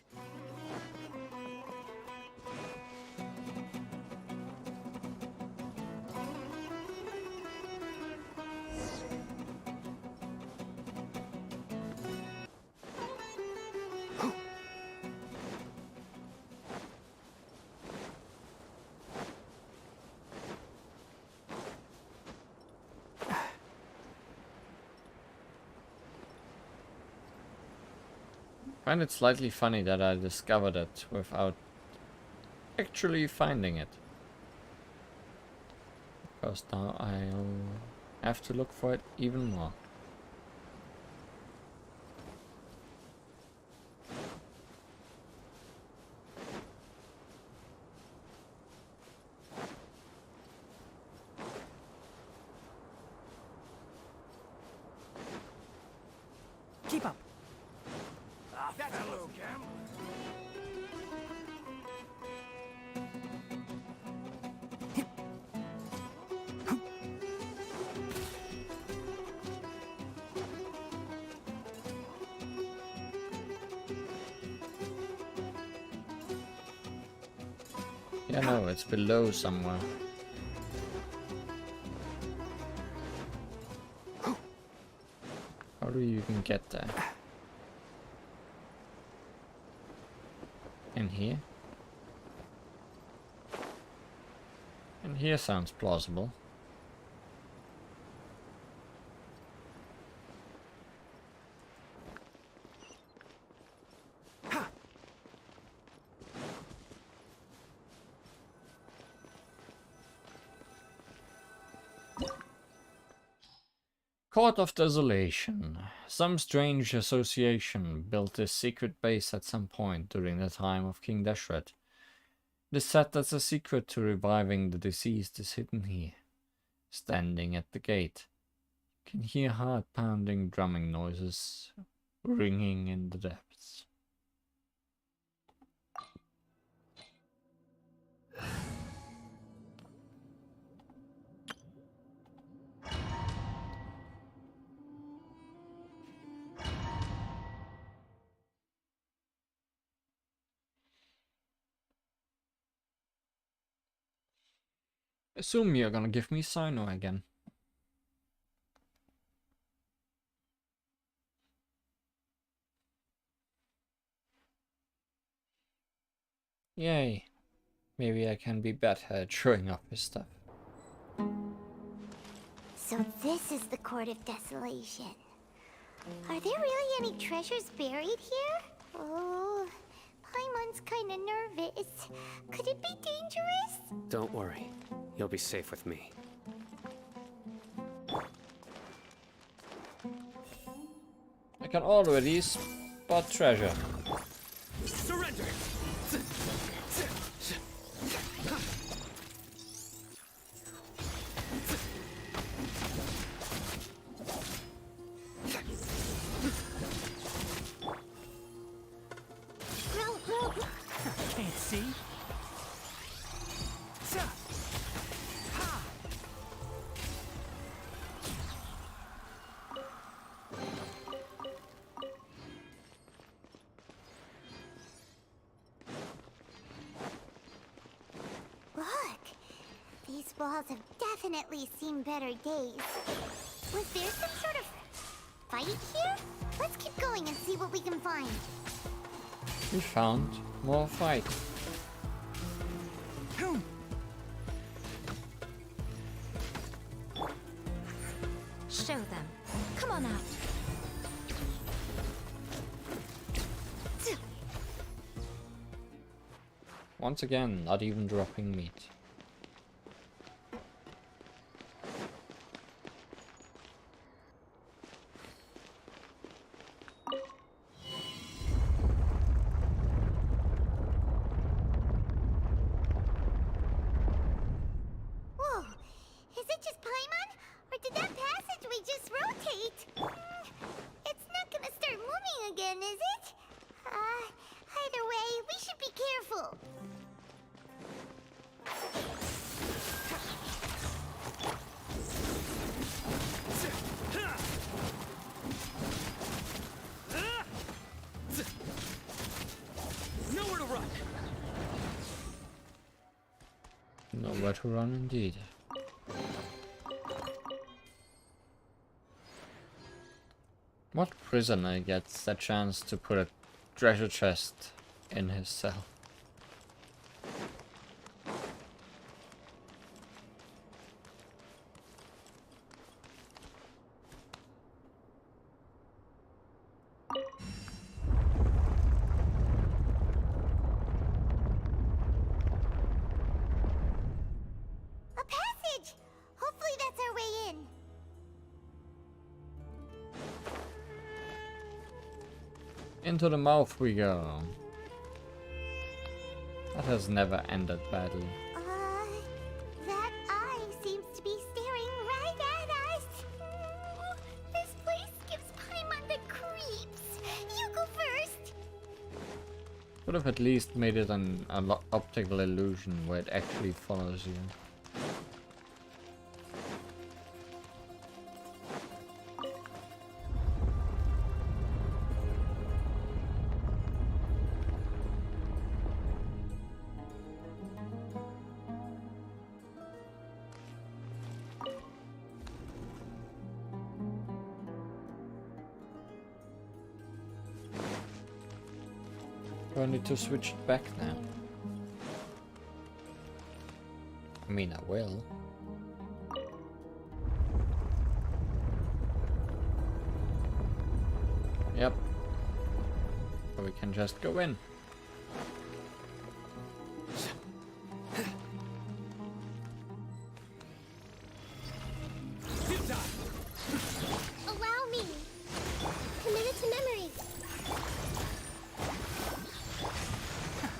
I find it slightly funny that I discovered it without actually finding it. Because now I'll have to look for it even more. Keep up. That's hello, Cam. Yeah, no, it's below somewhere. How do you even get there? In here? In here sounds plausible. Court of Desolation. Some strange association built this secret base at some point during the time of King Deshret. It is said that the secret to reviving the deceased is hidden here. Standing at the gate, you can hear heart-pounding drumming noises ringing in the depths. Assume you're gonna give me Cyno again. Yay. Maybe I can be better at showing off his stuff. So this is the Court of Desolation. Are there really any treasures buried here? Oh, Paimon's kinda nervous. Could it be dangerous? Don't worry. You'll be safe with me. I can already spot treasure. Surrender! Can't see. Look! These walls have definitely seen better days. Was there some sort of fight here? Let's keep going and see what we can find. We found more fight. Show them. Come on out. Once again, not even dropping meat. Whoa! Is it just Paimon? Or did that passageway just rotate? It's not gonna start moving again, is it? Either way, we should be careful. Nowhere to run! Nowhere to run indeed. What prisoner gets the chance to put a treasure chest in his cell? A passage! Hopefully that's our way in. Into the mouth we go. That has never ended badly. That eye seems to be staring right at us. This place gives Paimon the creeps. You go first. Could have at least made it an optical illusion where it actually follows you. Do I need to switch it back now? I mean, I will. Yep. Or we can just go in. Allow me. Commit it to memory.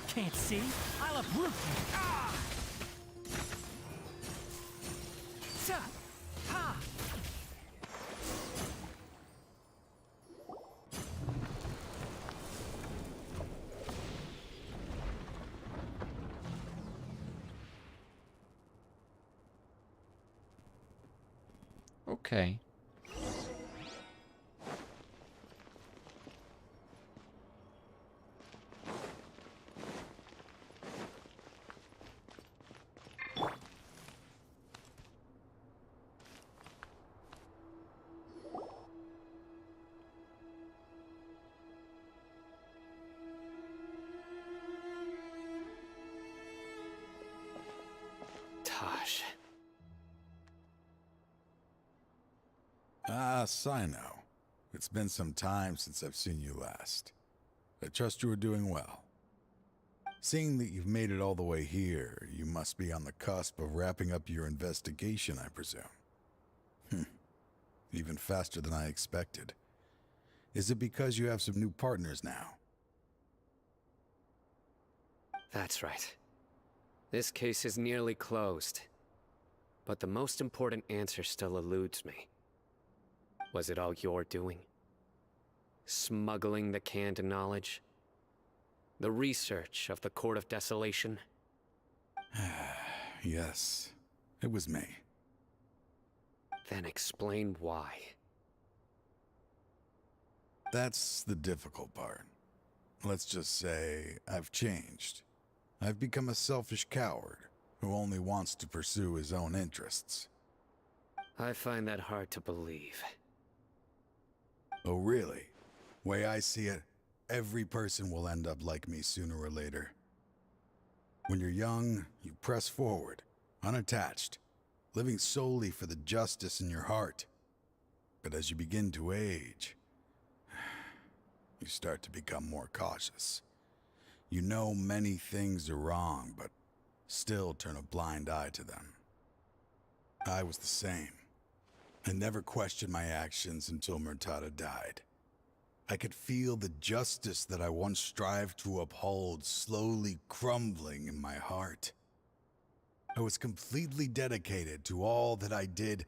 Can't see. I'll uproot you. Ah! Ha! Okay. Taj. Ah, Cyno. It's been some time since I've seen you last. I trust you are doing well. Seeing that you've made it all the way here, you must be on the cusp of wrapping up your investigation, I presume. Even faster than I expected. Is it because you have some new partners now? That's right. This case is nearly closed. But the most important answer still eludes me. Was it all your doing? Smuggling the canned knowledge? The research of the Court of Desolation? Yes, it was me. Then explain why. That's the difficult part. Let's just say I've changed. I've become a selfish coward who only wants to pursue his own interests. I find that hard to believe. Oh, really? Way I see it, every person will end up like me sooner or later. When you're young, you press forward, unattached, living solely for the justice in your heart. But as you begin to age, you start to become more cautious. You know many things are wrong, but still turn a blind eye to them. I was the same. I never questioned my actions until Murtada died. I could feel the justice that I once strived to uphold slowly crumbling in my heart. I was completely dedicated to all that I did,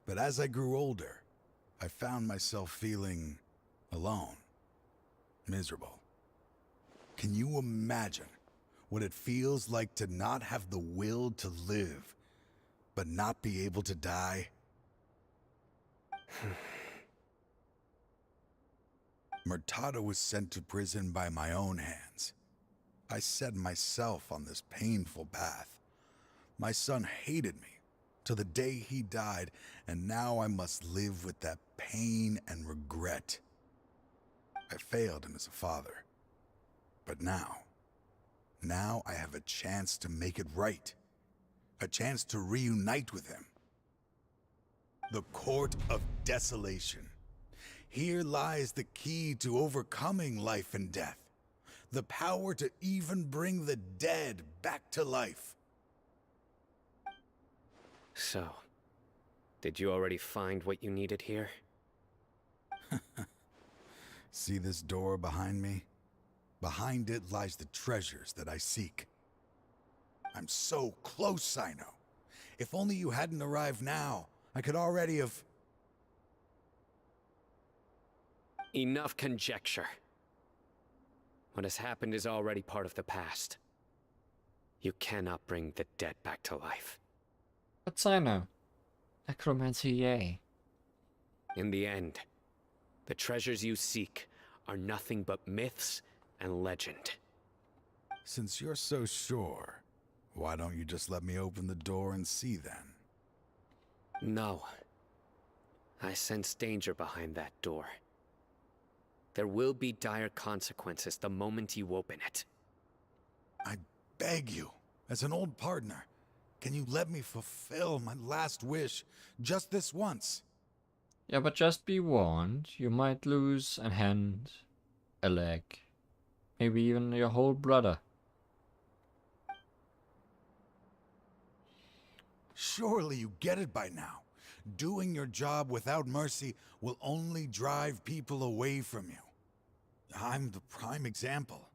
but as I grew older, I found myself feeling alone, miserable. Can you imagine what it feels like to not have the will to live, but not be able to die? Murtada was sent to prison by my own hands. I set myself on this painful path. My son hated me till the day he died, and now I must live with that pain and regret. I failed him as a father. But now I have a chance to make it right. A chance to reunite with him. The Court of Desolation. Here lies the key to overcoming life and death. The power to even bring the dead back to life. So, did you already find what you needed here? See this door behind me? Behind it lies the treasures that I seek. I'm so close, Cyno. If only you hadn't arrived now, I could already have... Enough conjecture. What has happened is already part of the past. You cannot bring the dead back to life. But Cyno, necromancy, yay. In the end, the treasures you seek are nothing but myths and legend. Since you're so sure, why don't you just let me open the door and see then? No. I sense danger behind that door. There will be dire consequences the moment you open it. I beg you, as an old partner, can you let me fulfill my last wish just this once? Yeah, but just be warned, you might lose a hand, a leg, maybe even your whole brother. Surely you get it by now. Doing your job without mercy will only drive people away from you. I'm the prime example.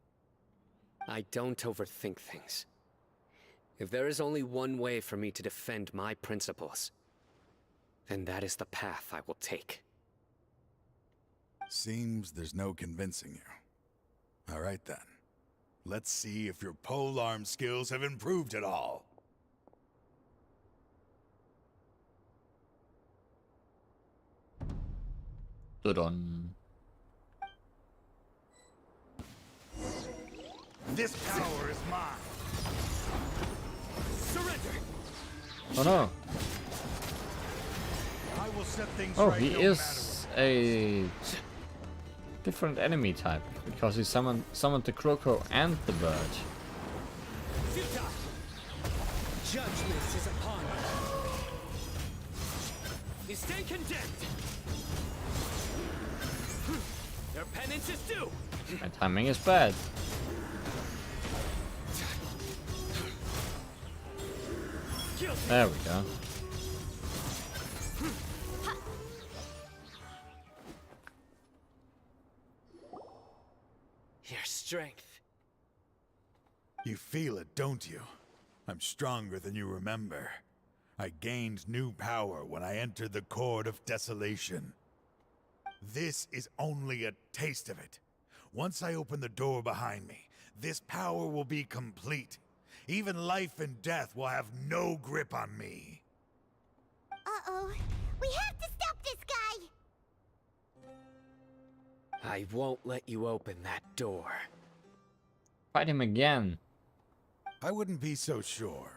I don't overthink things. If there is only one way for me to defend my principles, then that is the path I will take. Seems there's no convincing you. All right then. Let's see if your polearm skills have improved at all. Dun. This power is mine. Surrender. Oh no. I will set things Oh, right he no is a different enemy type because he summoned the croco and the bird. Judgment is upon you. You stand condemned. Your penance is due. My timing is bad. There we go. Your strength. You feel it, don't you? I'm stronger than you remember. I gained new power when I entered the Court of Desolation. This is only a taste of it. Once I open the door behind me, this power will be complete. Even life and death will have no grip on me. Uh-oh. We have to stop this guy! I won't let you open that door. Fight him again. I wouldn't be so sure.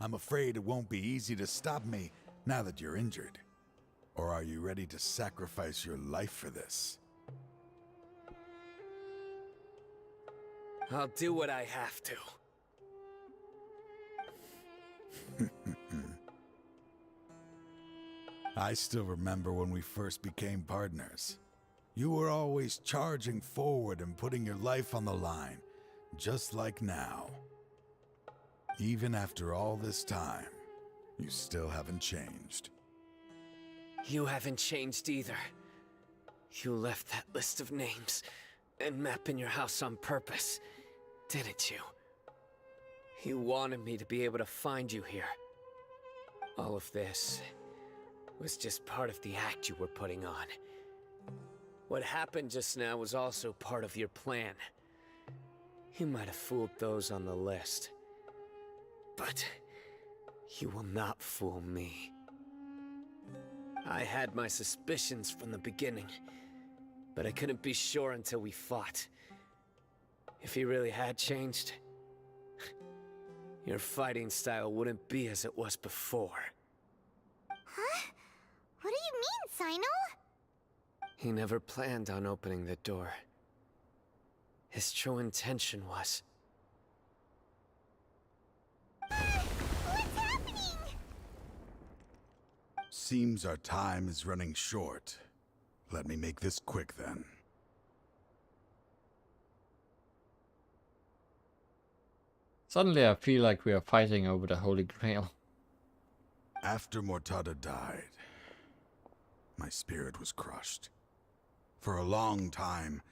I'm afraid it won't be easy to stop me now that you're injured. Or are you ready to sacrifice your life for this? I'll do what I have to. I still remember when we first became partners. You were always charging forward and putting your life on the line, just like now. Even after all this time, you still haven't changed. You haven't changed either. You left that list of names and map in your house on purpose, didn't you? You wanted me to be able to find you here. All of this was just part of the act you were putting on. What happened just now was also part of your plan. You might have fooled those on the list, but you will not fool me. I had my suspicions from the beginning, but I couldn't be sure until we fought. If he really had changed, your fighting style wouldn't be as it was before. Huh? What do you mean, Cyno? He never planned on opening the door. His true intention was... What's happening? Seems our time is running short. Let me make this quick then. Suddenly I feel like we are fighting over the Holy Grail. After Mortada died, my spirit was crushed. For a long time,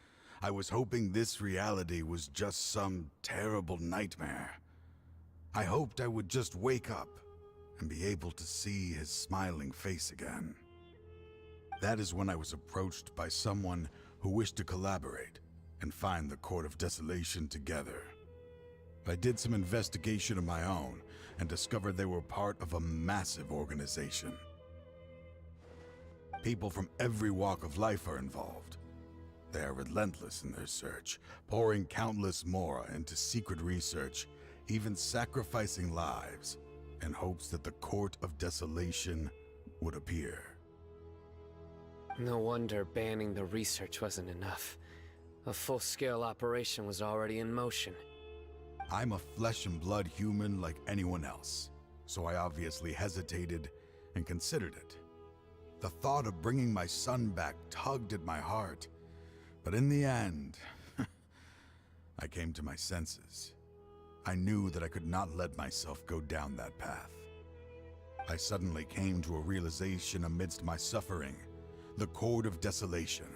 I was hoping this reality was just some terrible nightmare. I hoped I would just wake up and be able to see his smiling face again. That is when I was approached by someone who wished to collaborate and find the Court of Desolation together. I did some investigation of my own and discovered they were part of a massive organization. People from every walk of life are involved. They are relentless in their search, pouring countless mora into secret research, even sacrificing lives in hopes that the Court of Desolation would appear. No wonder banning the research wasn't enough. A full-scale operation was already in motion. I'm a flesh and blood human like anyone else, so I obviously hesitated and considered it. The thought of bringing my son back tugged at my heart, but in the end, I came to my senses. I knew that I could not let myself go down that path. I suddenly came to a realization amidst my suffering. The Court of Desolation,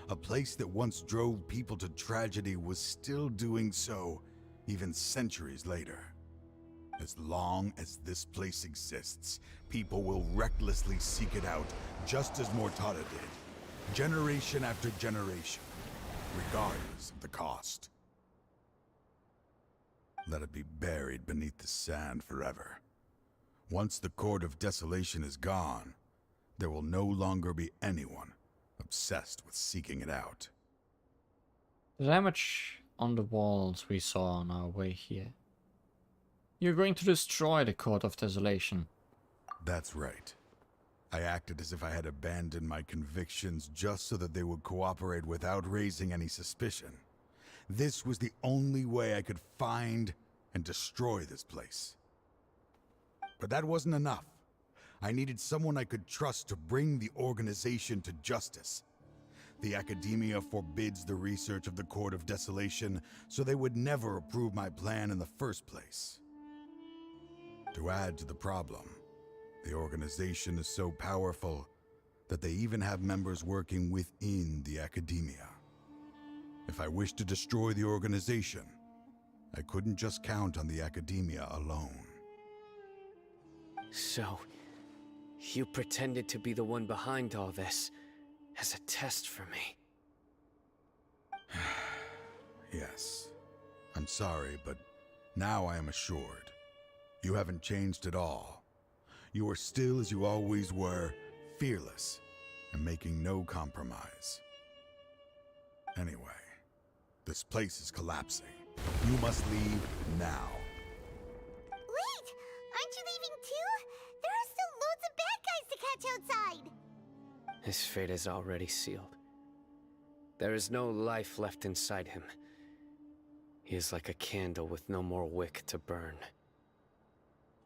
a place that once drove people to tragedy, was still doing so even centuries later. As long as this place exists, people will recklessly seek it out, just as Mortada did, generation after generation, regardless of the cost. Let it be buried beneath the sand forever. Once the Court of Desolation is gone, there will no longer be anyone obsessed with seeking it out. The damage on the walls we saw on our way here. You're going to destroy the Court of Desolation. That's right. I acted as if I had abandoned my convictions just so that they would cooperate without raising any suspicion. This was the only way I could find and destroy this place. But that wasn't enough. I needed someone I could trust to bring the organization to justice. The Academia forbids the research of the Court of Desolation, so they would never approve my plan in the first place. To add to the problem, the organization is so powerful that they even have members working within the Academia. If I wished to destroy the organization, I couldn't just count on the Academia alone. So, you pretended to be the one behind all this, as a test for me. Yes. I'm sorry, but now I am assured. You haven't changed at all. You are still as you always were, fearless, and making no compromise. Anyway, this place is collapsing. You must leave now. Wait! Aren't you leaving too? There are still loads of bad guys to catch outside! His fate is already sealed. There is no life left inside him. He is like a candle with no more wick to burn.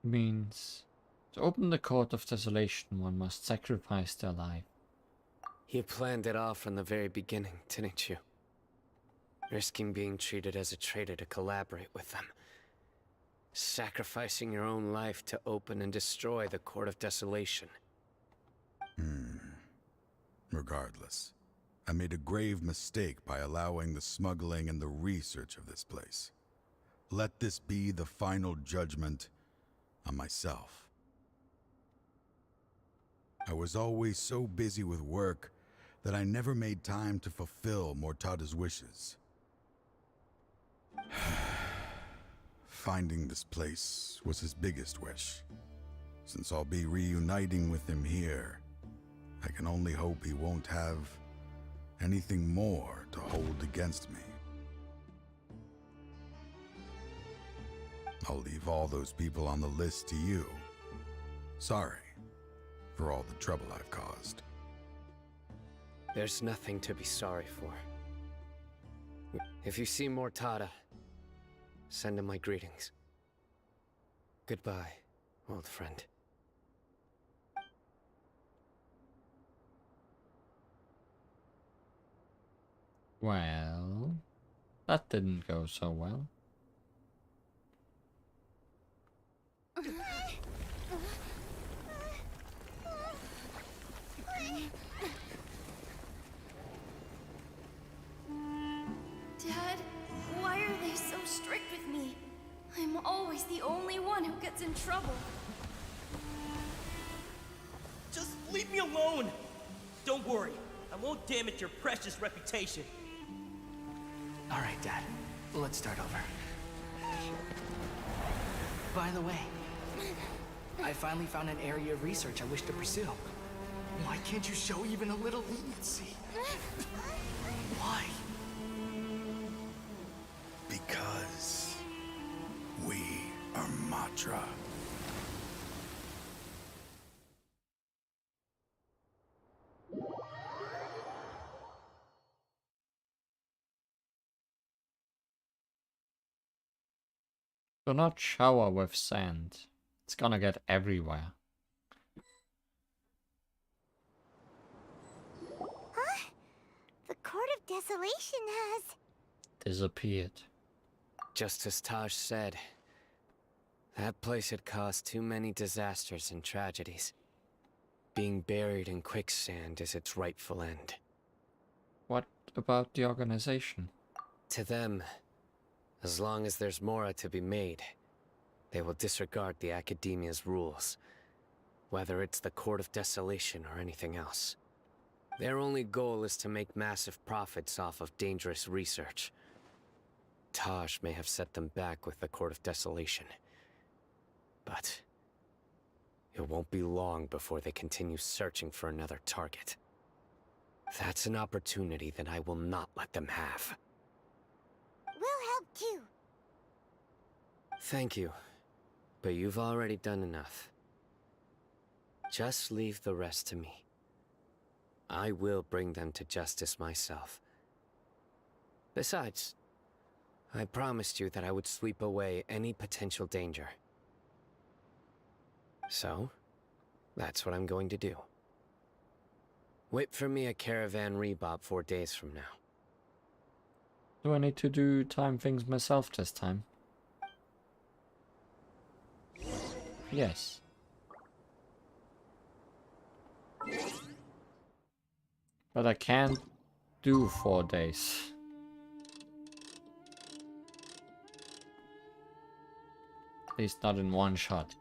Means to open the Court of Desolation, one must sacrifice their life. You planned it all from the very beginning, didn't you? Risking being treated as a traitor to collaborate with them. Sacrificing your own life to open and destroy the Court of Desolation. Regardless, I made a grave mistake by allowing the smuggling and the research of this place. Let this be the final judgment on myself. I was always so busy with work that I never made time to fulfill Mortada's wishes. Finding this place was his biggest wish. Since I'll be reuniting with him here, I can only hope he won't have anything more to hold against me. I'll leave all those people on the list to you. Sorry for all the trouble I've caused. There's nothing to be sorry for. If you see Mortada, send him my greetings. Goodbye, old friend. Well, that didn't go so well. Dad, why are they so strict with me? I'm always the only one who gets in trouble. Just leave me alone! Don't worry, I won't damage your precious reputation. Alright, Dad. Let's start over. By the way, I finally found an area of research I wish to pursue. Why can't you show even a little leniency? Why? Because we are Matra. Do not shower with sand. It's gonna get everywhere. Huh? The Court of Desolation has... Disappeared. Just as Taj said, that place had caused too many disasters and tragedies. Being buried in quicksand is its rightful end. What about the organization? To them, as long as there's more to be made, they will disregard the Academia's rules, whether it's the Court of Desolation or anything else. Their only goal is to make massive profits off of dangerous research. Taj may have set them back with the Court of Desolation, but it won't be long before they continue searching for another target. That's an opportunity that I will not let them have. We'll help too. Thank you, but you've already done enough. Just leave the rest to me. I will bring them to justice myself. Besides, I promised you that I would sweep away any potential danger. So, that's what I'm going to do. Wait for me at Caravan Rebob 4 days from now. Do I need to do time things myself this time? Yes. But I can't do 4 days. At least not in one shot.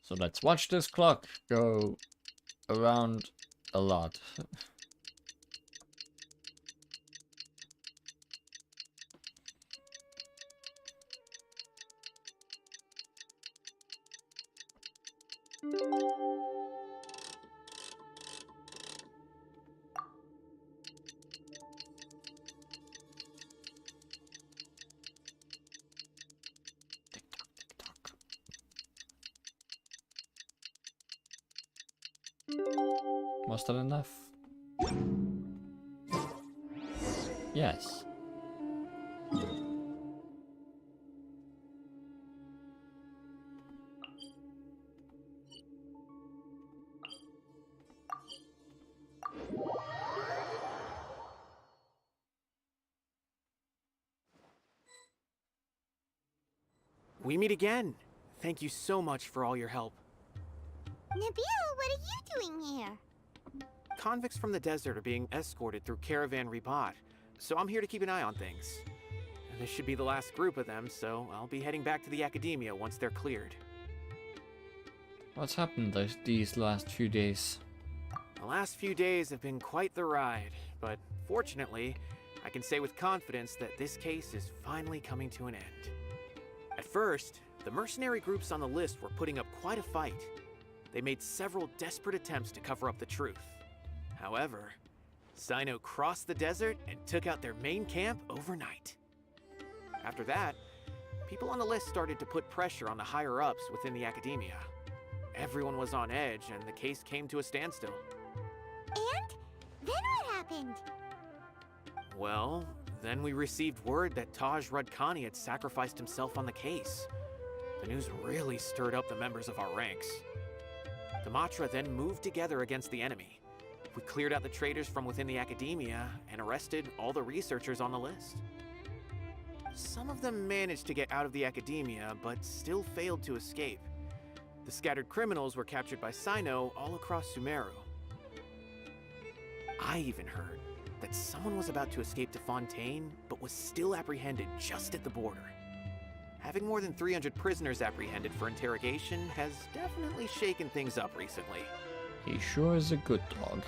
So let's watch this clock go around a lot. Was that enough? Yes. We meet again. Thank you so much for all your help. Nabil, what are you doing here? Convicts from the desert are being escorted through Caravan Rebob, so I'm here to keep an eye on things. This should be the last group of them, so I'll be heading back to the Academia once they're cleared. What's happened these last few days? The last few days have been quite the ride, but fortunately, I can say with confidence that this case is finally coming to an end. At first, the mercenary groups on the list were putting up quite a fight. They made several desperate attempts to cover up the truth. However, Cyno crossed the desert and took out their main camp overnight. After that, people on the list started to put pressure on the higher-ups within the Academia. Everyone was on edge, and the case came to a standstill. And? Then what happened? Well, then we received word that Taj Rudkani had sacrificed himself on the case. The news really stirred up the members of our ranks. The Matra then moved together against the enemy. We cleared out the traitors from within the Academia and arrested all the researchers on the list. Some of them managed to get out of the Academia, but still failed to escape. The scattered criminals were captured by Cyno all across Sumeru. I even heard that someone was about to escape to Fontaine, but was still apprehended just at the border. Having more than 300 prisoners apprehended for interrogation has definitely shaken things up recently. He sure is a good dog.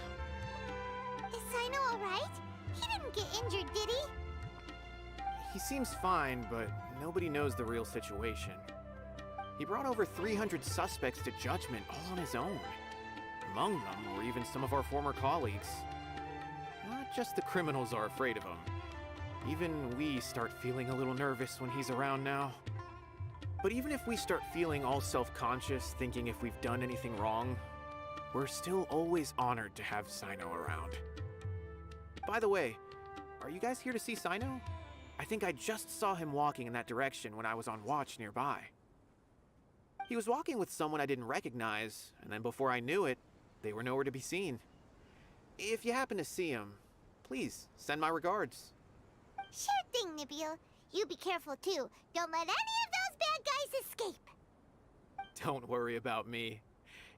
Is Cyno alright? He didn't get injured, did he? He seems fine, but nobody knows the real situation. He brought over 300 suspects to judgment all on his own. Among them were even some of our former colleagues. Not just the criminals are afraid of him. Even we start feeling a little nervous when he's around now. But even if we start feeling all self-conscious, thinking if we've done anything wrong, we're still always honored to have Cyno around. By the way, are you guys here to see Cyno? I think I just saw him walking in that direction when I was on watch nearby. He was walking with someone I didn't recognize, and then before I knew it, they were nowhere to be seen. If you happen to see him, please send my regards. Sure thing, Nabil. You be careful too. Don't let any of those bad guys escape. Don't worry about me.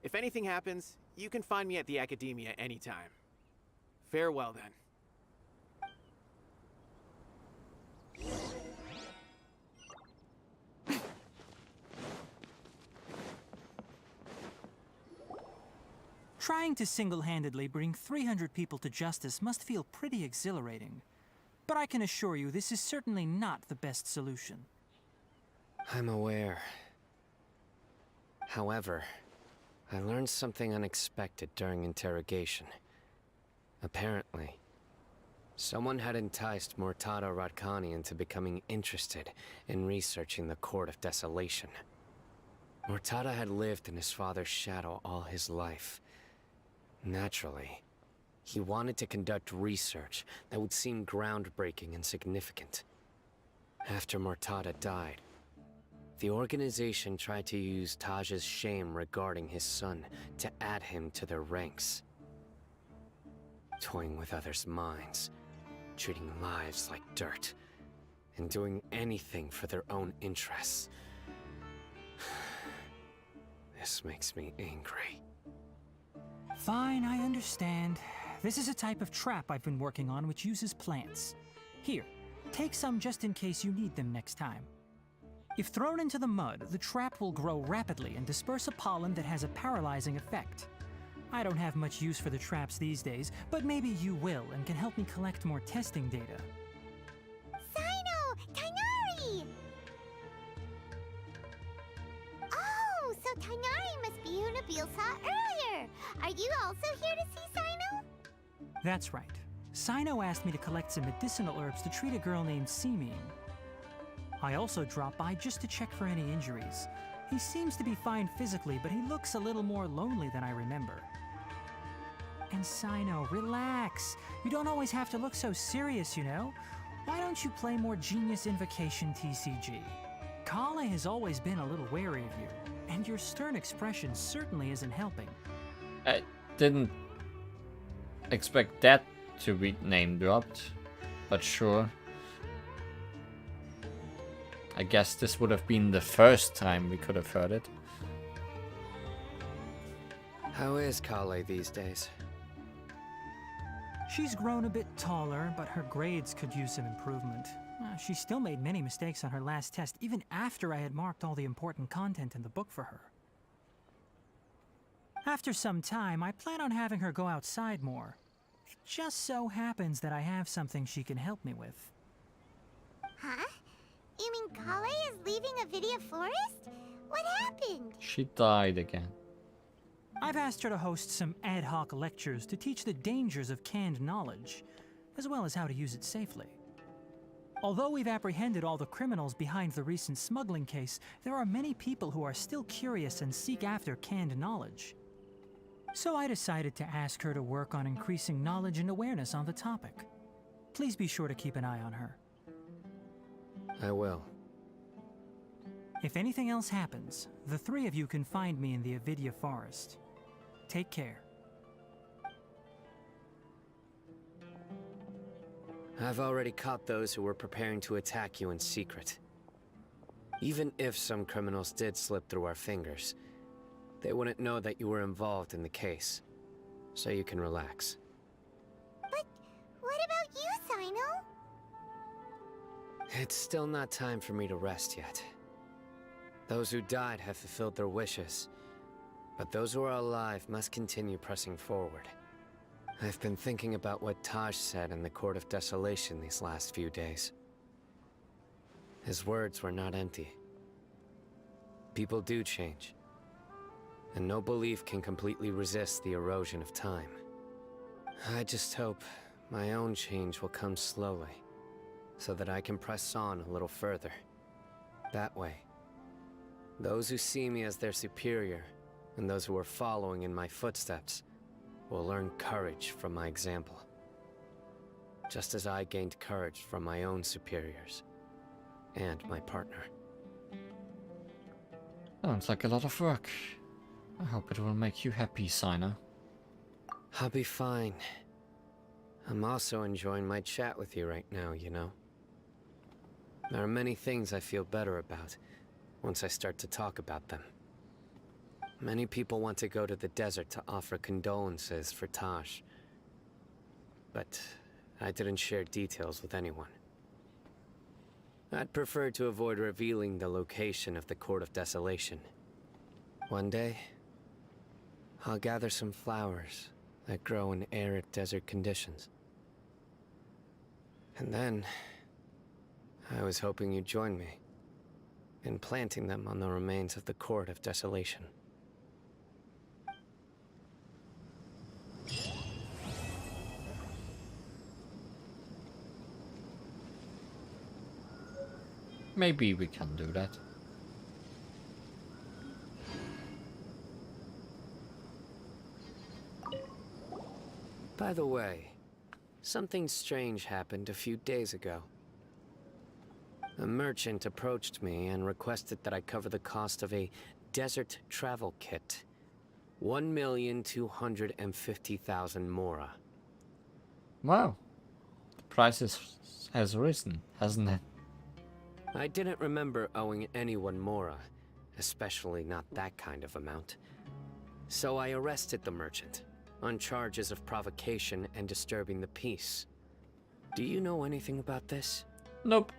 If anything happens, you can find me at the Academia anytime. Farewell then. Trying to single-handedly bring 300 people to justice must feel pretty exhilarating. But I can assure you this is certainly not the best solution. I'm aware. However, I learned something unexpected during interrogation. Apparently, someone had enticed Murtada Radkani into becoming interested in researching the Court of Desolation. Murtada had lived in his father's shadow all his life. Naturally, he wanted to conduct research that would seem groundbreaking and significant. After Mortada died, the organization tried to use Taj's shame regarding his son to add him to their ranks. Toying with others' minds, treating lives like dirt, and doing anything for their own interests. This makes me angry. Fine, I understand. This is a type of trap I've been working on which uses plants. Here, take some just in case you need them next time. If thrown into the mud, the trap will grow rapidly and disperse a pollen that has a paralyzing effect. I don't have much use for the traps these days, but maybe you will and can help me collect more testing data. Cyno! Tighnari! Oh, so Tighnari must be who Nabil saw earlier! Are you also here to see Cyno? That's right. Cyno asked me to collect some medicinal herbs to treat a girl named Seeming. I also dropped by just to check for any injuries. He seems to be fine physically, but he looks a little more lonely than I remember. And Cyno, relax. You don't always have to look so serious, you know? Why don't you play more Genius Invocation TCG? Kale has always been a little wary of you, and your stern expression certainly isn't helping. I didn't expect that to be name dropped, but sure. I guess this would have been the first time we could have heard it. How is Kale these days? She's grown a bit taller, but her grades could use some improvement. She still made many mistakes on her last test, even after I had marked all the important content in the book for her. After some time, I plan on having her go outside more. It just so happens that I have something she can help me with. Huh? You mean Kale is leaving Avidia Forest? What happened? She died again. I've asked her to host some ad hoc lectures to teach the dangers of canned knowledge, as well as how to use it safely. Although we've apprehended all the criminals behind the recent smuggling case, there are many people who are still curious and seek after canned knowledge. So I decided to ask her to work on increasing knowledge and awareness on the topic. Please be sure to keep an eye on her. I will. If anything else happens, the three of you can find me in the Avidia Forest. Take care. I've already caught those who were preparing to attack you in secret. Even if some criminals did slip through our fingers, they wouldn't know that you were involved in the case. So you can relax. But what about you, Cyno? It's still not time for me to rest yet. Those who died have fulfilled their wishes, but those who are alive must continue pressing forward. I've been thinking about what Taj said in the Court of Desolation these last few days. His words were not empty. People do change, and no belief can completely resist the erosion of time. I just hope my own change will come slowly, so that I can press on a little further. That way, those who see me as their superior, and those who are following in my footsteps, will learn courage from my example. Just as I gained courage from my own superiors, and my partner. Sounds like a lot of work. I hope it will make you happy, Cyno. I'll be fine. I'm also enjoying my chat with you right now, you know. There are many things I feel better about once I start to talk about them. Many people want to go to the desert to offer condolences for Taj. But I didn't share details with anyone. I'd prefer to avoid revealing the location of the Court of Desolation. One day, I'll gather some flowers that grow in arid desert conditions. And then, I was hoping you'd join me in planting them on the remains of the Court of Desolation. Maybe we can do that. By the way, something strange happened a few days ago. A merchant approached me and requested that I cover the cost of a desert travel kit. 1,250,000 mora. Wow. The price has risen, hasn't it? I didn't remember owing anyone mora, especially not that kind of amount. So I arrested the merchant, on charges of provocation and disturbing the peace. Do you know anything about this? Nope.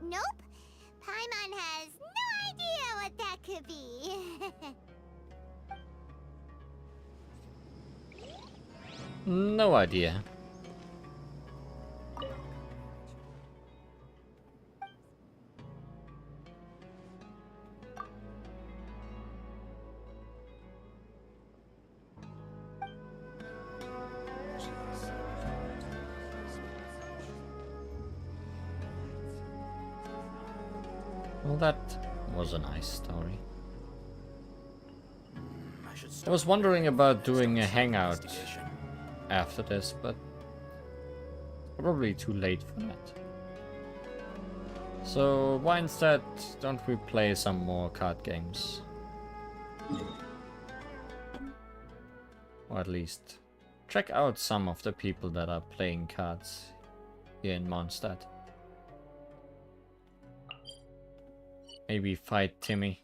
Nope. Paimon has no idea what that could be. No idea. Well, that was a nice story. I was wondering about doing a hangout after this, but probably too late for that. So why instead don't we play some more card games? Or at least check out some of the people that are playing cards here in Mondstadt. Maybe fight Timmy.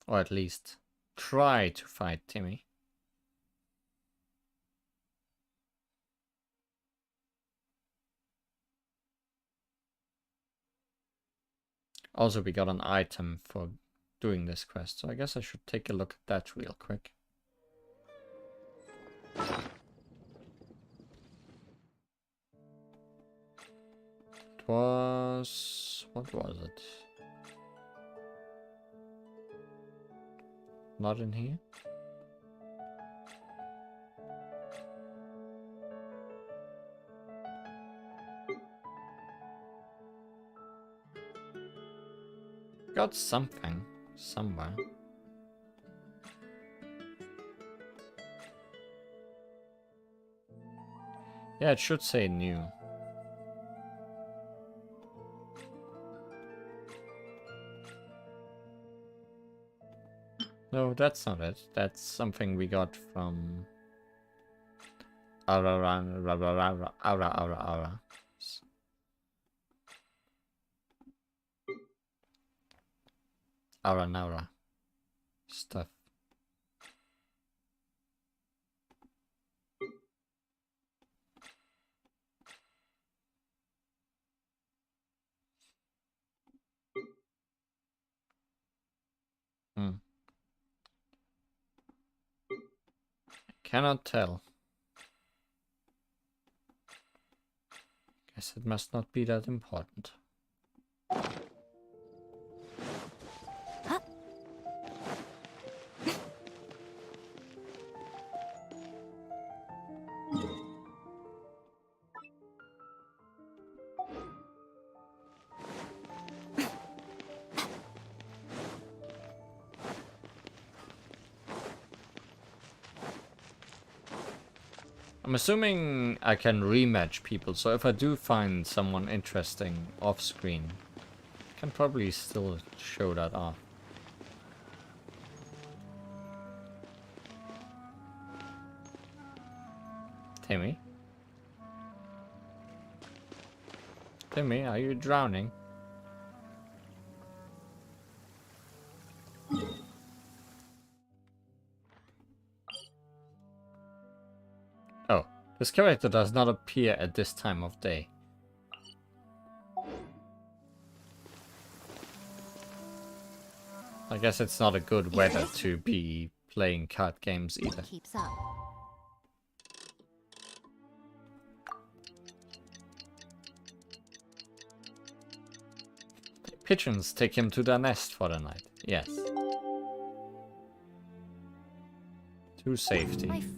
Or at least try to fight Timmy. Also, we got an item for doing this quest, so I guess I should take a look at that real quick. It was... what was it? Not in here? Got something somewhere. Yeah, it should say new. No, that's not it. That's something we got from Aura. Aura stuff. Cannot tell. Guess it must not be that important. I'm assuming I can rematch people, so if I do find someone interesting off screen, I can probably still show that off. Timmy? Timmy, are you drowning? Oh, this character does not appear at this time of day. I guess it's not a good weather to be playing card games either. Keeps up. Pigeons take him to their nest for the night. Yes. To safety. My fur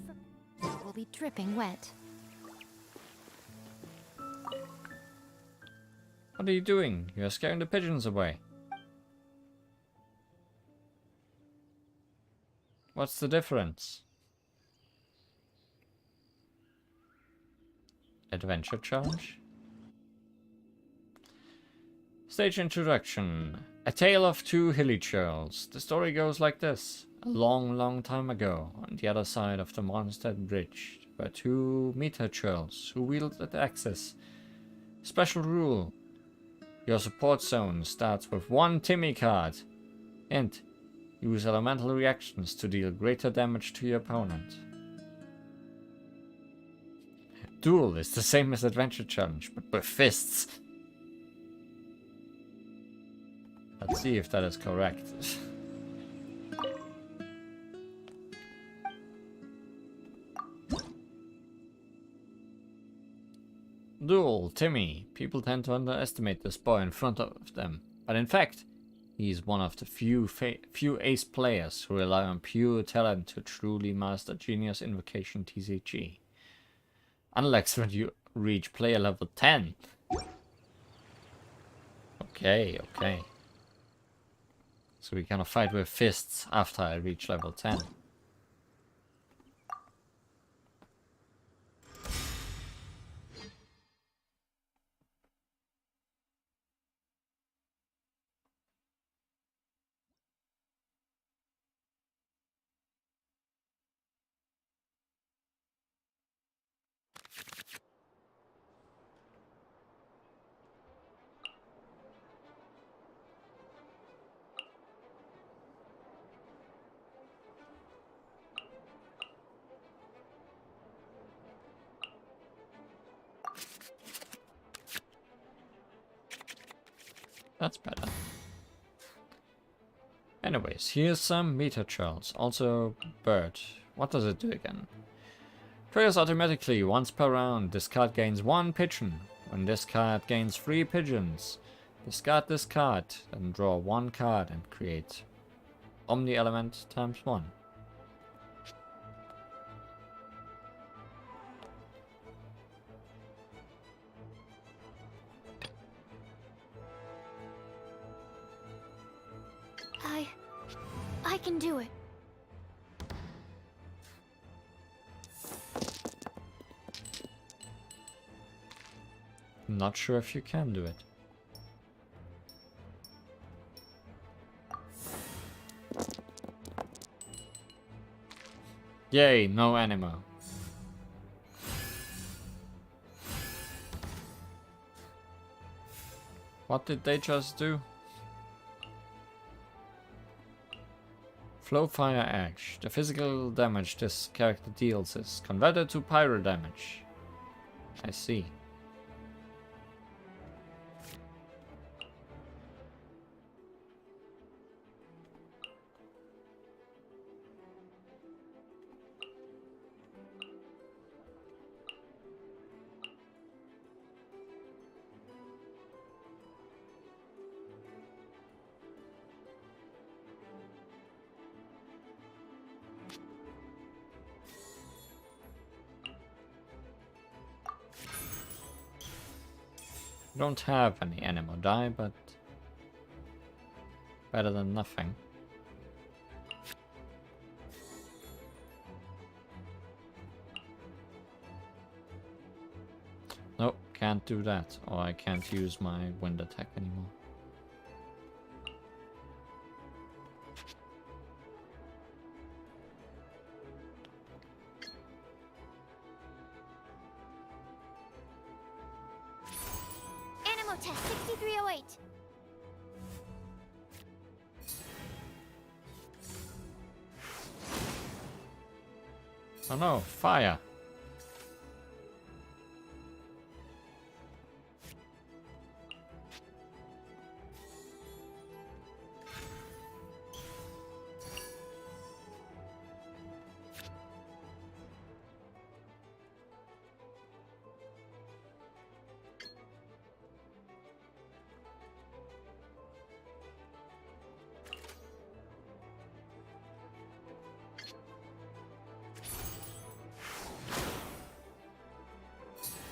will be dripping wet. What are you doing? You're scaring the pigeons away. What's the difference? Adventure challenge? Stage introduction. A tale of two hilly churls. The story goes like this. A long, long time ago, on the other side of the Mondstadt Bridge, were two meter churls who wielded axes. Special rule. Your support zone starts with one Timmy card. Int. Use elemental reactions to deal greater damage to your opponent. Duel is the same as Adventure Challenge, but with fists. Let's see if that is correct. Duel, Timmy. People tend to underestimate this boy in front of them, but in fact, he is one of the few ace players who rely on pure talent to truly master Genius Invocation TCG. Unlike when you reach player level 10. Okay. So we're gonna fight with fists after I reach level 10. That's better. Anyways, here's some meter charts. Also, bird. What does it do again? Triggers automatically once per round. This card gains 1 pigeon. When this card gains 3 pigeons, discard this card, then draw 1 card and create Omni Element times 1. I can do it. Not sure if you can do it. Yay, no animal. What did they just do? Flow Fire Edge. The physical damage this character deals is converted to pyro damage. I see. Don't have any animal die, but better than nothing. Nope, can't do that, or I can't use my wind attack anymore. Test 6308. Oh no, fire!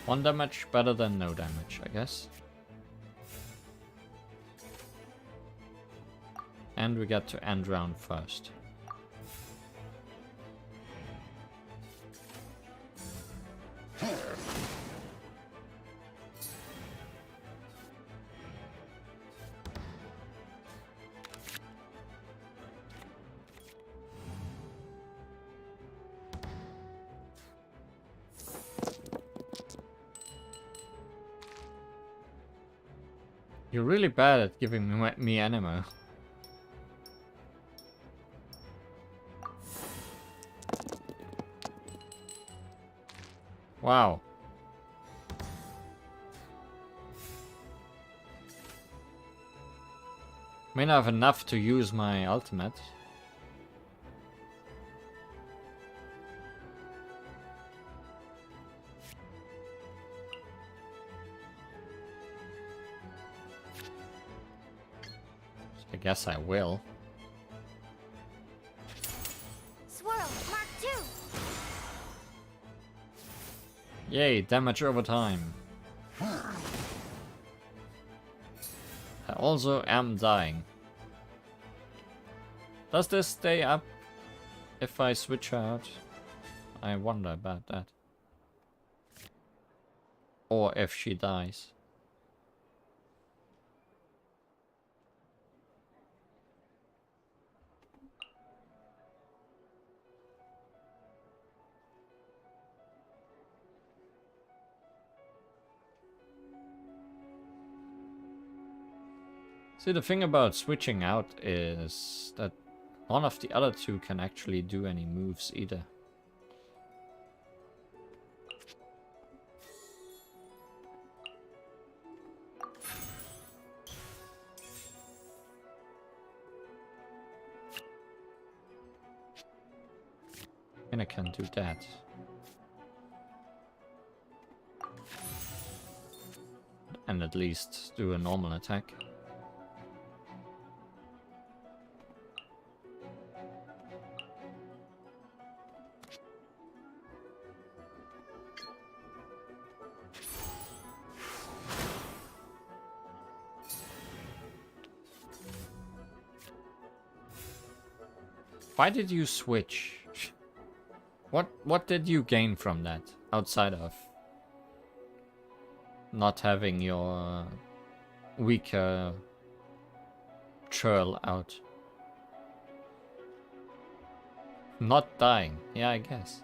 One damage, better than no damage, I guess. And we get to end round first. You're really bad at giving me ammo. Wow. May not have enough to use my ultimate. I guess I will. Swirl, Mark 2. Yay, damage over time. I also am dying. Does this stay up if I switch out? I wonder about that. Or if she dies. See, the thing about switching out is that none of the other two can actually do any moves either. And I can do that. And at least do a normal attack. Why did you switch? What did you gain from that outside of not having your weaker churl out? Not dying, yeah, I guess.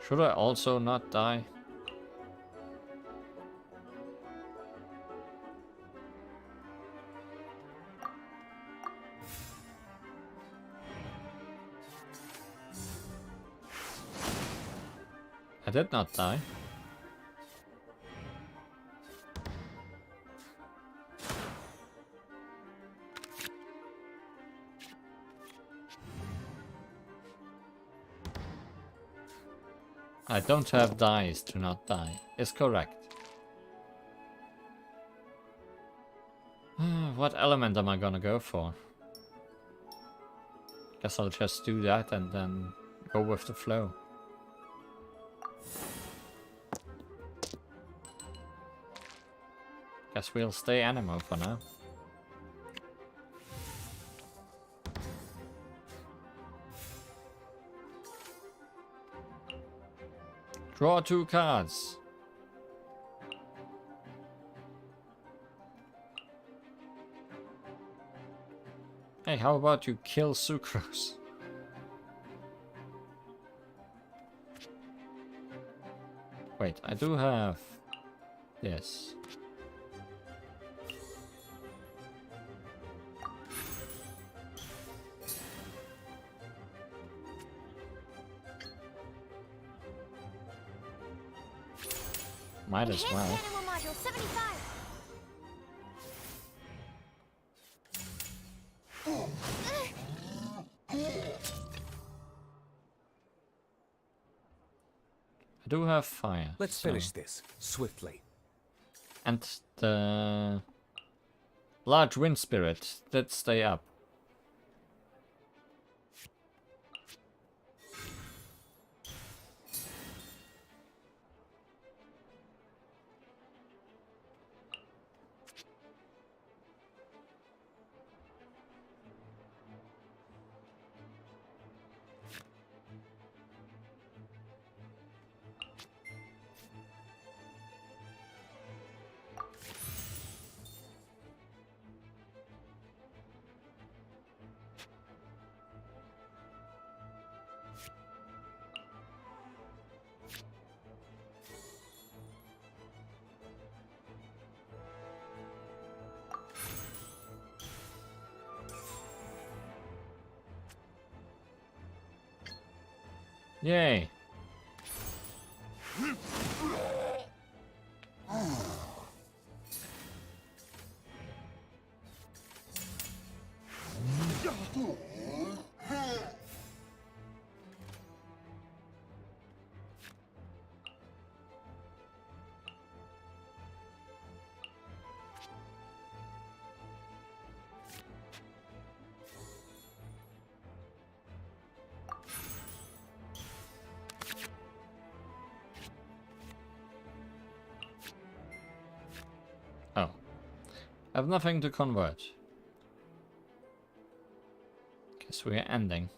Should I also not die? I did not die. I don't have dice to not die, is correct. What element am I gonna go for? Guess I'll just do that and then go with the flow. Guess we'll stay Animo for now. Draw 2 cards. Hey, how about you kill Sucrose? Wait, I do have this. Might as well. Animal module 75. I do have fire. Let's finish this swiftly. And the large wind spirit did stay up. Yay. Oh. I have nothing to convert. Guess we're ending.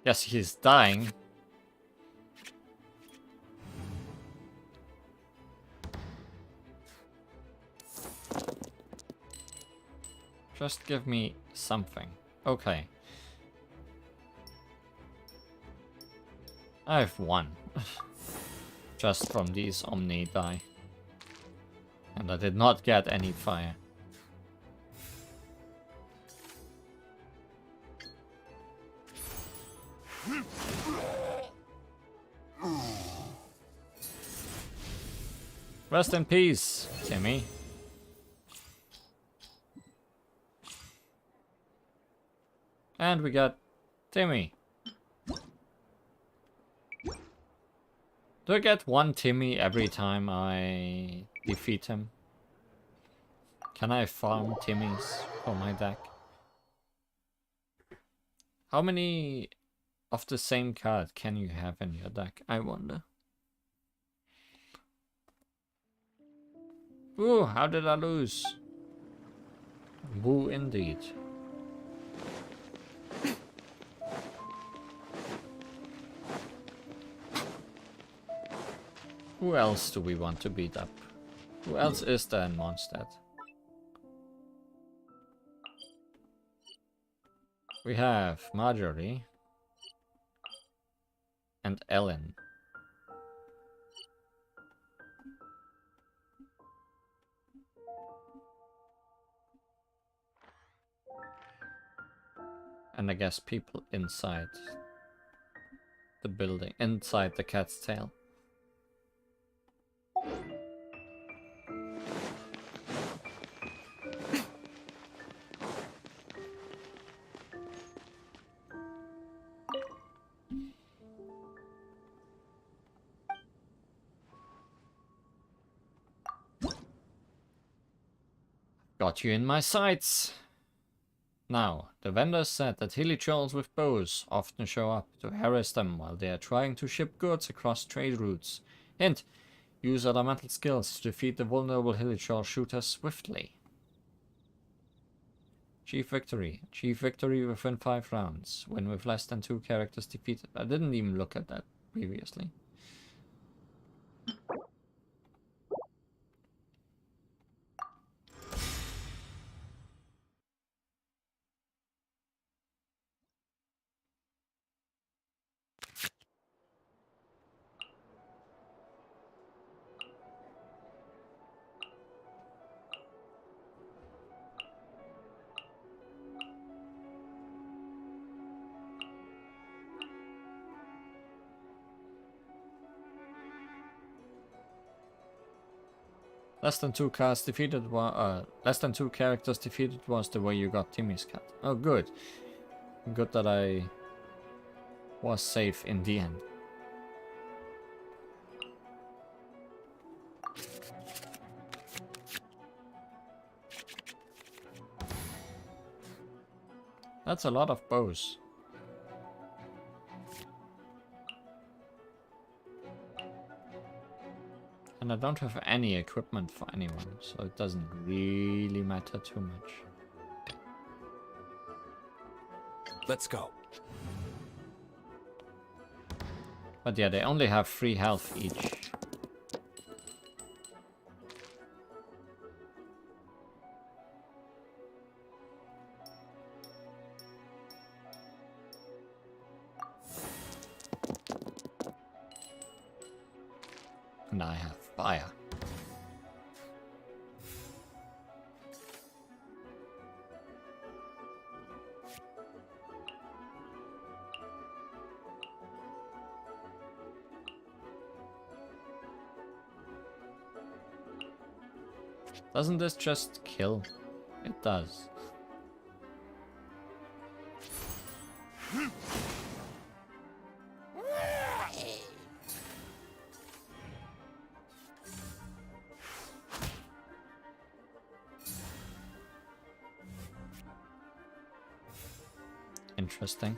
Yes, he's dying. Just give me something. Okay. I have one. Just from these Omni die. And I did not get any fire. Rest in peace, Timmy. And we got Timmy. Do I get one Timmy every time I defeat him? Can I farm Timmys for my deck? How many of the same card can you have in your deck? I wonder. Ooh, how did I lose? Woo indeed. Who else do we want to beat up? Who else is there in Mondstadt? We have Marjorie and Ellen. And I guess people inside the building, inside the cat's tail. Got you in my sights. Now, the vendors said that hilly trolls with bows often show up to harass them while they are trying to ship goods across trade routes. Hint, use elemental skills to defeat the vulnerable hilly troll shooters swiftly. Chief victory. Chief victory within 5 rounds. Win with less than 2 characters defeated. I didn't even look at that previously. Less than 2 cards defeated. Less than 2 characters defeated was the way you got Timmy's cat. Oh, good. Good that I was safe in the end. That's a lot of bows. And I don't have any equipment for anyone, so it doesn't really matter too much. Let's go. But yeah, they only have 3 health each. And I have fire. Doesn't this just kill? It does. Interesting.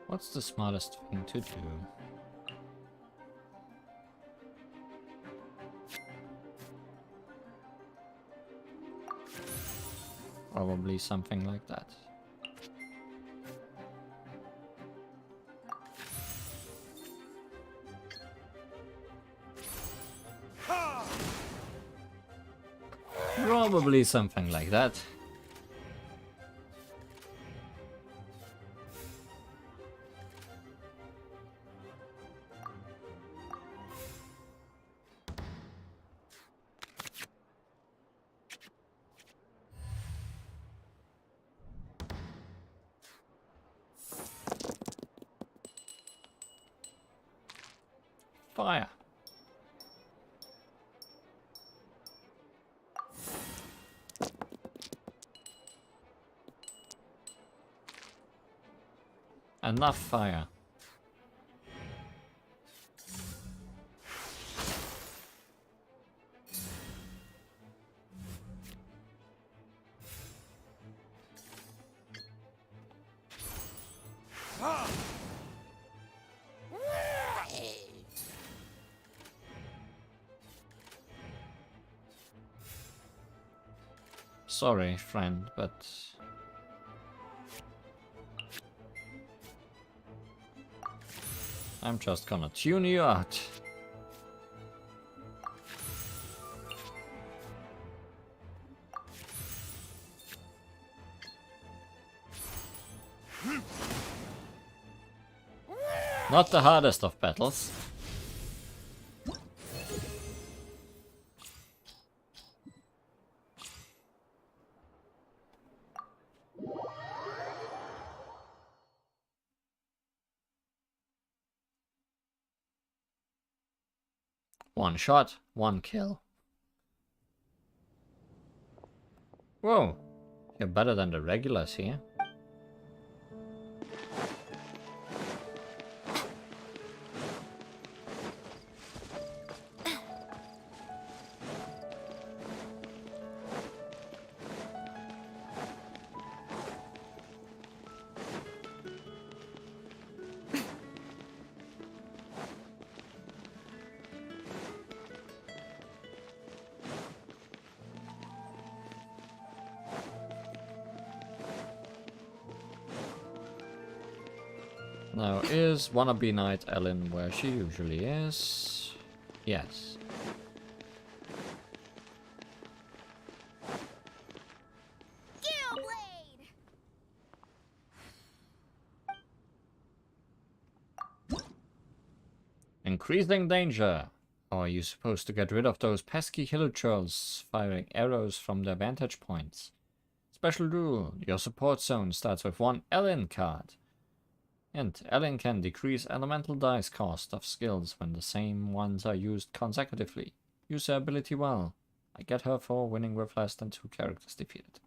What's the smartest thing to do? Probably something like that. Probably something like that. Fire. Enough fire. Sorry, friend, but I'm just gonna tune you out. Not the hardest of battles. One shot, one kill. Whoa, you're better than the regulars here. Now, is wannabe Knight Ellen where she usually is? Yes. Increasing danger. How are you supposed to get rid of those pesky hill trolls firing arrows from their vantage points? Special rule. Your support zone starts with one Ellen card. And Ellen can decrease elemental dice cost of skills when the same ones are used consecutively. Use her ability well. I get her for winning with less than 2 characters defeated.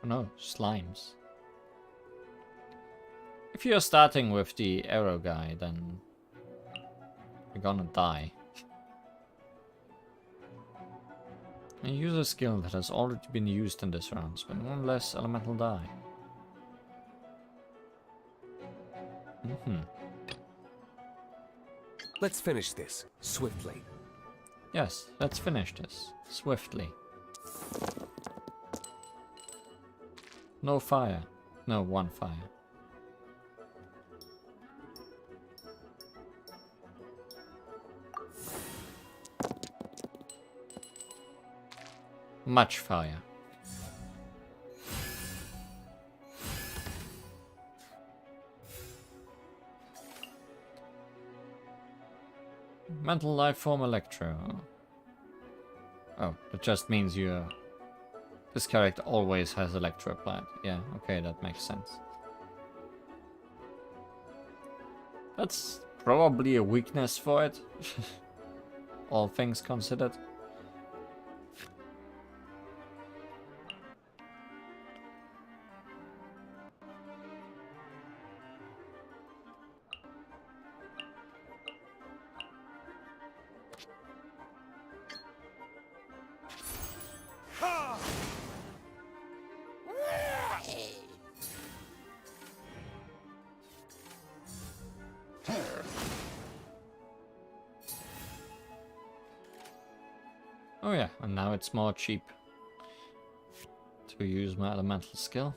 Oh no, slimes. If you're starting with the arrow guy, then you're gonna die. And use a skill that has already been used in this round, spend one less elemental die. Let's finish this swiftly. Yes, let's finish this swiftly. No fire. No, one fire. Much fire. Mental life form electro. Oh, that just means you're... This character always has electro applied. Yeah, okay, that makes sense. That's probably a weakness for it. All things considered. Oh yeah, and now it's more cheap to use my elemental skill.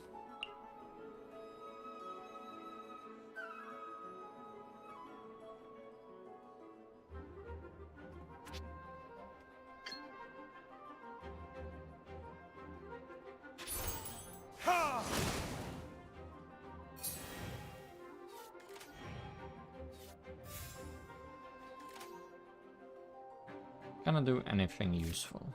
Gonna do anything useful.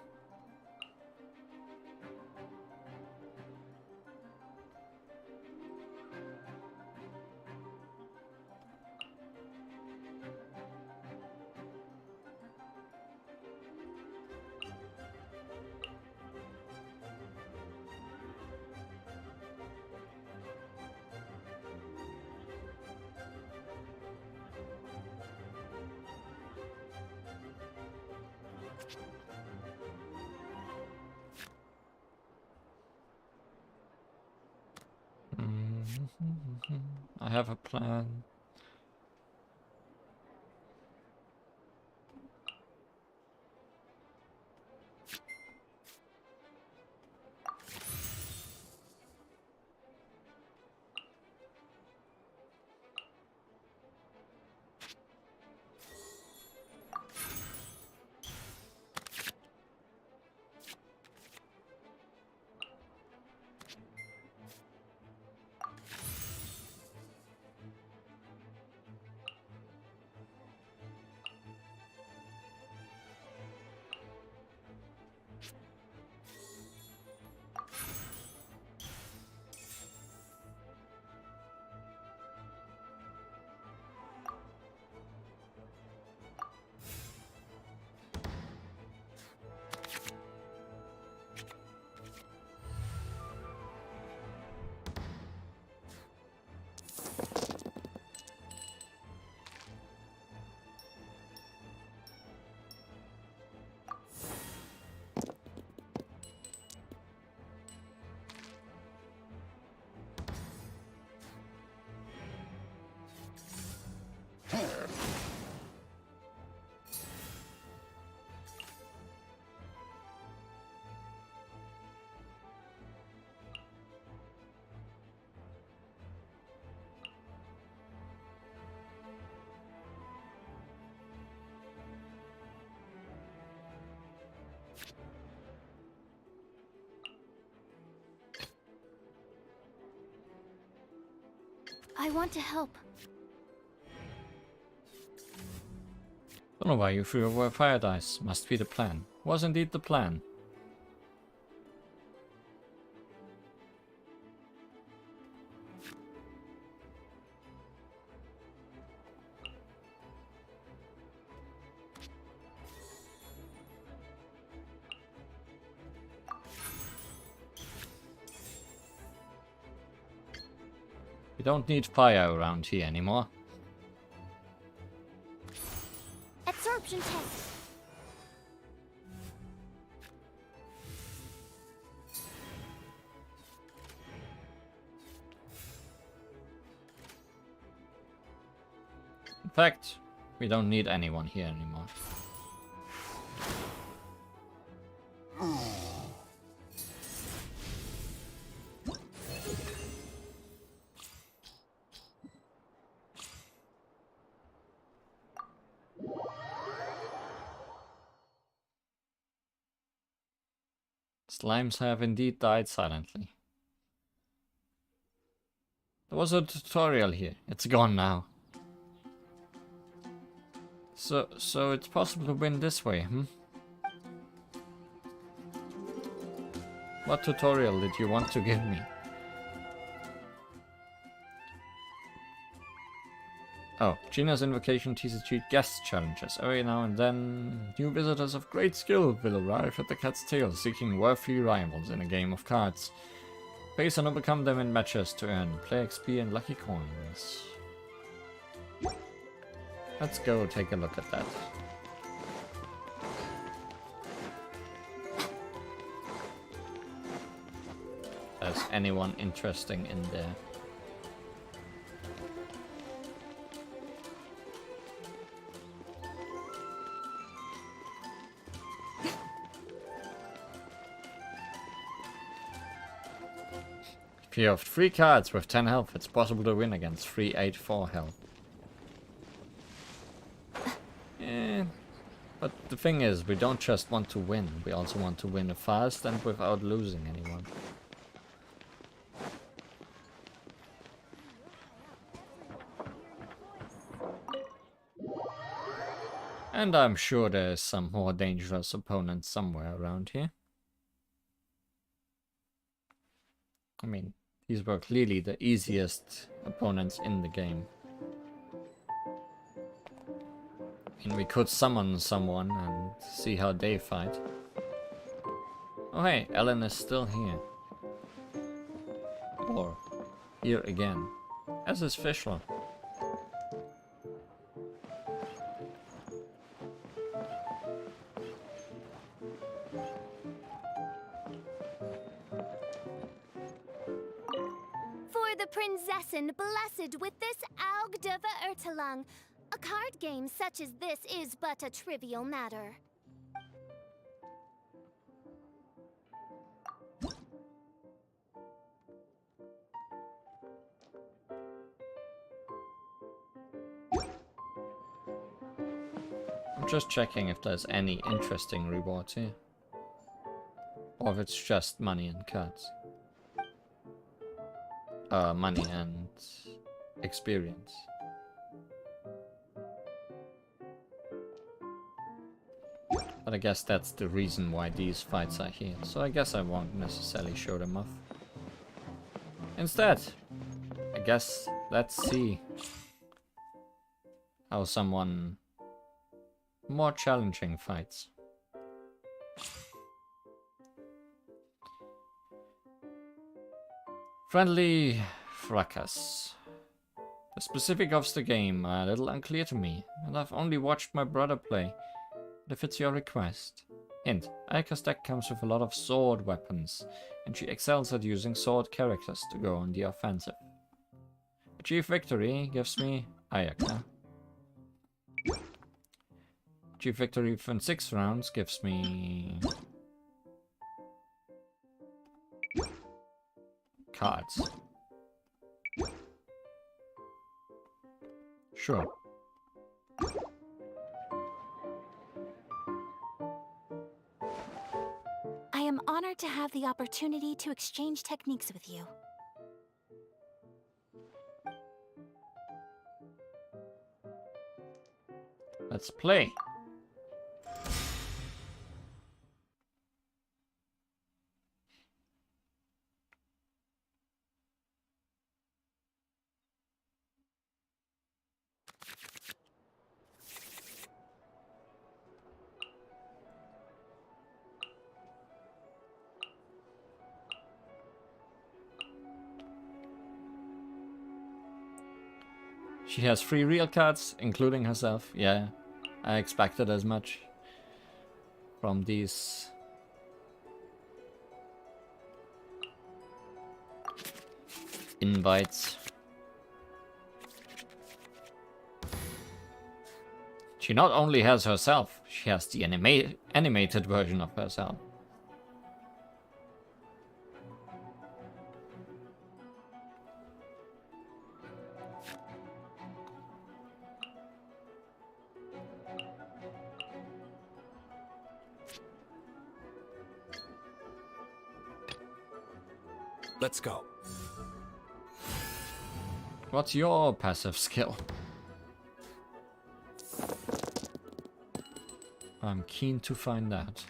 I have a plan. I want to help. Don't know why you threw away fire dice. Must be the plan. Was indeed the plan. We don't need fire around here anymore. Absorption test. In fact, we don't need anyone here anymore. Slimes have indeed died silently. There was a tutorial here. It's gone now. So it's possible to win this way, hmm? What tutorial did you want to give me? Oh, Gina's Invocation TCG guest challenges. Every now and then, new visitors of great skill will arrive at the Cat's Tail seeking worthy rivals in a game of cards. Face and overcome them in matches to earn play XP and lucky coins. Let's go take a look at that. There's anyone interesting in there? If you have 3 cards with 10 health, it's possible to win against 3 8-4 health. But the thing is, we don't just want to win, we also want to win fast and without losing anyone. And I'm sure there's some more dangerous opponents somewhere around here. I mean, these were clearly the easiest opponents in the game. I mean, we could summon someone and see how they fight. Oh hey, Ellen is still here. Or here again. As is Fischler. For the Prinzessin blessed with this Augdeva Ertelang, a card game such as this is but a trivial matter. I'm just checking if there's any interesting rewards here. Or if it's just money and cards. Money and experience. But I guess that's the reason why these fights are here, so I guess I won't necessarily show them off. Instead, I guess let's see how someone more challenging fights. Friendly fracas. The specifics of the game are a little unclear to me, and I've only watched my brother play. But if it's your request. Hint, Aika's deck comes with a lot of sword weapons, and she excels at using sword characters to go on the offensive. Achieve victory gives me Ayaka. Achieve victory from 6 rounds gives me cards. Sure. I am honored to have the opportunity to exchange techniques with you. Let's play. She has 3 real cards, including herself. Yeah, I expected as much from these. Invites. She not only has herself, she has the animated version of herself. Let's go. What's your passive skill? I'm keen to find out.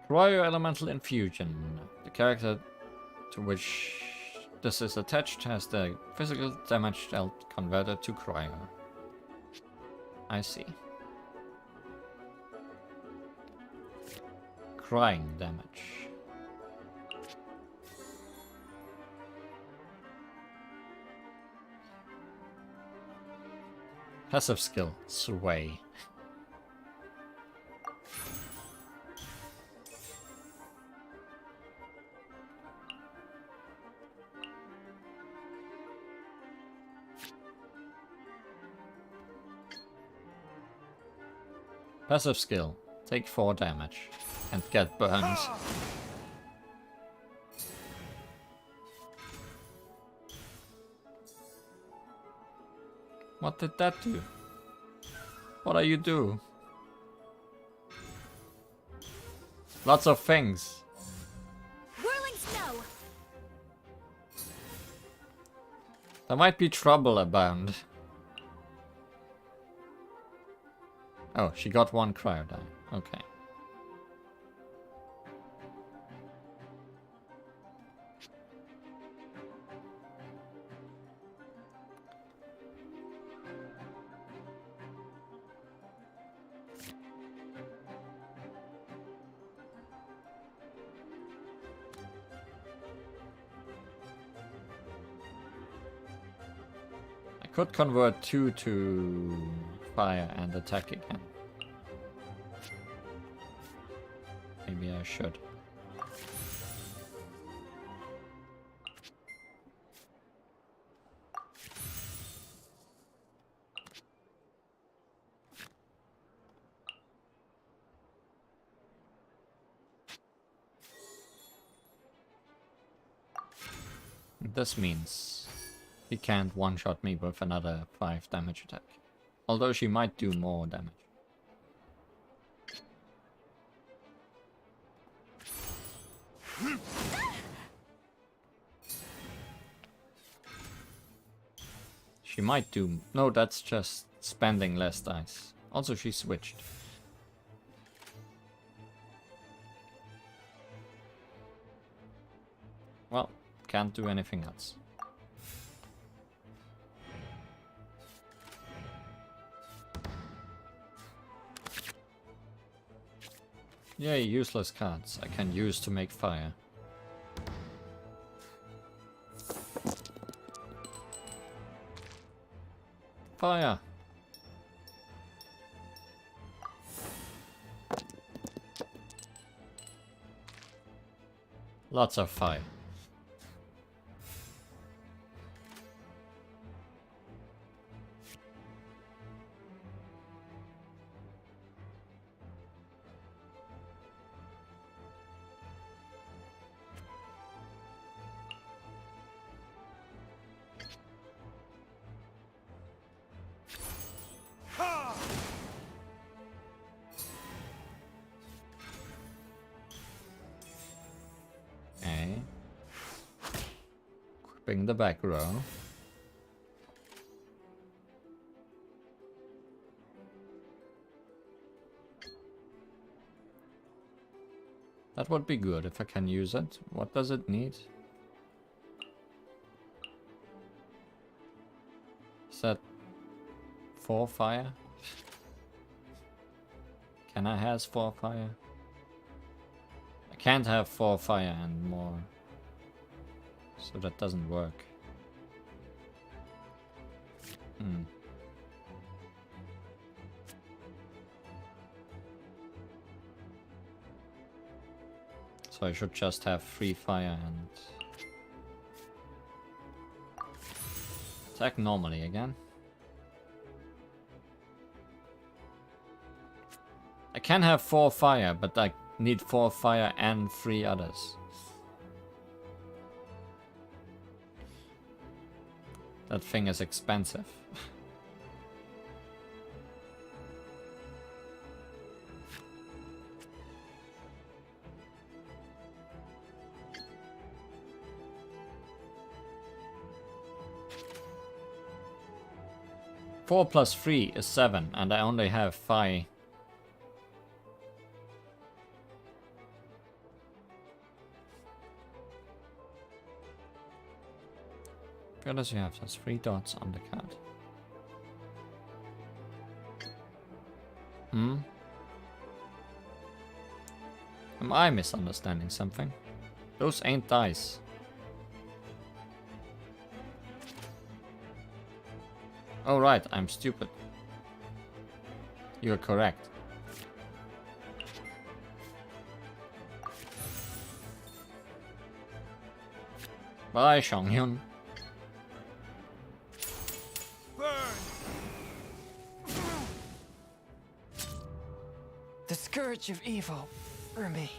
Cryo-elemental infusion. The character to which this is attached has the physical damage dealt converted to cryo. I see. Crying damage. Passive skill, Sway. Passive skill, take 4 damage and get burned. What did that do? What do you do? Lots of things. Whirling snow. There might be trouble abound. Oh, she got 1 cryo die. Okay. I could convert 2 to fire and attack again. Maybe I should. This means he can't one-shot me with another 5 damage attack. Although she might do more damage. She might do... No, that's just spending less dice. Also, she switched. Well, can't do anything else. Yay, useless cards I can use to make fire. Fire! Lots of fire. Okay. Equipping the back row. That would be good if I can use it. What does it need? Is that 4 fire? Can I has 4 fire? I can't have 4 fire and more. So that doesn't work. Hmm. So I should just have 3 fire and attack normally again. I can have 4 fire, but I need 4 fire and 3 others. That thing is expensive. Four plus 3 is 7, and I only have 5. What does you have? There's 3 dots on the card. Hmm? Am I misunderstanding something? Those ain't dice. Oh right, I'm stupid. You're correct. Bye, Shanghyun. The scourge of evil remains.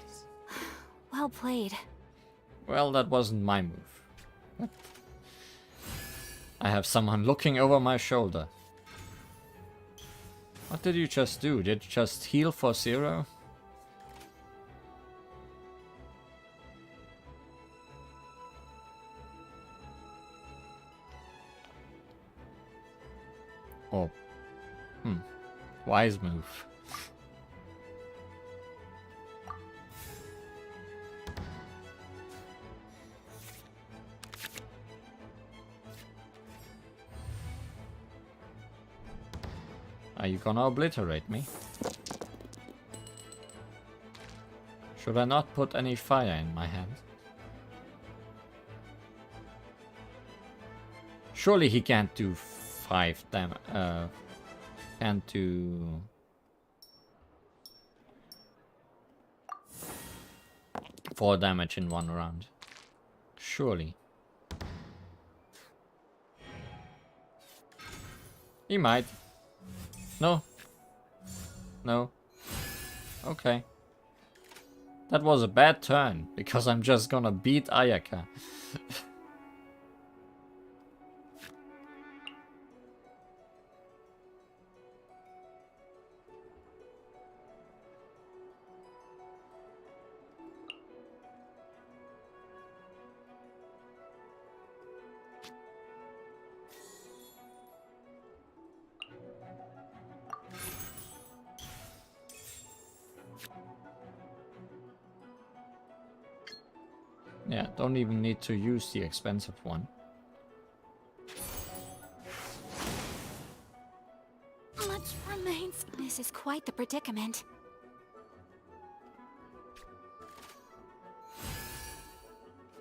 Well played. Well, that wasn't my move. I have someone looking over my shoulder. What did you just do? Did you just heal for 0? Oh. Wise move. Are you gonna obliterate me? Should I not put any fire in my hand? Surely he can't do 5 damage. Can't do 4 damage in 1 round. Surely. He might. No. No. Okay. That was a bad turn, because I'm just gonna beat Ayaka. Yeah, don't even need to use the expensive one. Much remains. This is quite the predicament.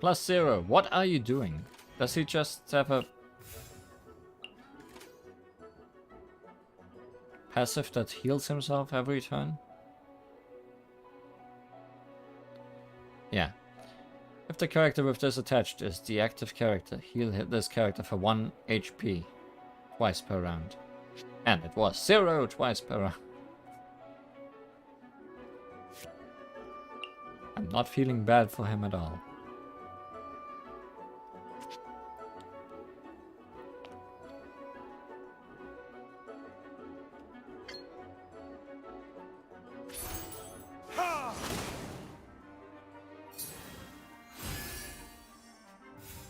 Plus 0. What are you doing? Does he just have a passive that heals himself every turn? Yeah. If the character with this attached is the active character, heal hit this character for 1 HP twice per round. And it was 0 twice per round. I'm not feeling bad for him at all.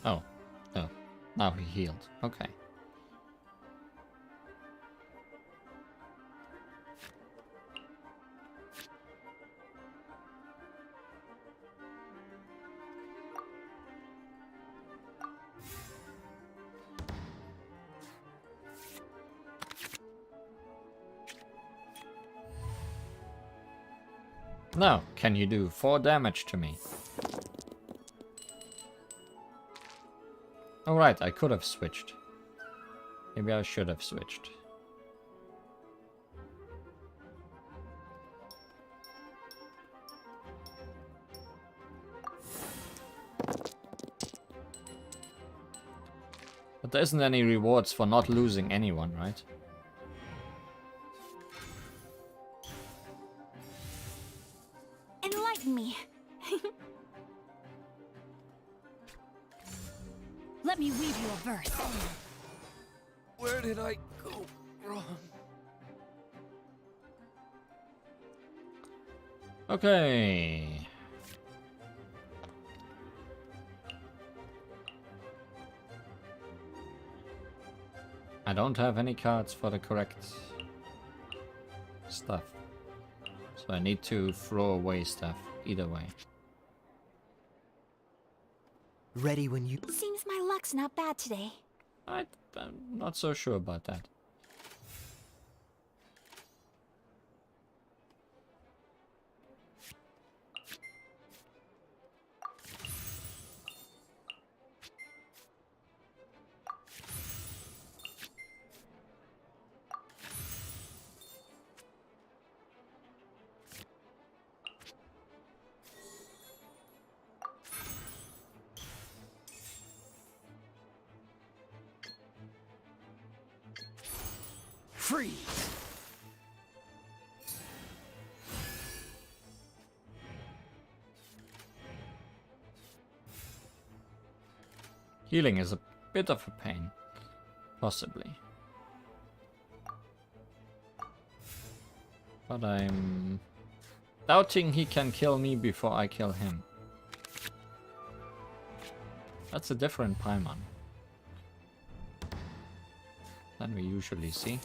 Oh, oh, now he healed. Okay. Now, can you do 4 damage to me? Alright, I could have switched. Maybe I should have switched. But there isn't any rewards for not losing anyone, right? Enlighten me. Let me weave you a verse. Where did I go wrong? Okay. I don't have any cards for the correct stuff. So I need to throw away stuff either way. Ready when you... Seems my luck's not bad today. I'm not so sure about that. Freeze! Healing is a bit of a pain. Possibly. But I'm doubting he can kill me before I kill him. That's a different Paimon than we usually see.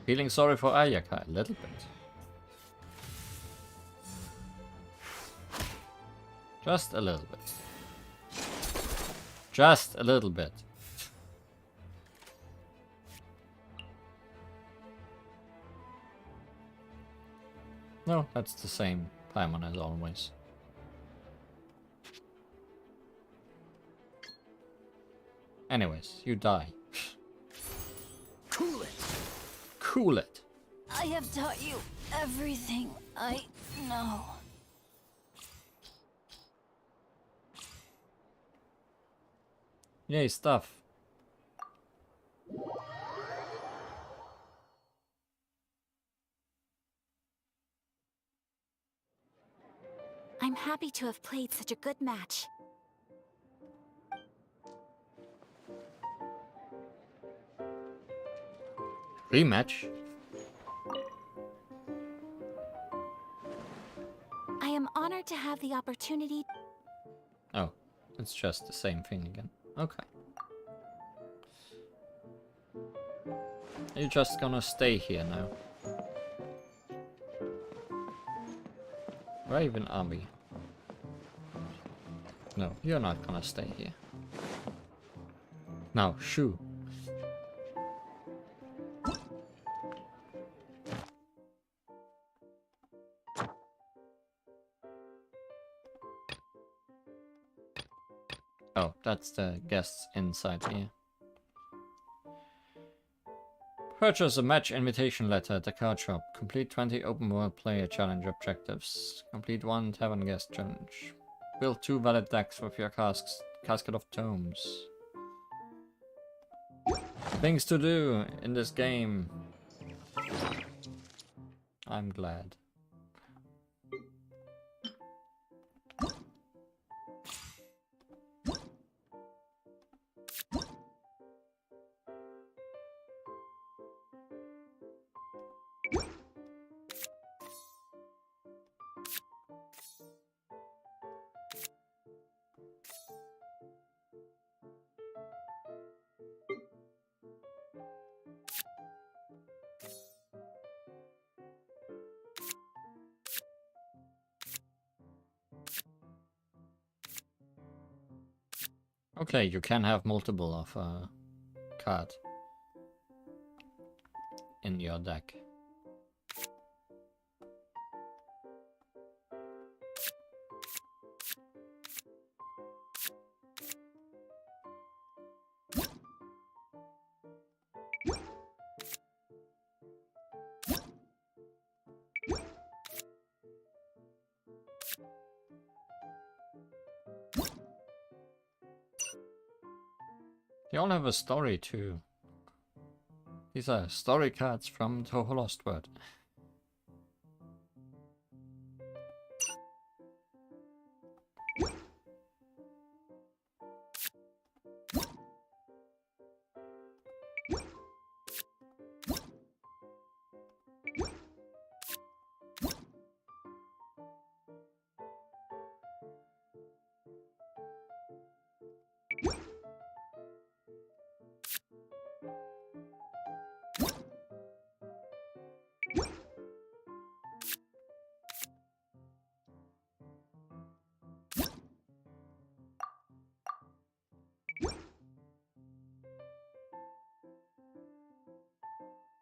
Feeling sorry for Ayaka a little bit. Just a little bit. Just a little bit. No, that's the same Paimon as always. Anyways, you die. Cool it! Cool it. I have taught you everything I know. Yay, stuff. I'm happy to have played such a good match. Rematch? I am honored to have the opportunity. Oh, it's just the same thing again. Okay. You're just gonna stay here now. Where even are we? No, you're not gonna stay here. Now, shoo. Oh, that's the guests inside here. Purchase a match invitation letter at the card shop. Complete 20 open world player challenge objectives. Complete 1 tavern guest challenge. Build 2 valid decks with your casket of tomes. Things to do in this game. I'm glad. Okay, you can have multiple of a card in your deck. They all have a story too. These are story cards from the Lost World.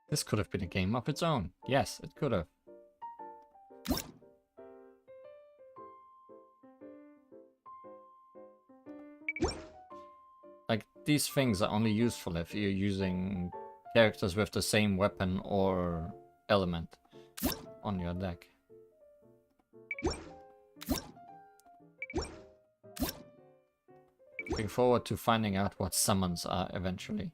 This could have been a game of its own. Yes, it could have. Like, these things are only useful if you're using characters with the same weapon or element on your deck. Looking forward to finding out what summons are eventually.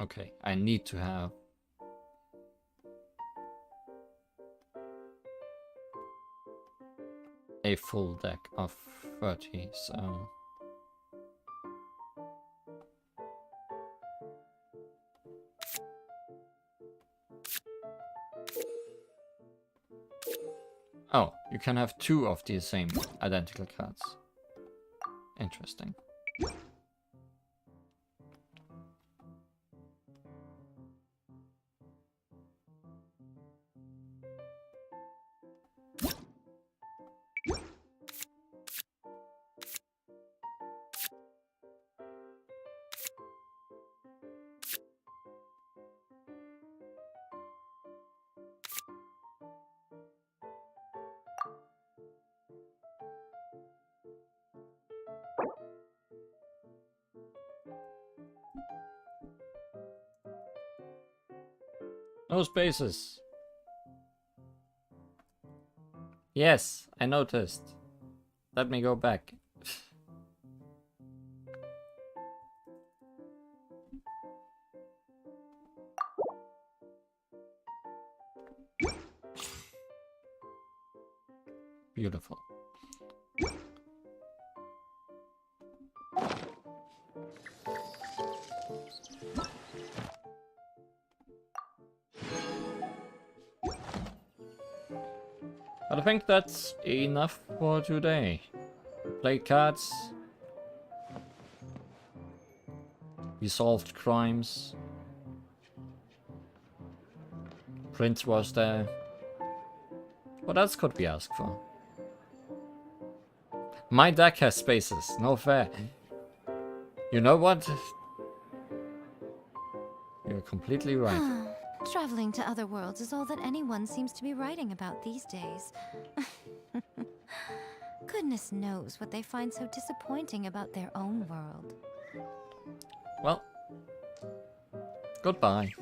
Okay, I need to have a full deck of 30, so... Oh, you can have 2 of the same identical cards. Interesting. No spaces. Yes, I noticed. Let me go back. Beautiful. But I think that's enough for today. Played cards. We solved crimes. Prince was there. What else could we ask for? My deck has spaces, no fair. You know what? You're completely right. Traveling to other worlds is all that anyone seems to be writing about these days. Goodness knows what they find so disappointing about their own world. Well, goodbye.